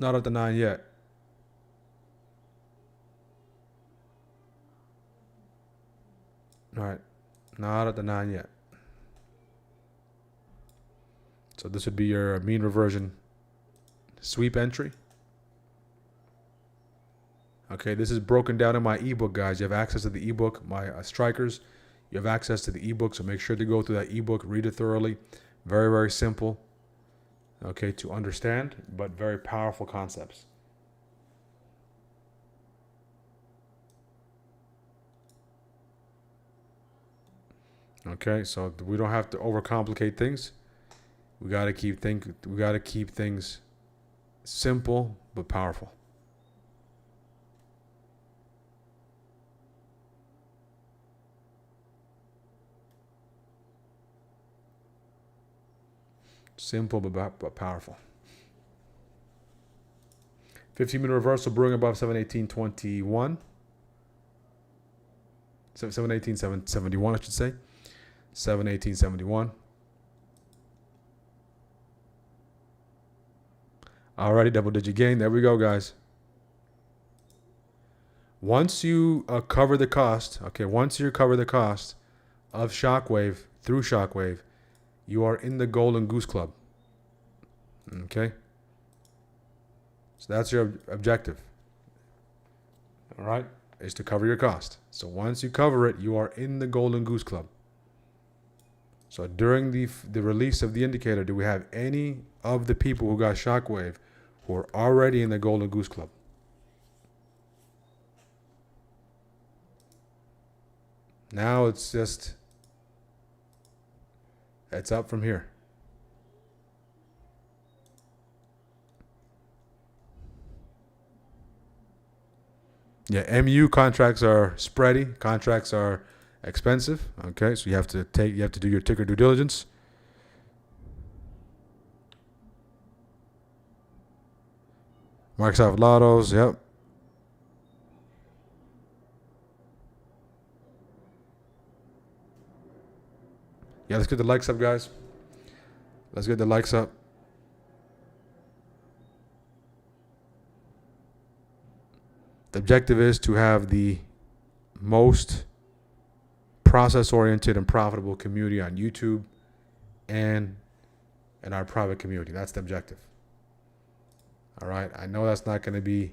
not at the 9 yet. All right, not at the 9 yet. So this would be your mean reversion sweep entry. Okay, this is broken down in my ebook, guys. You have access to the ebook, my strikers. You have access to the ebook, so make sure to go through that ebook, read it thoroughly. Very, very simple, okay, to understand, but very powerful concepts. Okay, so we don't have to overcomplicate things. We gotta keep things simple but powerful. Simple but powerful. 15-minute reversal brewing above 718.21. 718.71, I should say. 718.71. Alrighty, double-digit gain. There we go, guys. Once you cover the cost, okay, once you cover the cost of Shockwave through Shockwave, you are in the Golden Goose Club. Okay? So that's your objective. All right? Is to cover your cost. So once you cover it, you are in the Golden Goose Club. So during the release of the indicator, do we have any of the people who got Shockwave who are already in the Golden Goose Club? Now it's up from here. Yeah, MU contracts are spready. Contracts are expensive. Okay, so you have to do your ticker due diligence. Microsoft Lottos, yep. Yeah, let's get the likes up, guys. Let's get the likes up. The objective is to have the most process-oriented and profitable community on YouTube and in our private community. That's the objective. All right. I know that's not going to be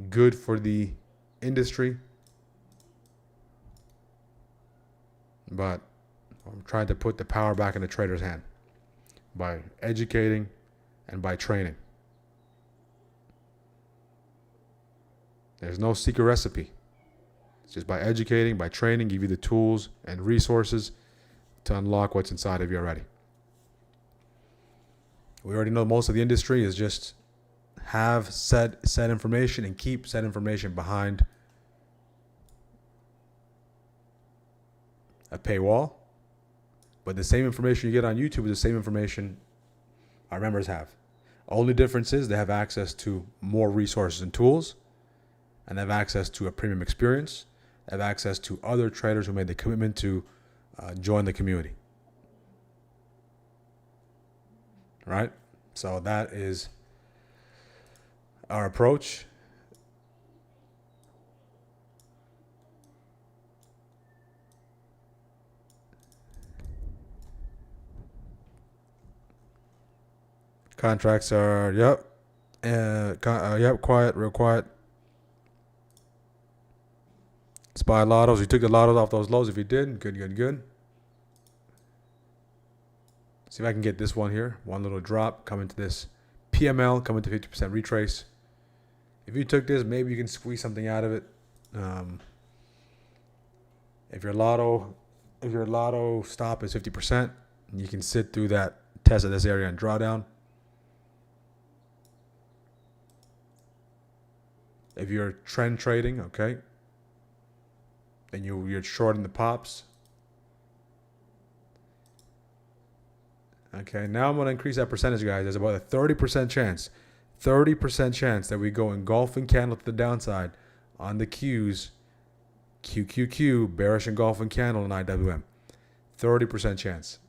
good for the industry, but I'm trying to put the power back in the trader's hand by educating and by training. There's no secret recipe. It's just by educating, by training, give you the tools and resources to unlock what's inside of you already. We already know most of the industry is just have set information and keep said information behind a paywall. But the same information you get on YouTube is the same information our members have. Only difference is they have access to more resources and tools, and they have access to a premium experience. They have access to other traders who made the commitment to join the community. Right? So that is our approach. Contracts are, yep, quiet, real quiet. Spy lottos. You took the lottos off those lows. If you did, good. See if I can get this one here. One little drop, come into this PML, come into 50% retrace. If you took this, maybe you can squeeze something out of it. If your lotto stop is 50%, you can sit through that test of this area and draw down. If you're trend trading, okay, then you're shorting the pops. Okay, now I'm going to increase that percentage, guys. There's about a 30% chance, that we go engulfing candle to the downside on the Qs, QQQ, bearish engulfing candle in IWM. 30% chance.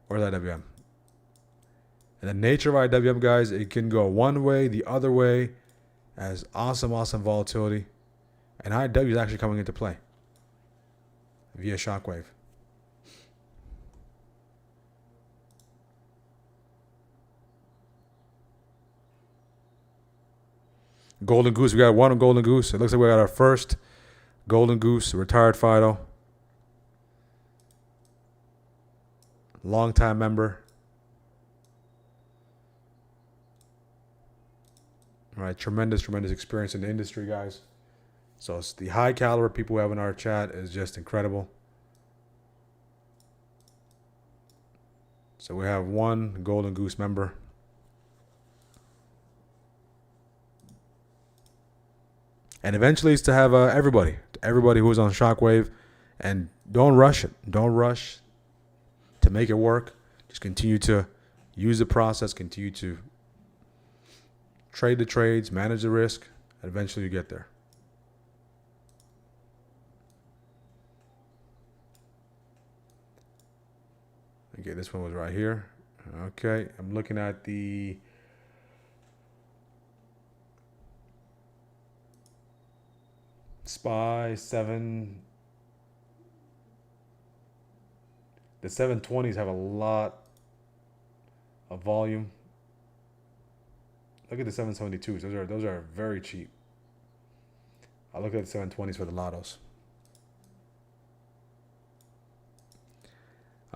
Where's IWM? And the nature of IWM, guys, it can go one way, the other way, as awesome volatility. And IW is actually coming into play via shockwave. Golden Goose, we got one Golden Goose. It looks like we got our first Golden Goose, retired Fido. Long-time member. All right, tremendous experience in the industry, guys. So it's the high caliber people we have in our chat is just incredible. So we have one Golden Goose member. And eventually it's to have everybody who's on shockwave. And don't rush it. Don't rush to make it work. Just continue to use the process, continue to trade the trades, manage the risk, and eventually you get there. Okay, this one was right here. Okay, I'm looking at the SPY 7. The 720s have a lot of volume. Look at the 772s. Those are very cheap. I'll look at the 720s for the lottos.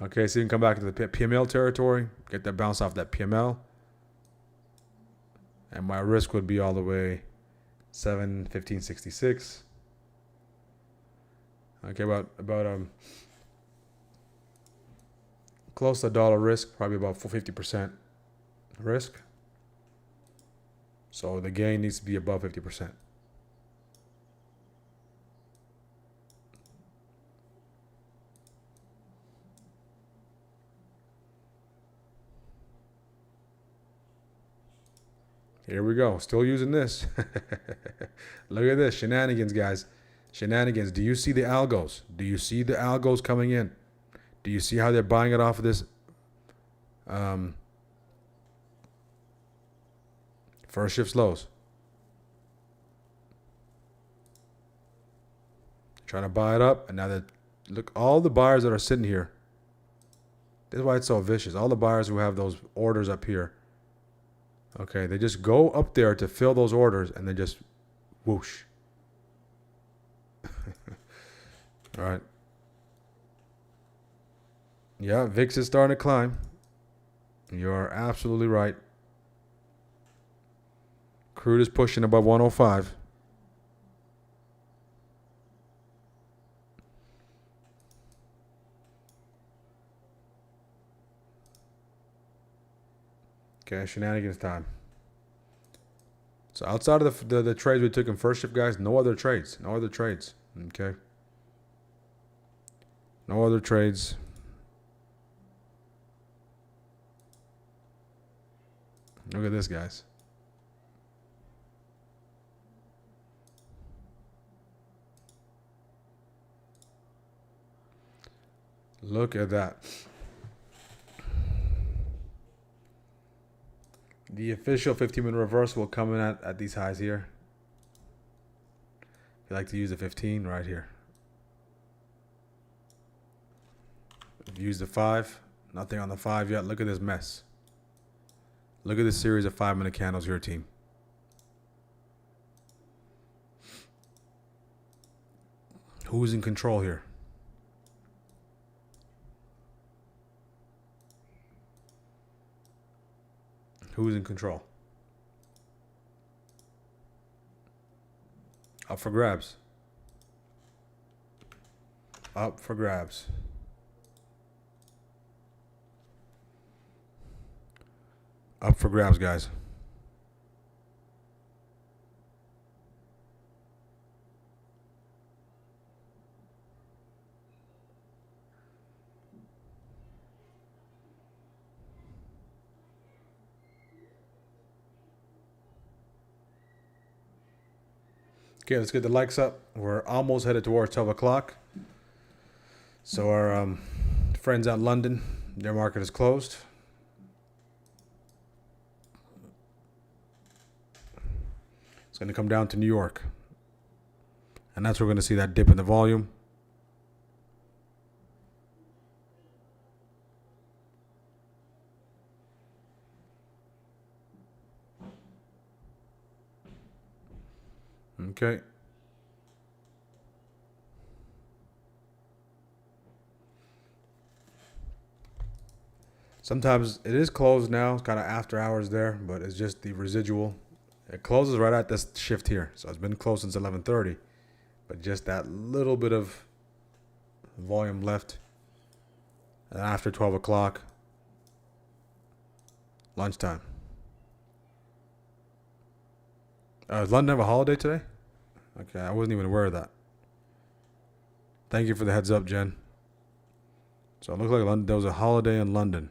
Okay, so you can come back to the PML territory, get that bounce off that PML. And my risk would be all the way 715.66. Okay, about close to $1 risk, probably about 50% risk. So the gain needs to be above 50%. Here we go. Still using this. Look at this. Shenanigans, guys. Shenanigans. Do you see the algos? Do you see the algos coming in? Do you see how they're buying it off of this first shift lows? Trying to buy it up, and now that look, all the buyers that are sitting here. This is why it's so vicious. All the buyers who have those orders up here. Okay, they just go up there to fill those orders, and then just whoosh. All right. Yeah, VIX is starting to climb. You're absolutely right. Crude is pushing above 105. Okay, shenanigans time. So outside of the trades we took in first shift, guys, no other trades. No other trades. Okay. No other trades. Look at this, guys. Look at that. The official 15-minute reversal will come in at these highs here. If you like to use the 15, right here. If you use the 5, nothing on the 5 yet. Look at this mess. Look at this series of 5-minute candles here, team. Who's in control here? Who's in control? Up for grabs. Up for grabs. Up for grabs, guys. Okay, let's get the likes up. We're almost headed towards 12 o'clock. So our friends out in London, their market is closed. It's going to come down to New York. And that's where we're going to see that dip in the volume. Okay. Sometimes it is closed now. It's kind of after hours there, but it's just the residual. It closes right at this shift here. So it's been closed since 11:30. But just that little bit of volume left. And after 12 o'clock, lunchtime. Does London have a holiday today? Okay, I wasn't even aware of that. Thank you for the heads up, Jen. So it looked like there was a holiday in London.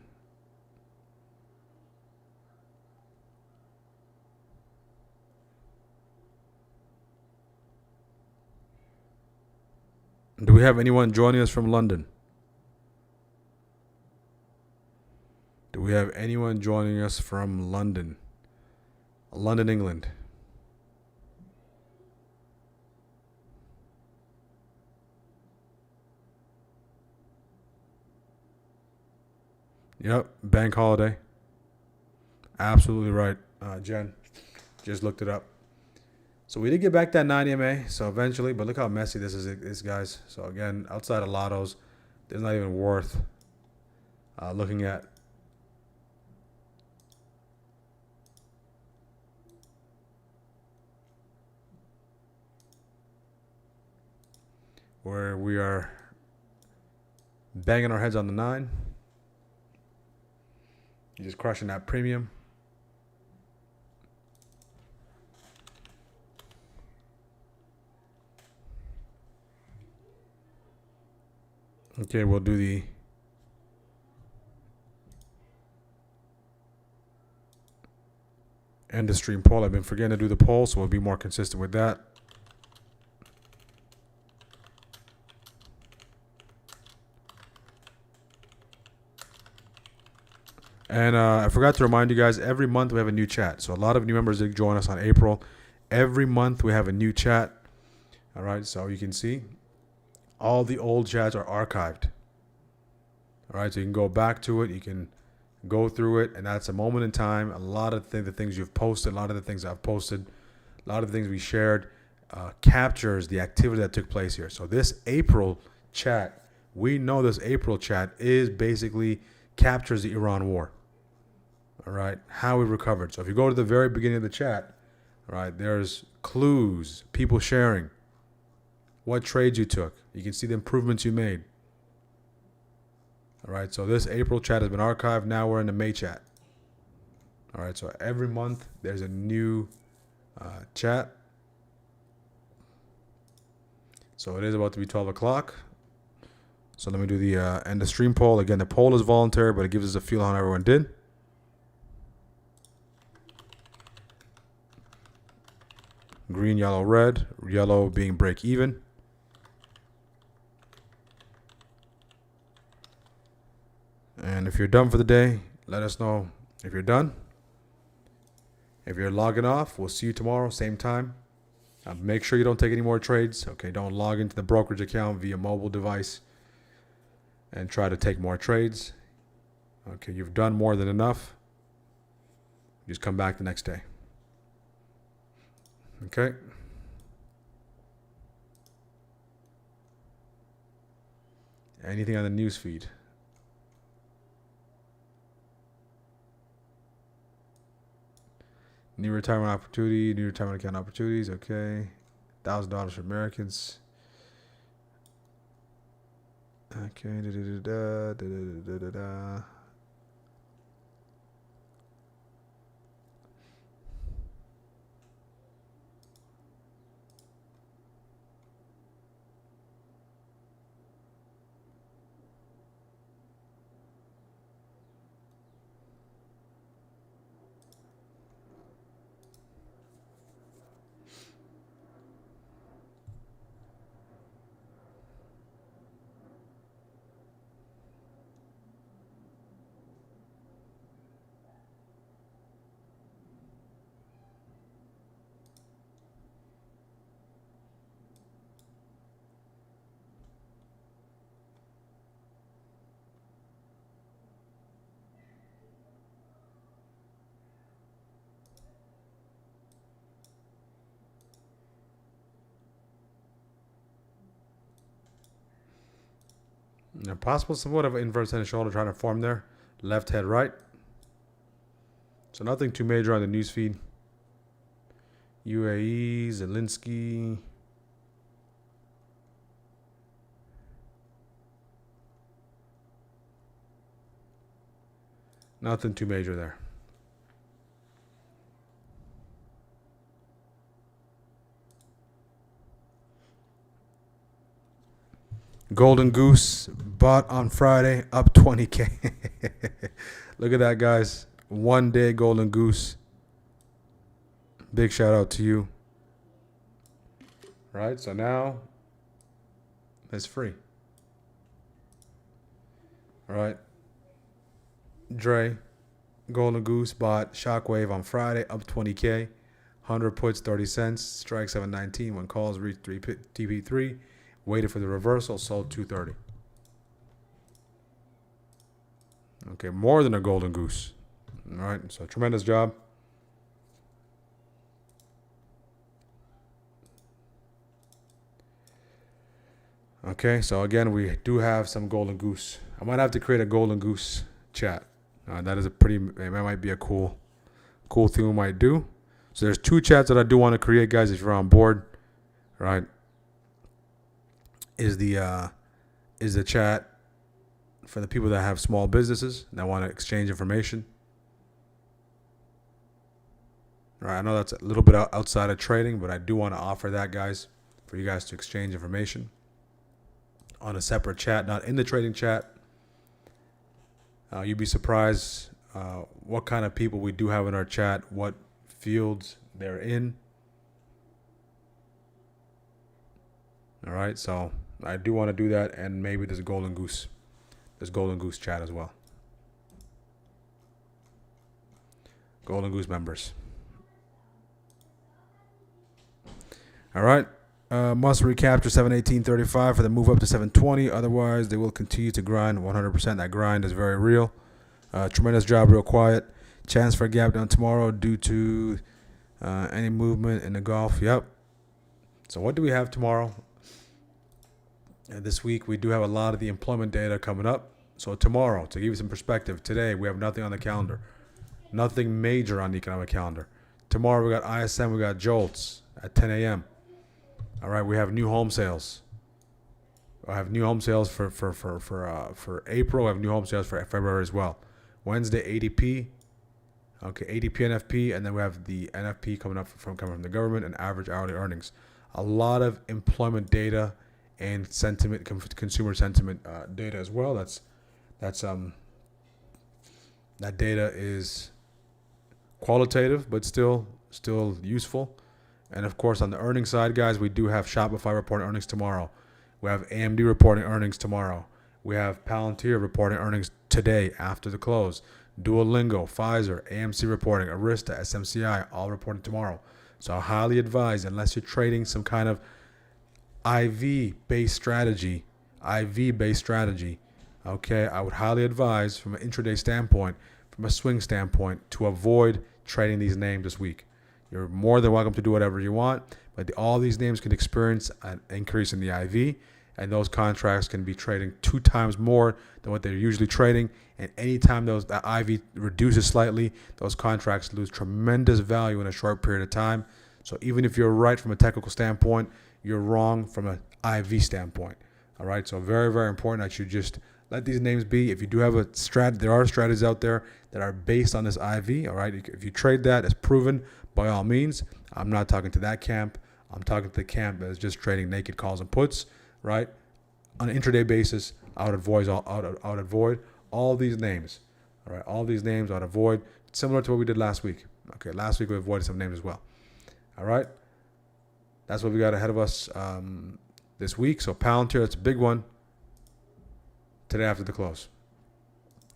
Do we have anyone joining us from London? Do we have anyone joining us from London? London, England. Yep, bank holiday. Absolutely right, Jen. Just looked it up. So we did get back that 9 EMA, so eventually, but look how messy this is, guys. So again, outside of lottos, it's not even worth looking at. Where we are banging our heads on the 9. Just crushing that premium. Okay, we'll do the end of stream poll. I've been forgetting to do the poll, so we'll be more consistent with that. And I forgot to remind you guys, every month we have a new chat. So a lot of new members did join us on April. Every month we have a new chat. All right, so you can see all the old chats are archived. All right, so you can go back to it. You can go through it, and that's a moment in time. A lot of the things you've posted, a lot of the things I've posted, a lot of the things we shared captures the activity that took place here. So this April chat, we know this April chat is basically captures the Iran war. All right, how we recovered. So if you go to the very beginning of the chat, all right, there's clues, people sharing what trades you took. You can see the improvements you made. All right, so this April chat has been archived. Now we're in the May chat. All right, so every month there's a new chat. So it is about to be 12 o'clock. So let me do the end of stream poll. Again, the poll is voluntary, but it gives us a feel on how everyone did. Green, yellow, red. Yellow being break even. And if you're done for the day, let us know if you're done. If you're logging off, we'll see you tomorrow, same time. Make sure you don't take any more trades. Okay, don't log into the brokerage account via mobile device and try to take more trades. Okay, you've done more than enough. Just come back the next day. Okay. Anything on the news feed? New retirement opportunity, new retirement account opportunities. Okay, $1,000 for Americans. Okay, now, possible somewhat of an inverse head and shoulder trying to form there. Left head, right. So nothing too major on the newsfeed. UAE, Zelensky. Nothing too major there. Golden Goose bought on Friday, up 20K. Look at that, guys. 1 day Golden Goose. Big shout out to you. Right, so now it's free. All right. Dre, Golden Goose bought Shockwave on Friday, up 20K. 100 puts, 30 cents. Strike 719. When calls reached TP3. Waited for the reversal, sold 230. Okay, more than a Golden Goose. All right, so tremendous job. Okay, so again, we do have some Golden Goose. I might have to create a Golden Goose chat. That is it might be a cool thing we might do. So there's 2 chats that I do want to create, guys, if you're on board. Right. Is the chat for the people that have small businesses that want to exchange information. All right, I know that's a little bit outside of trading, but I do want to offer that, guys, for you guys to exchange information on a separate chat, not in the trading chat. You'd be surprised what kind of people we do have in our chat, what fields they're in. All right, so I do want to do that, and maybe there's Golden Goose chat as well. Golden Goose members. All right. Must recapture 718.35 for the move up to 720. Otherwise, they will continue to grind 100%. That grind is very real. Tremendous job, real quiet. Chance for a gap down tomorrow due to any movement in the Gulf. Yep. So what do we have tomorrow? This week, we do have a lot of the employment data coming up. So tomorrow, to give you some perspective, today we have nothing on the calendar. Nothing major on the economic calendar. Tomorrow we got ISM, we got JOLTS at 10 a.m. All right, we have new home sales. I have new home sales for April. I have new home sales for February as well. Wednesday, ADP. Okay, ADP, NFP, and then we have the NFP coming from the government and average hourly earnings. A lot of employment data and sentiment, consumer sentiment data as well. That data is qualitative, but still useful. And of course, on the earnings side, guys, we do have Shopify reporting earnings tomorrow. We have AMD reporting earnings tomorrow. We have Palantir reporting earnings today after the close. Duolingo, Pfizer, AMC reporting, Arista, SMCI, all reporting tomorrow. So I highly advise, unless you're trading some kind of IV-based strategy, okay, I would highly advise from an intraday standpoint, from a swing standpoint, to avoid trading these names this week. You're more than welcome to do whatever you want, but all these names can experience an increase in the IV, and those contracts can be trading 2 times more than what they're usually trading. And anytime that IV reduces slightly, those contracts lose tremendous value in a short period of time. So even if you're right from a technical standpoint, you're wrong from an IV standpoint. All right, so very, very important that you just let these names be. If you do have a strat, there are strategies out there that are based on this IV. All right, if you trade that, it's proven, by all means. I'm not talking to that camp. I'm talking to the camp that is just trading naked calls and puts. Right, on an intraday basis, I would avoid all these names. All right, all these names I would avoid. Similar to what we did last week. Okay, last week we avoided some names as well. All right, that's what we got ahead of us this week. So Palantir, that's a big one today after the close.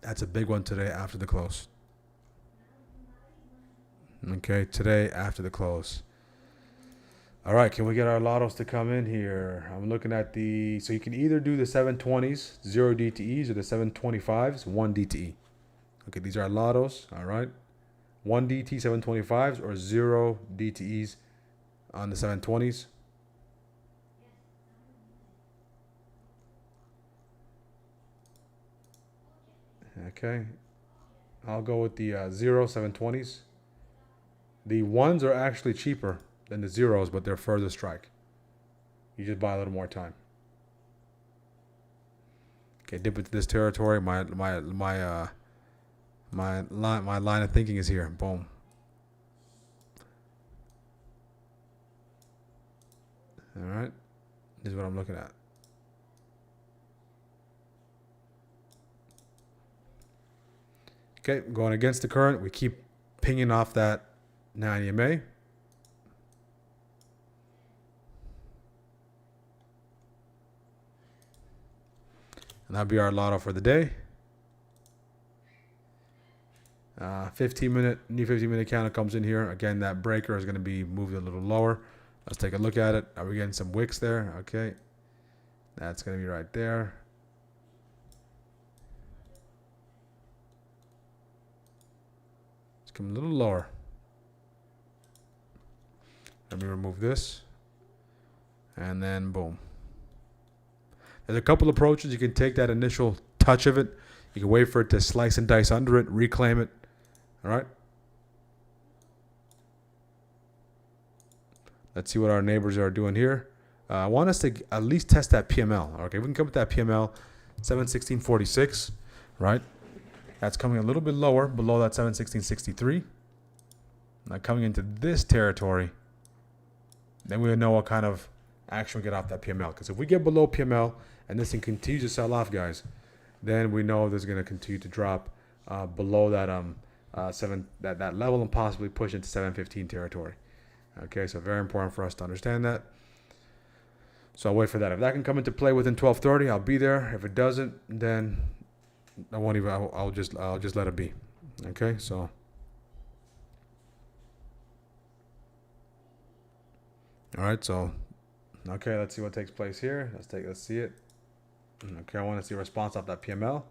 That's a big one today after the close. Okay, today after the close. All right, can we get our lottos to come in here? I'm looking at so you can either do the 720s, 0 DTEs, or the 725s, 1 DTE. Okay, these are lottos, all right? 1 DT 725s or 0 DTEs on the 720s. Okay, I'll go with the 0 720s. The ones are actually cheaper than the zeros, but they're further strike. You just buy a little more time. Okay, dip into this territory. My line of thinking is here. Boom. All right, this is what I'm looking at. Okay, going against the current, we keep pinging off that 9 EMA. And that'll be our lotto for the day. 15-minute counter comes in here. Again, that breaker is going to be moved a little lower. Let's take a look at it. Are we getting some wicks there? Okay. That's going to be right there. It's coming a little lower. Let me remove this. And then boom. There's a couple approaches. You can take that initial touch of it. You can wait for it to slice and dice under it, reclaim it. All right. Let's see what our neighbors are doing here. I want us to at least test that PML. Okay, we can come with that PML, 716.46, right? That's coming a little bit lower, below that 716.63. Now coming into this territory, then we know what kind of action we get off that PML. Because if we get below PML and this thing continues to sell off, guys, then we know this is going to continue to drop below that that level and possibly push into 715 territory. Okay, so very important for us to understand that. So I'll wait for that. If that can come into play within 12:30, I'll be there. If it doesn't, then I won't even. I'll just let it be. Okay, so. All right, so okay, let's see what takes place here. Let's see it. Okay, I want to see a response off that PML.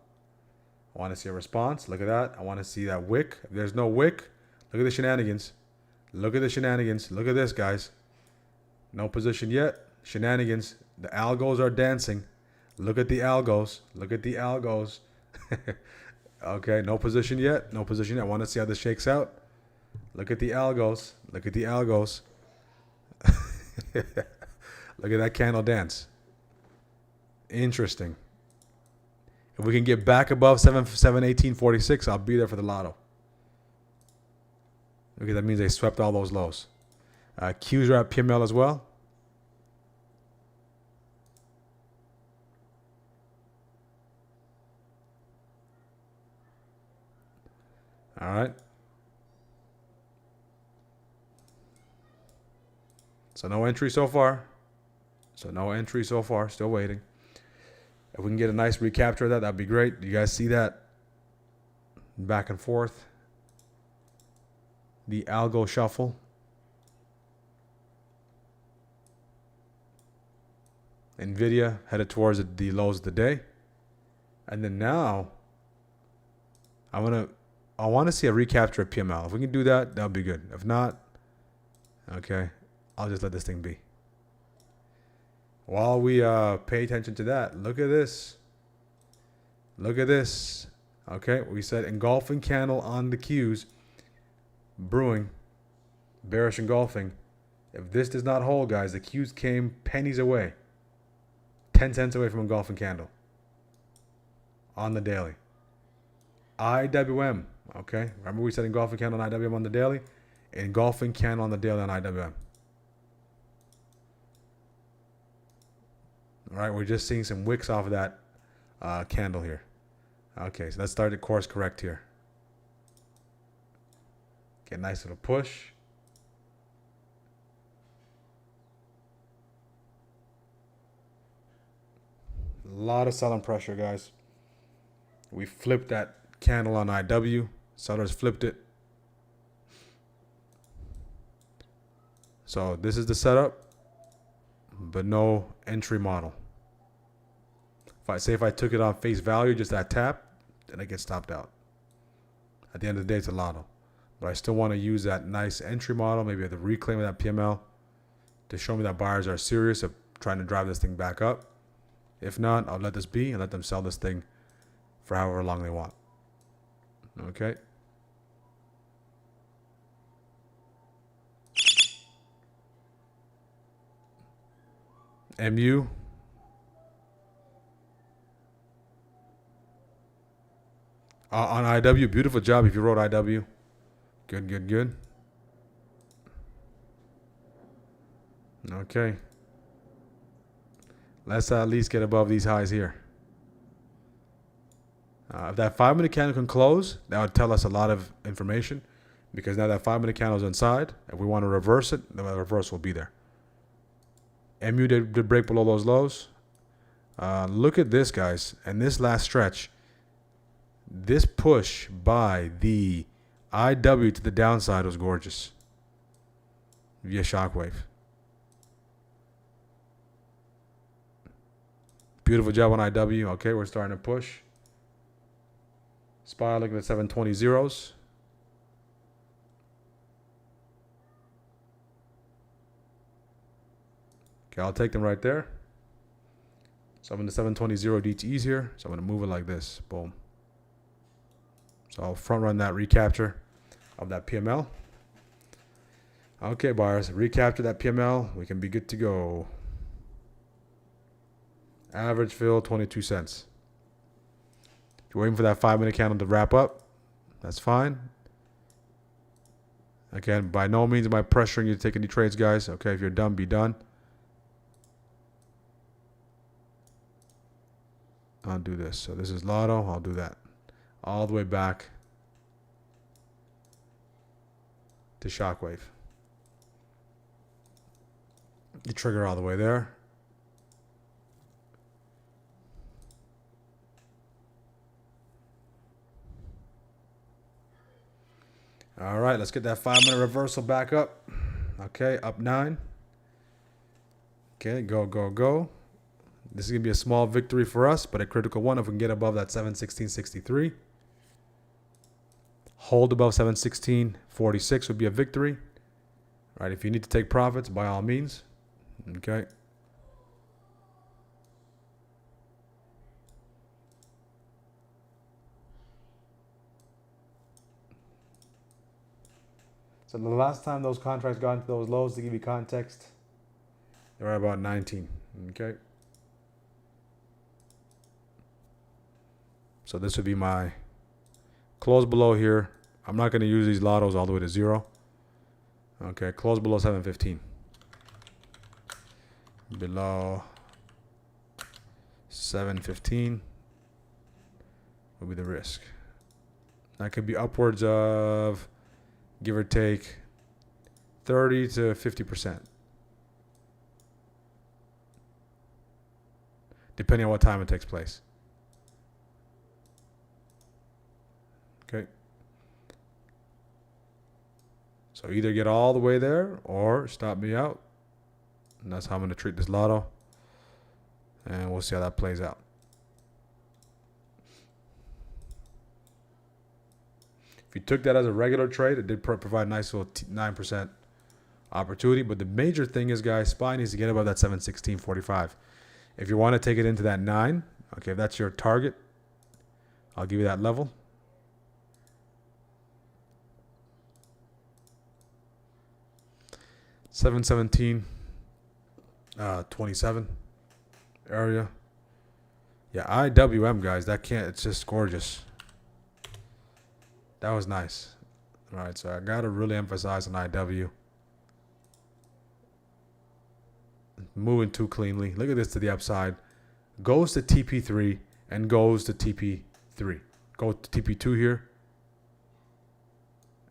I want to see a response. Look at that. I want to see that wick. If there's no wick, look at the shenanigans. Look at the shenanigans. Look at this, guys. No position yet. Shenanigans. The algos are dancing. Look at the algos. Look at the algos. Okay, no position yet. No position yet. I want to see how this shakes out. Look at the algos. Look at the algos. Look at that candle dance. Interesting. If we can get back above 718.46, I'll be there for the lotto. Okay, that means they swept all those lows. Qs are at PML as well. All right. So no entry so far. Still waiting. If we can get a nice recapture of that, that'd be great. You guys see that? Back and forth. The algo shuffle. Nvidia headed towards the lows of the day. And then now, I want to see a recapture of PML. If we can do that, that'll be good. If not, okay, I'll just let this thing be. While we pay attention to that, look at this. Look at this. Okay, we said engulfing candle on the Qs. Brewing. Bearish engulfing. If this does not hold, guys, the Qs came pennies away. 10 cents away from engulfing candle. On the daily. IWM. Okay, remember we said engulfing candle on IWM on the daily? Engulfing candle on the daily on IWM. All right, we're just seeing some wicks off of that candle here. Okay, so let's start the course correct here. Get a nice little push. A lot of selling pressure, guys. We flipped that candle on IW. Sellers flipped it. So this is the setup, but no entry model. If I took it on face value, just that tap, then I get stopped out. At the end of the day, it's a lotto. But I still want to use that nice entry model, maybe the reclaim of that PML, to show me that buyers are serious of trying to drive this thing back up. If not, I'll let this be and let them sell this thing for however long they want. Okay. MU. On IW, beautiful job if you wrote IW. Good, good, good. Okay. Let's at least get above these highs here. If that 5-minute candle can close, that would tell us a lot of information, because now that 5-minute candle is inside. If we want to reverse it, the reverse will be there. MU did break below those lows. Look at this, guys. And this last stretch, this push by the IW to the downside was gorgeous via shockwave. Beautiful job on IW. Okay, we're starting to push. SPY looking at 720 zeros. Okay, I'll take them right there. So I'm in the 720 DTEs here. So I'm going to move it like this. Boom. So I'll front run that recapture of that PML. Okay, buyers, recapture that PML. We can be good to go. Average fill, 22 cents. If you're waiting for that 5-minute candle to wrap up, that's fine. Again, by no means am I pressuring you to take any trades, guys. Okay, if you're done, be done. I'll do this. So this is Lotto. I'll do that. All the way back to shockwave. You trigger all the way there. All right, let's get that 5-minute reversal back up. Okay, up 9. Okay, go, go, go. This is going to be a small victory for us, but a critical one if we can get above that 716.63. Hold above 716.46 would be a victory. All right, if you need to take profits, by all means. Okay. So the last time those contracts got into those lows, to give you context, they were about 19. Okay. So this would be my close below here. I'm not going to use these lottos all the way to 0. Okay, close below 715. Below 715 will be the risk. That could be upwards of, give or take, 30 to 50%. Depending on what time it takes place. Okay. So either get all the way there or stop me out. And that's how I'm going to treat this lotto. And we'll see how that plays out. If you took that as a regular trade, it did provide a nice little 9% opportunity. But the major thing is, guys, SPY needs to get above that 716.45. If you want to take it into that 9, okay, if that's your target, I'll give you that level. $717.27 area. Yeah, IWM, guys, that can't. It's just gorgeous. That was nice. All right, so I gotta really emphasize on IW. Moving too cleanly. Look at this to the upside. Goes to TP3 and goes to TP3. Go to TP2 here.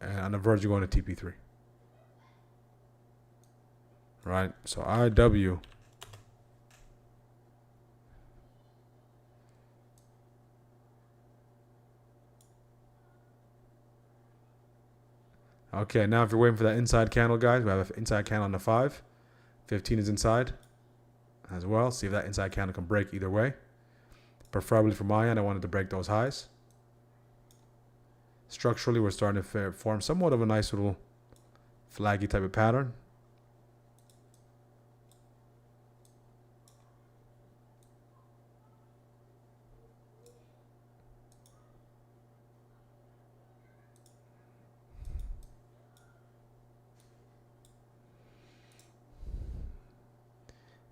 And on the verge of going to TP3. Right? So IW. Okay, now if you're waiting for that inside candle, guys, we have an inside candle on the 5. 15 is inside as well. See if that inside candle can break either way. Preferably from my end, I wanted to break those highs. Structurally, we're starting to form somewhat of a nice little flaggy type of pattern.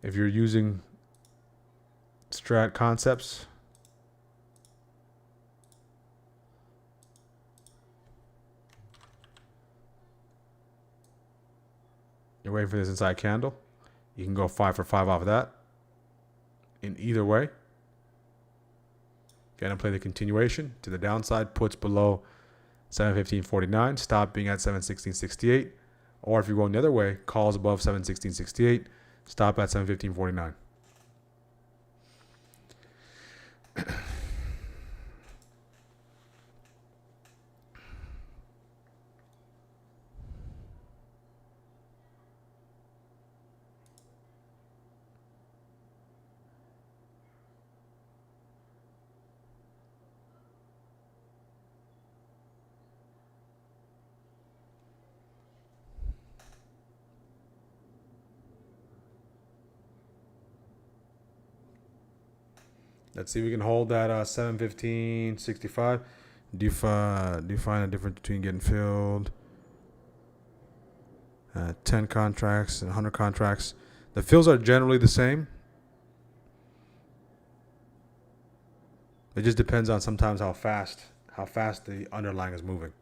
If you're using strat concepts, you're waiting for this inside candle, you can go 5 for 5 off of that in either way. Gonna play the continuation to the downside, puts below 715.49, stop being at 716.68, or if you're going the other way, calls above 716.68, stop at 715.49. Let's see if we can hold that 715.65. Do you find a difference between getting filled 10 contracts and 100 contracts? The fills are generally the same. It just depends on sometimes how fast the underlying is moving.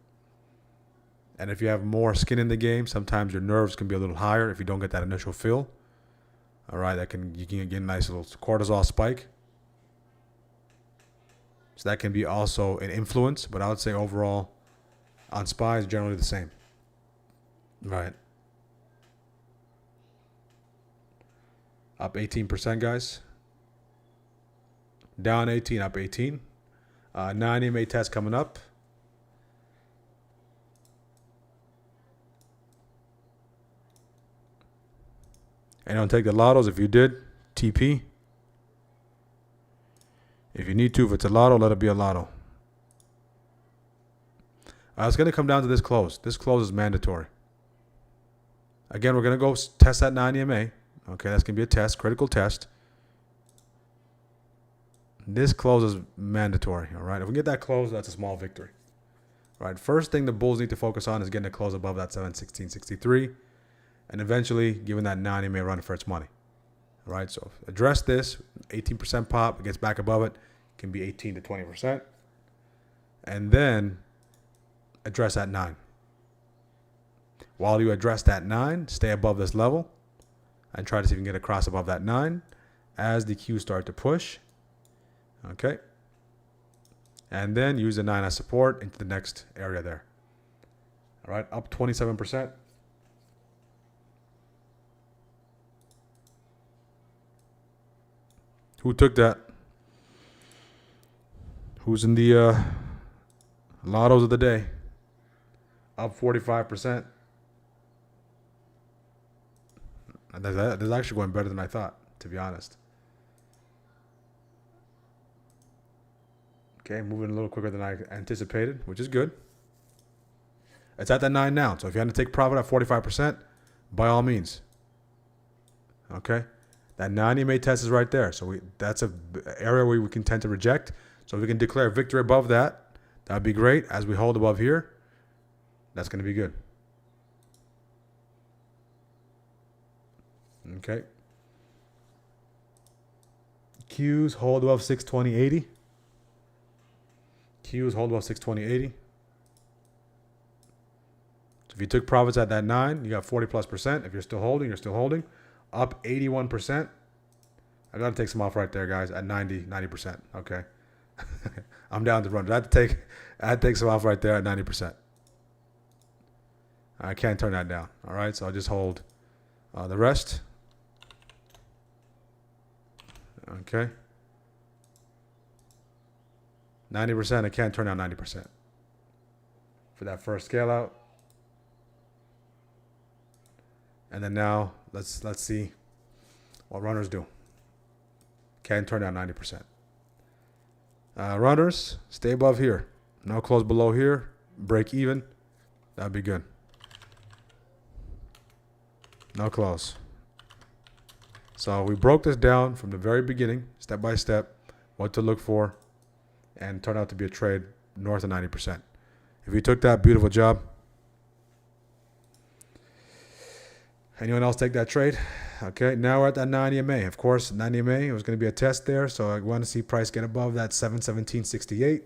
And if you have more skin in the game, sometimes your nerves can be a little higher if you don't get that initial fill. All right, you can get a nice little cortisol spike. So that can be also an influence, but I would say overall on SPY is generally the same. Right. Up 18%, guys. Down 18, up 18. 9 EMA test coming up. And don't take the lottos. If you did, TP. If you need to, if it's a lotto, let it be a lotto. It's going to come down to this close. This close is mandatory. Again, we're going to go test that 9 EMA. Okay, that's going to be a test, critical test. This close is mandatory, all right? If we get that close, that's a small victory. All right, first thing the bulls need to focus on is getting a close above that 716.63 and eventually giving that 9 EMA run for its money. All right, so address this, 18% pop, it gets back above it, can be 18 to 20%. And then address that 9. While you address that 9, stay above this level and try to see if you can get across above that 9 as the Qs start to push. Okay. And then use the 9 as support into the next area there. All right, up 27%. Who took that? Who's in the lottos of the day? Up 45%. That's actually going better than I thought, to be honest. Okay, moving a little quicker than I anticipated, which is good. It's at that 9 now. So if you had to take profit at 45%, by all means. Okay, that 90 EMA test is right there. So that's a area where we can tend to reject. So if we can declare victory above that, that'd be great. As we hold above here, that's going to be good. Okay. Qs hold above 620.80. Qs hold above 620.80. So if you took profits at that 9, you got 40+%. If you're still holding, you're still holding. Up 81%. I got to take some off right there, guys, at 90%. Okay. I'm down to run. I had to take some off right there at 90%. I can't turn that down. All right. So I'll just hold the rest. Okay. 90%. I can't turn down 90% for that first scale out. And then now let's see what runners do. Can't turn down 90%. Runners, stay above here. No close below here. Break even. That'd be good. No close. So we broke this down from the very beginning, step by step, what to look for, and turned out to be a trade north of 90%. If you took that, beautiful job. Anyone else take that trade? Okay, now we're at that 9 EMA. Of course, 9 EMA, it was going to be a test there, so I want to see price get above that 717.68.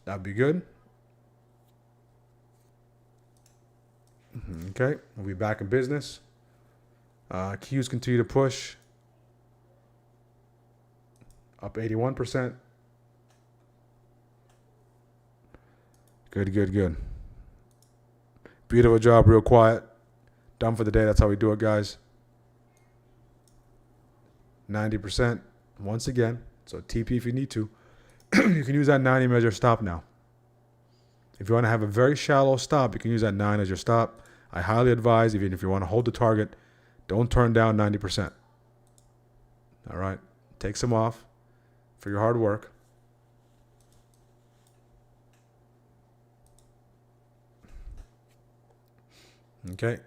That'd be good. Okay, we'll be back in business. Qs continue to push. Up 81%. Good. Beautiful job, real quiet. Done for the day. That's how we do it, guys. 90% once again. So TP if you need to. You can use that 90 as your stop now. If you want to have a very shallow stop, you can use that 9 as your stop. I highly advise, even if you want to hold the target, don't turn down 90%. All right. Take some off for your hard work. Okay.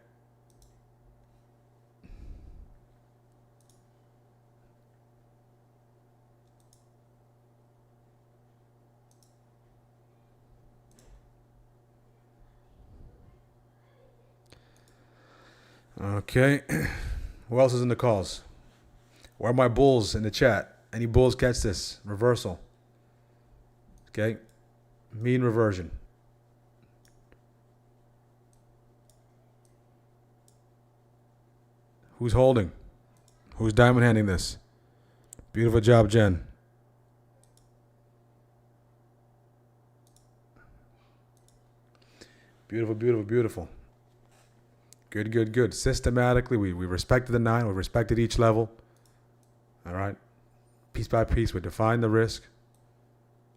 Okay. Who else is in the calls? Where are my bulls in the chat? Any bulls catch this? Reversal. Okay. Mean reversion. Who's holding? Who's diamond handing this? Beautiful job, Jen. Beautiful. Good. Systematically, we respected the 9. We respected each level. All right. Piece by piece, we define the risk.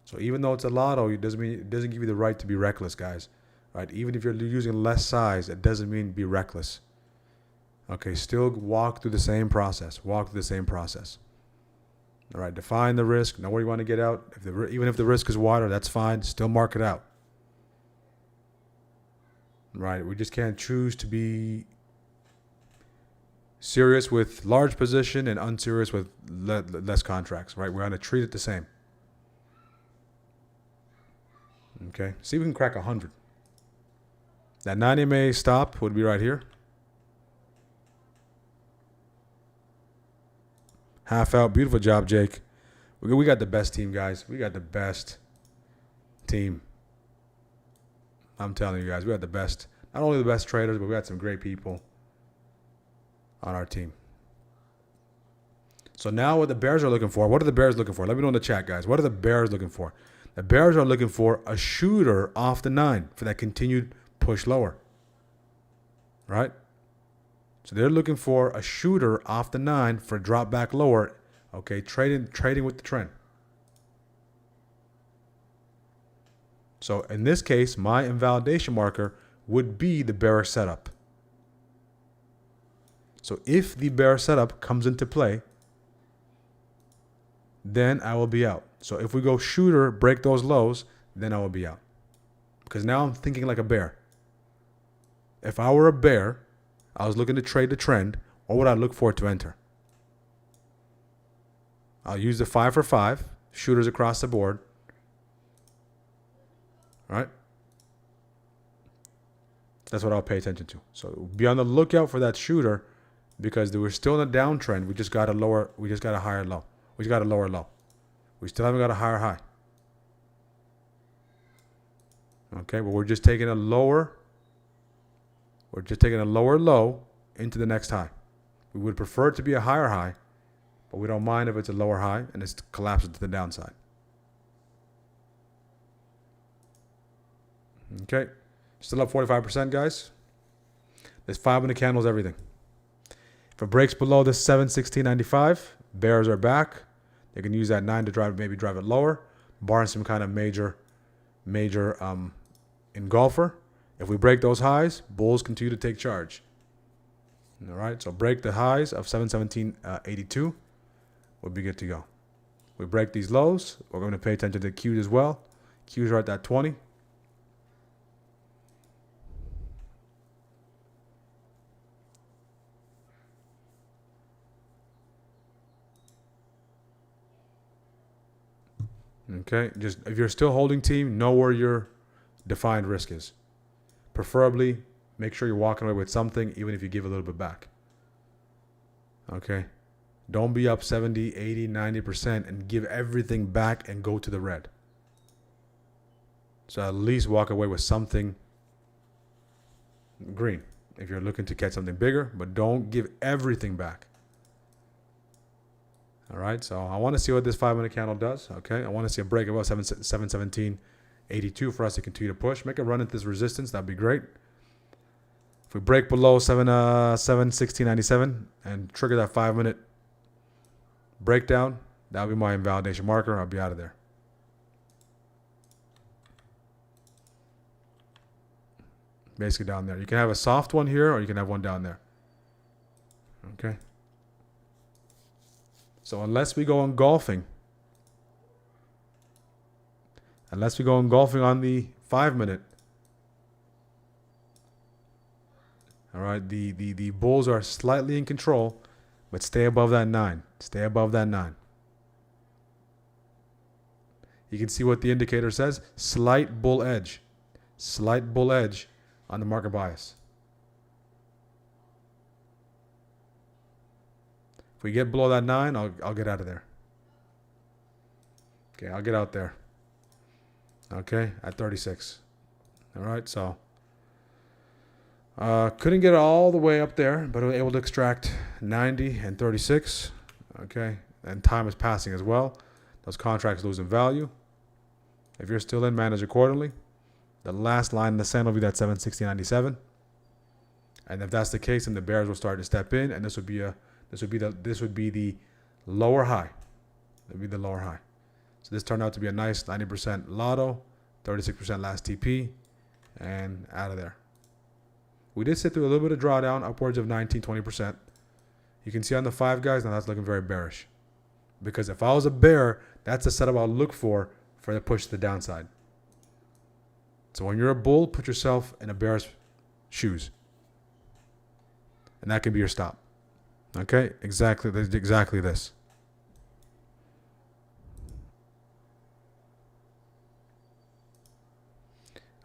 So even though it's a lotto, it doesn't give you the right to be reckless, guys. Right? Even if you're using less size, it doesn't mean be reckless. Okay, still walk through the same process. All right, define the risk. Know where you want to get out. Even if the risk is wider, that's fine. Still mark it out. Right, we just can't choose to be serious with large position and unserious with less contracts. Right, we're going to treat it the same. Okay, see if we can crack 100. That 9 EMA stop would be right here. Half out. Beautiful job, Jake. We got the best team, guys. We got the best team. I'm telling you guys, we got the best. Not only the best traders, but we got some great people on our team. So now what the Bears are looking for. What are the Bears looking for? Let me know in the chat, guys. What are the Bears looking for? The Bears are looking for a shooter off the 9 for that continued push lower. Right? So they're looking for a shooter off the 9 for drop back lower. Okay, trading with the trend. So in this case, my invalidation marker would be the bearish setup. So if the bearish setup comes into play, then I will be out. So if we go shooter, break those lows, then I will be out. Because now I'm thinking like a bear. If I were a bear, I was looking to trade the trend, what would I look for to enter? I'll use the 5 for 5, shooters across the board. All right? That's what I'll pay attention to. So be on the lookout for that shooter, because we're still in a downtrend. We just got a higher low. We just got a lower low. We still haven't got a higher high. Okay, but we're just taking a lower low into the next high. We would prefer it to be a higher high, but we don't mind if it's a lower high and it's collapsing to the downside. Okay, still up 45%, guys. This 5-minute candle is everything. If it breaks below this 716.95, bears are back. They can use that 9 to maybe drive it lower, barring some kind of major engulfer. If we break those highs, bulls continue to take charge. All right, so break the highs of 717.82, we'll be good to go. We break these lows, we're going to pay attention to the Qs as well. Qs are at that 20. Okay, just if you're still holding team, know where your defined risk is. Preferably, make sure you're walking away with something, even if you give a little bit back. Okay, don't be up 70, 80, 90% and give everything back and go to the red. So at least walk away with something green if you're looking to catch something bigger, but don't give everything back. All right, so I want to see what this 5-minute candle does. Okay, I want to see a break above 717.82 for us to continue to push. Make a run at this resistance. That'd be great. If we break below 716.97 and trigger that 5-minute breakdown, that'll be my invalidation marker. I'll be out of there. Basically down there. You can have a soft one here, or you can have one down there. Okay. So unless we go engulfing on the 5-minute, all right, the bulls are slightly in control, but stay above that 9. Stay above that 9. You can see what the indicator says. Slight bull edge. Slight bull edge on the market bias. If we get below that 9, I'll get out of there. Okay, I'll get out there. Okay, at 36. All right, so couldn't get all the way up there, but I was able to extract 90 and 36. Okay, and time is passing as well. Those contracts losing value. If you're still in, manage accordingly. The last line in the sand will be that 760.97. And if that's the case, then the bears will start to step in, and this would be the lower high. That would be the lower high. So this turned out to be a nice 90% lotto, 36% last TP, and out of there. We did sit through a little bit of drawdown, upwards of 19, 20%. You can see on the 5 guys, now that's looking very bearish. Because if I was a bear, that's the setup I'll look for the push to the downside. So when you're a bull, put yourself in a bear's shoes. And that can be your stop. Okay, exactly this.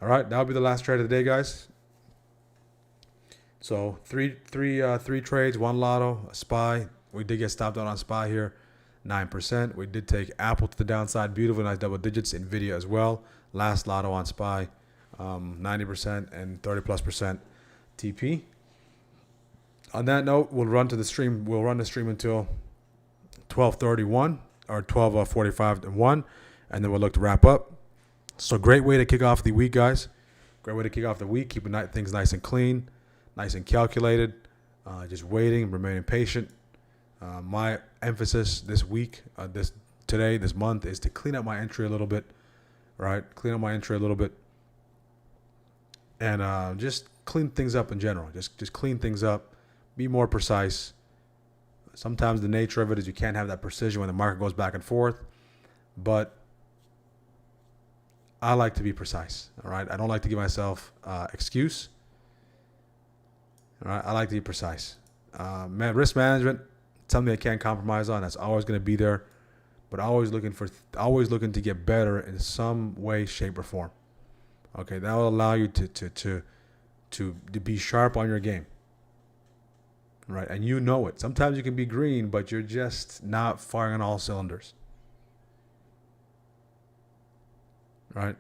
All right, that'll be the last trade of the day, guys. So three trades, 1 lotto, a SPY. We did get stopped out on SPY here, 9%. We did take Apple to the downside, beautiful, nice double digits. Nvidia as well. Last lotto on SPY, 90% and 30+% TP. On that note, we'll run the stream until 12:31 or 12:45 and then we'll look to wrap up. So great way to kick off the week, guys. Great way to kick off the week. Keeping things nice and clean, nice and calculated. Just waiting, remaining patient. My emphasis this week, this month, is to clean up my entry a little bit. Right, clean up my entry a little bit, and just clean things up in general. Just clean things up. Be more precise. Sometimes the nature of it is you can't have that precision when the market goes back and forth. But I like to be precise. All right. I don't like to give myself excuse. All right, I like to be precise. Risk management, something I can't compromise on. That's always going to be there, but always looking to get better in some way, shape, or form. Okay, that will allow you to be sharp on your game. Right, and you know it. Sometimes you can be green, but you're just not firing on all cylinders. Right?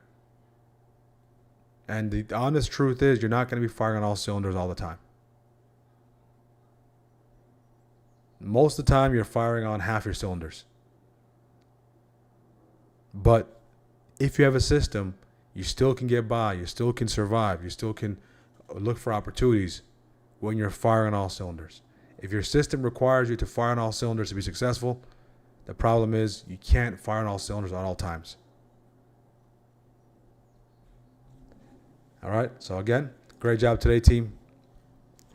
And the honest truth is you're not going to be firing on all cylinders all the time. Most of the time you're firing on half your cylinders. But if you have a system, you still can get by, you still can survive, you still can look for opportunities when you're firing on all cylinders. If your system requires you to fire on all cylinders to be successful, the problem is you can't fire on all cylinders at all times. All right, so again, great job today, team.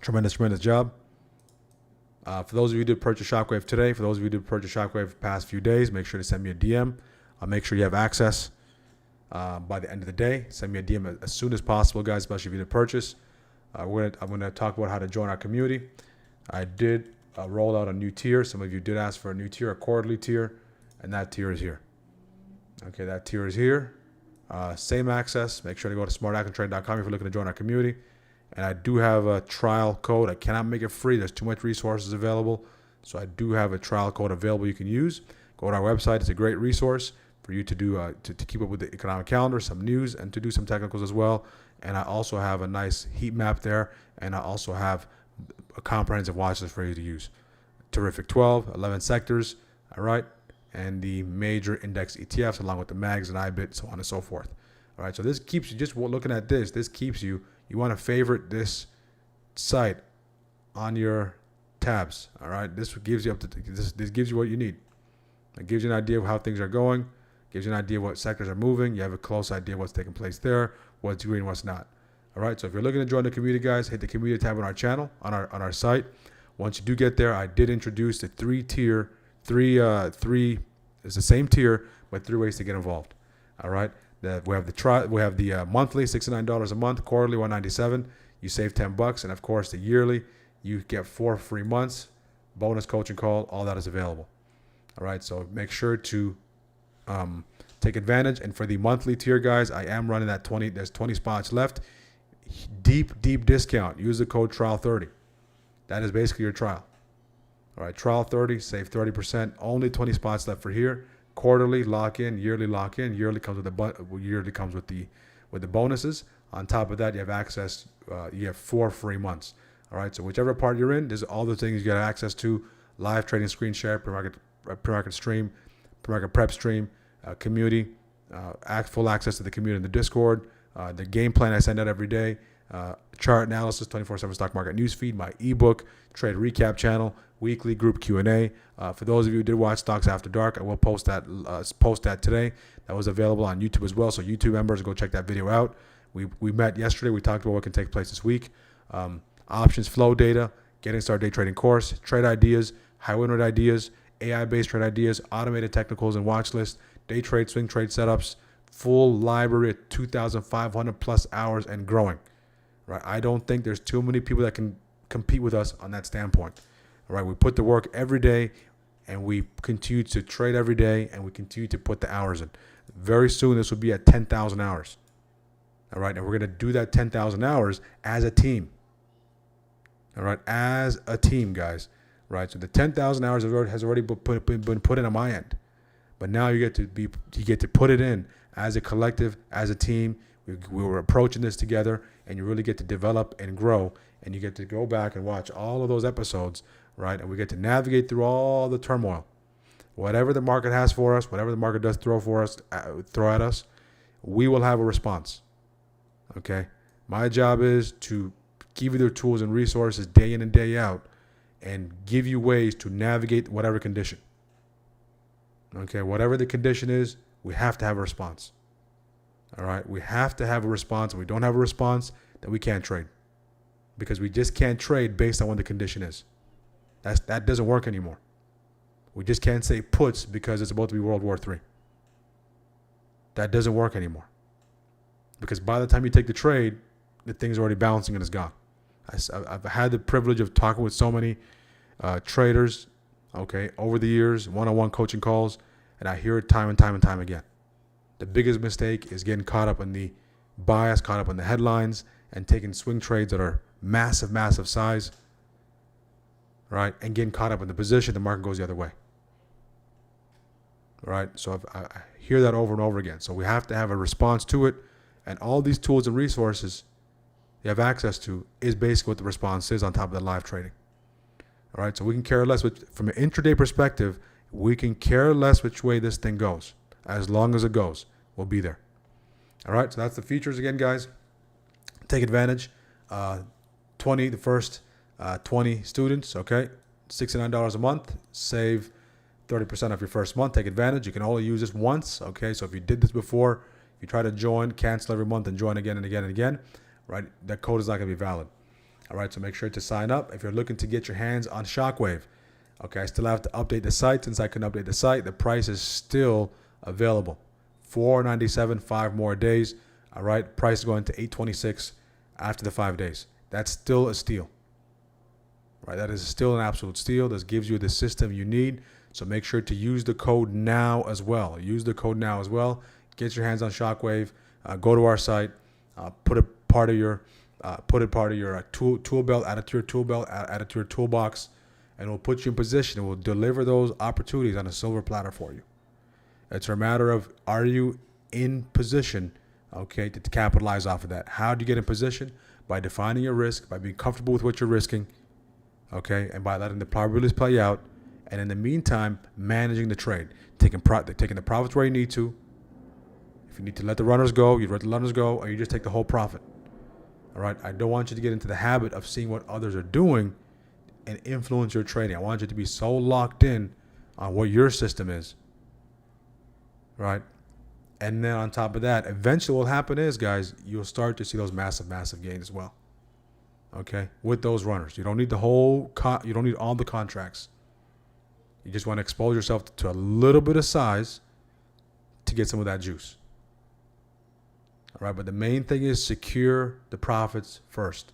Tremendous job. For those of you who did purchase Shockwave today, for those of you who did purchase Shockwave the past few days, make sure to send me a DM. I'll make sure you have access by the end of the day. Send me a DM as soon as possible, guys, especially if you did purchase. I'm going to talk about how to join our community. I did roll out a new tier. Some of you did ask for a new tier, a quarterly tier, and that tier is here. Okay, that tier is here. Same access. Make sure to go to smartactiontrade.com if you're looking to join our community. And I do have a trial code. I cannot make it free. There's too much resources available. So I do have a trial code available you can use. Go to our website. It's a great resource for you to do to keep up with the economic calendar, some news, and to do some technicals as well. And I also have a nice heat map there. And I also have a comprehensive watch list for you to use. Terrific 12, 11 sectors, all right? And the major index ETFs along with the MAGs and IBIT, so on and so forth. All right, so this keeps you, just looking at this keeps you want to favorite this site on your tabs, all right? This gives you this gives you what you need. It gives you an idea of how things are going, gives you an idea of what sectors are moving. You have a close idea of what's taking place there, what's green, what's not. All right, so if you're looking to join the community, guys, hit the community tab on our channel, on our site. Once you do get there, I did introduce the three, it's the same tier, but 3 ways to get involved. All right, we have the monthly, $69 a month, quarterly, $197. You save $10, and of course the yearly, you get 4 free months, bonus coaching call, all that is available. All right, so make sure to take advantage. And for the monthly tier, guys, I am running that 20. There's 20 spots left. Deep discount. Use the code trial30. That is basically your trial. All right, trial 30, save 30%. Only 20 spots left for here. Quarterly lock in, yearly lock in. Yearly comes with the bonuses. On top of that, you have access. You have 4 free months. All right, so whichever part you're in, there's all the things you got access to: live trading, screen share, pre-market stream, pre-market prep stream, community, full access to the community in the Discord. The game plan I send out every day, chart analysis, 24/7 stock market newsfeed, my ebook, trade recap channel, weekly group Q&A. For those of you who did watch Stocks After Dark, I will post that today. That was available on YouTube as well, so YouTube members, go check that video out. We met yesterday. We talked about what can take place this week. Options flow data, getting started day trading course, trade ideas, high win rate ideas, AI-based trade ideas, automated technicals and watch list, day trade, swing trade setups, full library at 2,500 plus hours and growing. Right? I don't think there's too many people that can compete with us on that standpoint. All right, we put the work every day, and we continue to trade every day, and we continue to put the hours in. Very soon, this will be at 10,000 hours. All right, and we're going to do that 10,000 hours as a team. All right, as a team, guys. Right, so the 10,000 hours has already been put in on my end, but now you get to put it in as a collective, as a team. We were approaching this together, and you really get to develop and grow, and you get to go back and watch all of those episodes, right? And we get to navigate through all the turmoil. Whatever the market has for us, whatever the market does throw at us, we will have a response. Okay? My job is to give you the tools and resources day in and day out and give you ways to navigate whatever condition. Okay? Whatever the condition is, we have to have a response. All right? We have to have a response. If we don't have a response, then we can't trade. Because we just can't trade based on what the condition is. That doesn't work anymore. We just can't say puts because it's about to be World War III. That doesn't work anymore. Because by the time you take the trade, the thing's already bouncing and it's gone. I've had the privilege of talking with so many traders, okay, over the years, one-on-one coaching calls, and I hear it time and time and time again. The biggest mistake is getting caught up in the bias, caught up in the headlines, and taking swing trades that are massive, massive size, right, and getting caught up in the position, the market goes the other way. Right, so I hear that over and over again. So we have to have a response to it, and all these tools and resources you have access to is basically what the response is on top of the live trading. All right, so we can care less from an intraday perspective. We can care less which way this thing goes. As long as it goes, we'll be there. All right, so that's the features again, guys. Take advantage. The first 20 students, okay, $69 a month. Save 30% off your first month. Take advantage. You can only use this once, okay? So if you did this before, if you try to join, cancel every month and join again and again and again, right, that code is not going to be valid. All right, so make sure to sign up. If you're looking to get your hands on Shockwave, okay, I still have to update the site. Since I couldn't update the site, the price is still available. $497, 5 more days. All right, price is going to $826 after the 5 days. That's still a steal. Right, that is still an absolute steal. This gives you the system you need. So make sure to use the code now as well. Use the code now as well. Get your hands on Shockwave. Go to our site. Put it part of your tool belt. Add it to your tool belt. Add it to your toolbox, and it will put you in position. It will deliver those opportunities on a silver platter for you. It's a matter of, are you in position, okay, to capitalize off of that? How do you get in position? By defining your risk, by being comfortable with what you're risking, okay, and by letting the probabilities play out. And in the meantime, managing the trade, taking the profits where you need to. If you need to let the runners go, you let the runners go, or you just take the whole profit. All right. I don't want you to get into the habit of seeing what others are doing and influence your trading. I want you to be so locked in on what your system is. Right. And then on top of that, eventually what will happen is, guys, you'll start to see those massive, massive gains as well. Okay. With those runners, you don't need you don't need all the contracts. You just want to expose yourself to a little bit of size to get some of that juice. All right, but the main thing is secure the profits first.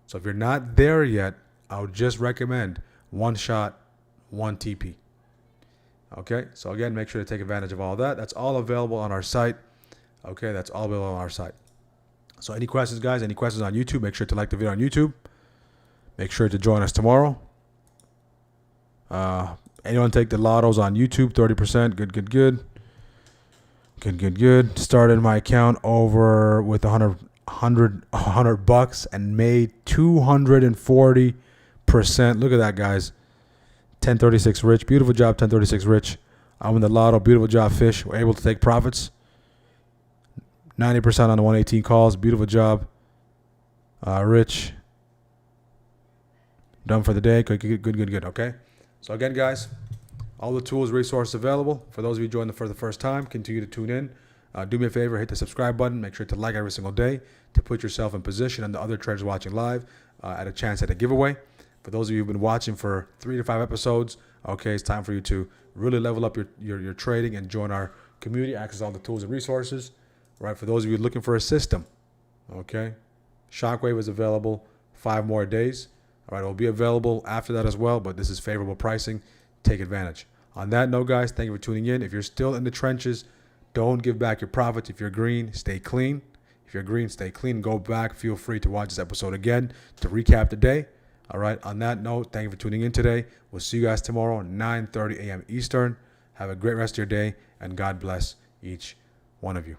So if you're not there yet, I would just recommend one shot, one TP. Okay, so again, make sure to take advantage of all that. That's all available on our site. Okay, that's all available on our site. So any questions, guys? Any questions on YouTube? Make sure to like the video on YouTube. Make sure to join us tomorrow. Anyone take the lottos on YouTube? 30%. Good. Started my account over with $100 and made 240%. Look at that, guys. 1036 rich. Beautiful job, 1036 rich. I'm in the lotto. Beautiful job, Fish. We're able to take profits. 90% on the 118 calls. Beautiful job, Rich. Done for the day. Good. Okay. So again, guys, all the tools, resources available. For those of you joining for the first time, continue to tune in. Do me a favor, hit the subscribe button. Make sure to like every single day to put yourself in position and the other traders watching live at a chance at a giveaway. For those of you who've been watching for 3 to 5 episodes, okay, it's time for you to really level up your trading and join our community, access all the tools and resources. Right? For those of you looking for a system, okay, Shockwave is available 5 more days. All right, it will be available after that as well, but this is favorable pricing. Take advantage. On that note, guys, thank you for tuning in. If you're still in the trenches, don't give back your profits. If you're green, stay clean. If you're green, stay clean. Go back. Feel free to watch this episode again to recap the day. All right, on that note, thank you for tuning in today. We'll see you guys tomorrow, 9:30 a.m. Eastern. Have a great rest of your day, and God bless each one of you.